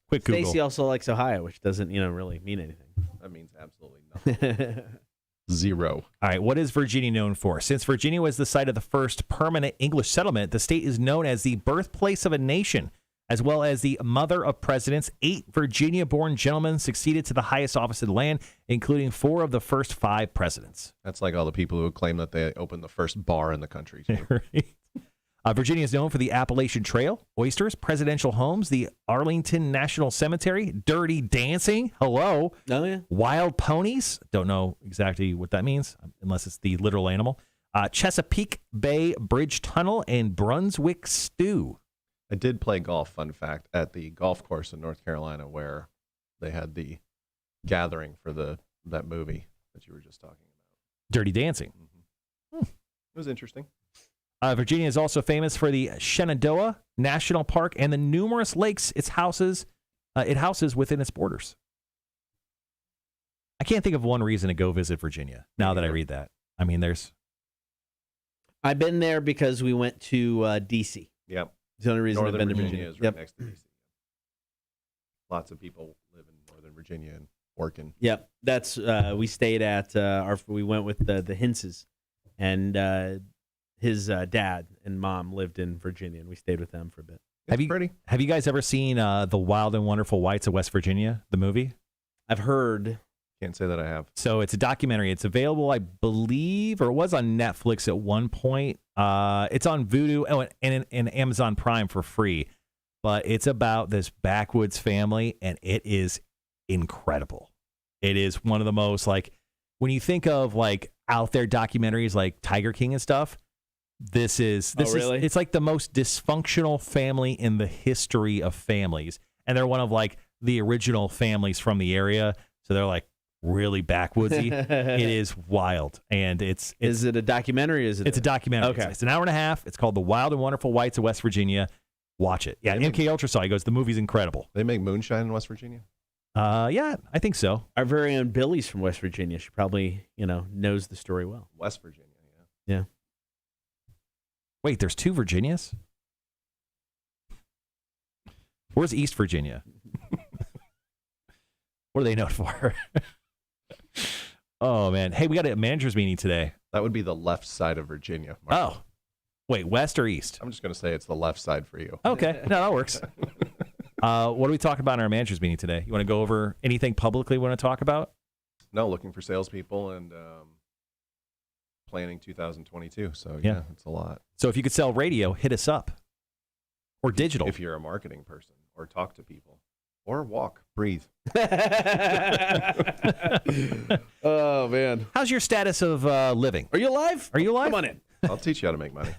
Quick Google. Stacey also likes Ohio, which doesn't, really mean anything. That means absolutely nothing. Zero. All right, what is Virginia known for? Since Virginia was the site of the first permanent English settlement, the state is known as the birthplace of a nation, as well as the mother of presidents. 8 Virginia-born gentlemen succeeded to the highest office in the land, including 4 of the first 5 presidents. That's like all the people who claim that they opened the first bar in the country. Too. Virginia is known for the Appalachian Trail, oysters, presidential homes, the Arlington National Cemetery, Dirty Dancing, hello, Oh, yeah. wild ponies, don't know exactly what that means, unless it's the literal animal, Chesapeake Bay Bridge Tunnel, and Brunswick Stew. I did play golf, fun fact, at the golf course in North Carolina where they had the gathering for that movie that you were just talking about. Dirty Dancing. Mm-hmm. It was interesting. Virginia is also famous for the Shenandoah National Park and the numerous lakes it houses within its borders. I can't think of one reason to go visit Virginia now that I read that. I mean, I've been there because we went to D.C. Yep. It's the only reason Northern I've been to Virginia Virginia. is right next to D.C. Lots of people live in Northern Virginia and working. Yep. That's we stayed at we went with the Hinces, and his dad and mom lived in Virginia, and we stayed with them for a bit. Have you guys ever seen The Wild and Wonderful Whites of West Virginia, the movie? I've heard. Can't say that I have. So it's a documentary. It's available, I believe, or it was on Netflix at one point. It's on Vudu and Amazon Prime for free. But it's about this backwoods family, and it is incredible. It is one of the most, like, when you think of, like, out there documentaries like Tiger King and stuff, this is it's like the most dysfunctional family in the history of families. And they're one of, like, the original families from the area. So they're, like, really backwoodsy. It is wild. And it's Is it a documentary? It's a documentary. Okay. It's an hour and a half. It's called The Wild and Wonderful Whites of West Virginia. Watch it. Yeah, MK Ultra saw. He goes, the movie's incredible. They make moonshine in West Virginia? Yeah, I think so. Our very own Billy's from West Virginia. She probably, knows the story well. West Virginia, yeah. Wait, there's 2 Virginias? Where's East Virginia? What are they known for? Oh, man. Hey, we got a manager's meeting today. That would be the left side of Virginia. Oh. Wait, west or east? I'm just going to say it's the left side for you. Okay. No, that works. What are we talking about in our manager's meeting today? You want to go over anything publicly we want to talk about? No, looking for salespeople and planning 2022. So, yeah, it's a lot. So if you could sell radio, hit us up. Or digital. If you're a marketing person, or talk to people, or walk, breathe. Oh, man. How's your status of living? Are you alive? Are you alive? Come on in. I'll teach you how to make money.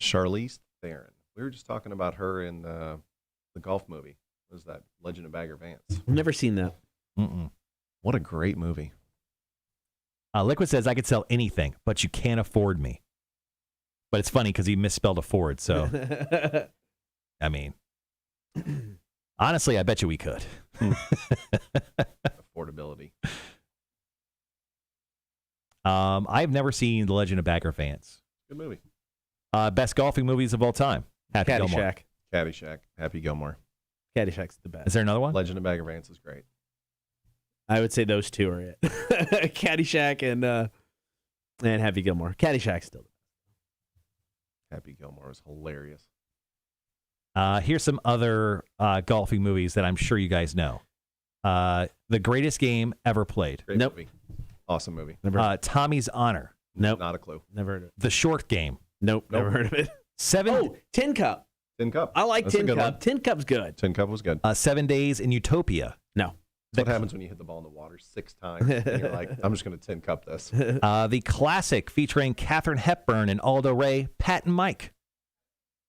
Charlize Theron. We were just talking about her in the golf movie. What was that? Legend of Bagger Vance. I've never seen that. What a great movie. Liquid says, I could sell anything, but you can't afford me. But it's funny because he misspelled afford, so. I mean, honestly, I bet you we could. Affordability. I've never seen The Legend of Bagger Vance. Good movie. Best golfing movies of all time. Happy Gilmore. Caddyshack. Happy Gilmore. Caddyshack's the best. Is there another one? Legend of Bagger Vance is great. I would say those two are it. Caddyshack and Happy Gilmore. Caddyshack's still. Happy Gilmore is hilarious. Here's some other golfing movies that I'm sure you guys know. The Greatest Game Ever Played. Great movie. Awesome movie. Tommy's Honor. Nope. Not a clue. Never heard of it. The Short Game. Nope. Never heard of it. Tin Cup. Tin Cup. I like That's a Tin good Cup. one. Tin Cup's good. Tin Cup was good. 7 Days in Utopia. No. That's what happens when you hit the ball in the water 6 times. And you're like, I'm just going to Tin Cup this. The classic featuring Katharine Hepburn and Aldo Ray, Pat and Mike.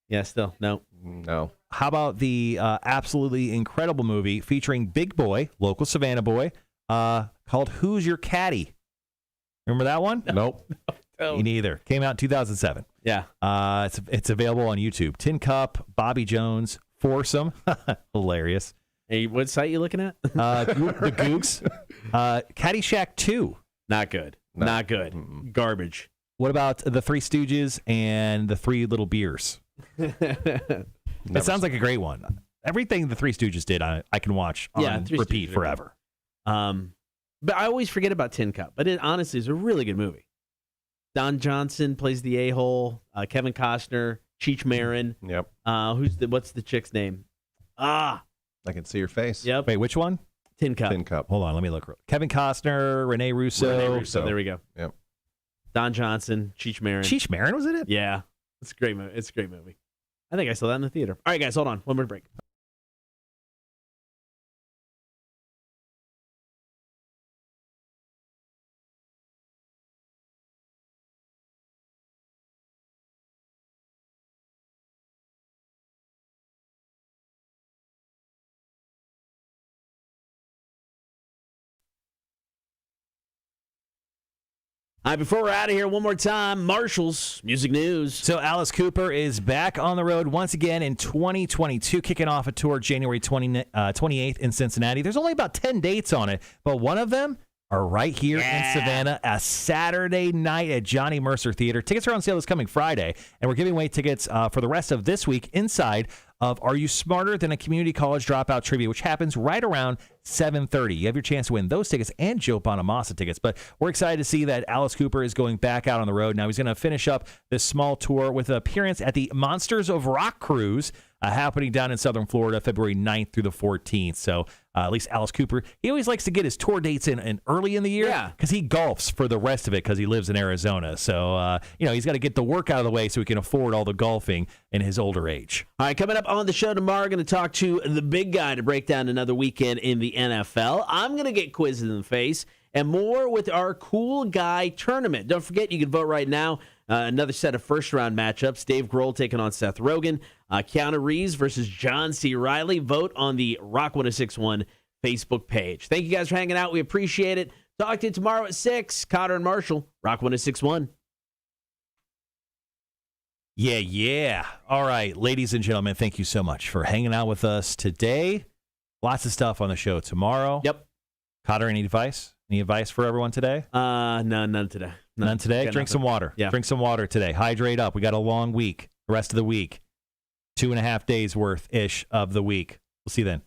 Yeah, still. No. No. How about the absolutely incredible movie featuring Big Boy, local Savannah boy, called Who's Your Caddy? Remember that one? Nope. No. Me neither. Came out in 2007. Yeah. It's available on YouTube. Tin Cup, Bobby Jones, Foursome. Hilarious. Hey, what site you looking at? The Googs. Caddyshack 2. Not good. No. Not good. Garbage. What about The Three Stooges and The Three Little Beers? That sounds like a great one. Everything the Three Stooges did, I can watch on Three repeat Stooges are forever. But I always forget about Tin Cup. But it honestly is a really good movie. Don Johnson plays the a-hole. Kevin Costner, Cheech Marin. Yep. What's the chick's name? I can see your face. Yep. Wait, which one? Tin Cup. Tin Cup. Hold on, let me look. Kevin Costner, Rene Russo. There we go. Yep. Don Johnson, Cheech Marin. Cheech Marin was in it? Yeah. It's a great movie. It's a great movie. I think I saw that in the theater. All right, guys, hold on. One more break. All right, before we're out of here, one more time, Marshall's Music News. So Alice Cooper is back on the road once again in 2022, kicking off a tour January 28th in Cincinnati. There's only about 10 dates on it, but one of them are right here in Savannah, a Saturday night at Johnny Mercer Theater. Tickets are on sale this coming Friday, and we're giving away tickets for the rest of this week inside of Are You Smarter Than a Community College Dropout Trivia, which happens right around 7:30. You have your chance to win those tickets and Joe Bonamassa tickets. But we're excited to see that Alice Cooper is going back out on the road. Now he's going to finish up this small tour with an appearance at the Monsters of Rock Cruise happening down in Southern Florida, February 9th through the 14th. So at least Alice Cooper, he always likes to get his tour dates in early in the year because he golfs for the rest of it because he lives in Arizona. So, he's got to get the work out of the way so he can afford all the golfing in his older age. All right, coming up on the show tomorrow, going to talk to the big guy to break down another weekend in the NFL. I'm going to get quizzes in the face and more with our Cool Guy Tournament. Don't forget, you can vote right now. Another set of first-round matchups. Dave Grohl taking on Seth Rogen. Keanu Reeves versus John C. Reilly. Vote on the Rock 106.1 Facebook page. Thank you guys for hanging out. We appreciate it. Talk to you tomorrow at 6. Cotter and Marshall, Rock 106.1. Yeah. All right, ladies and gentlemen, thank you so much for hanging out with us today. Lots of stuff on the show tomorrow. Yep. Cotter, any advice? Any advice for everyone today? None today. None today? Drink some water. Yeah. Drink some water today. Hydrate up. We got a long week. The rest of the week. 2.5 days worth-ish of the week. We'll see you then.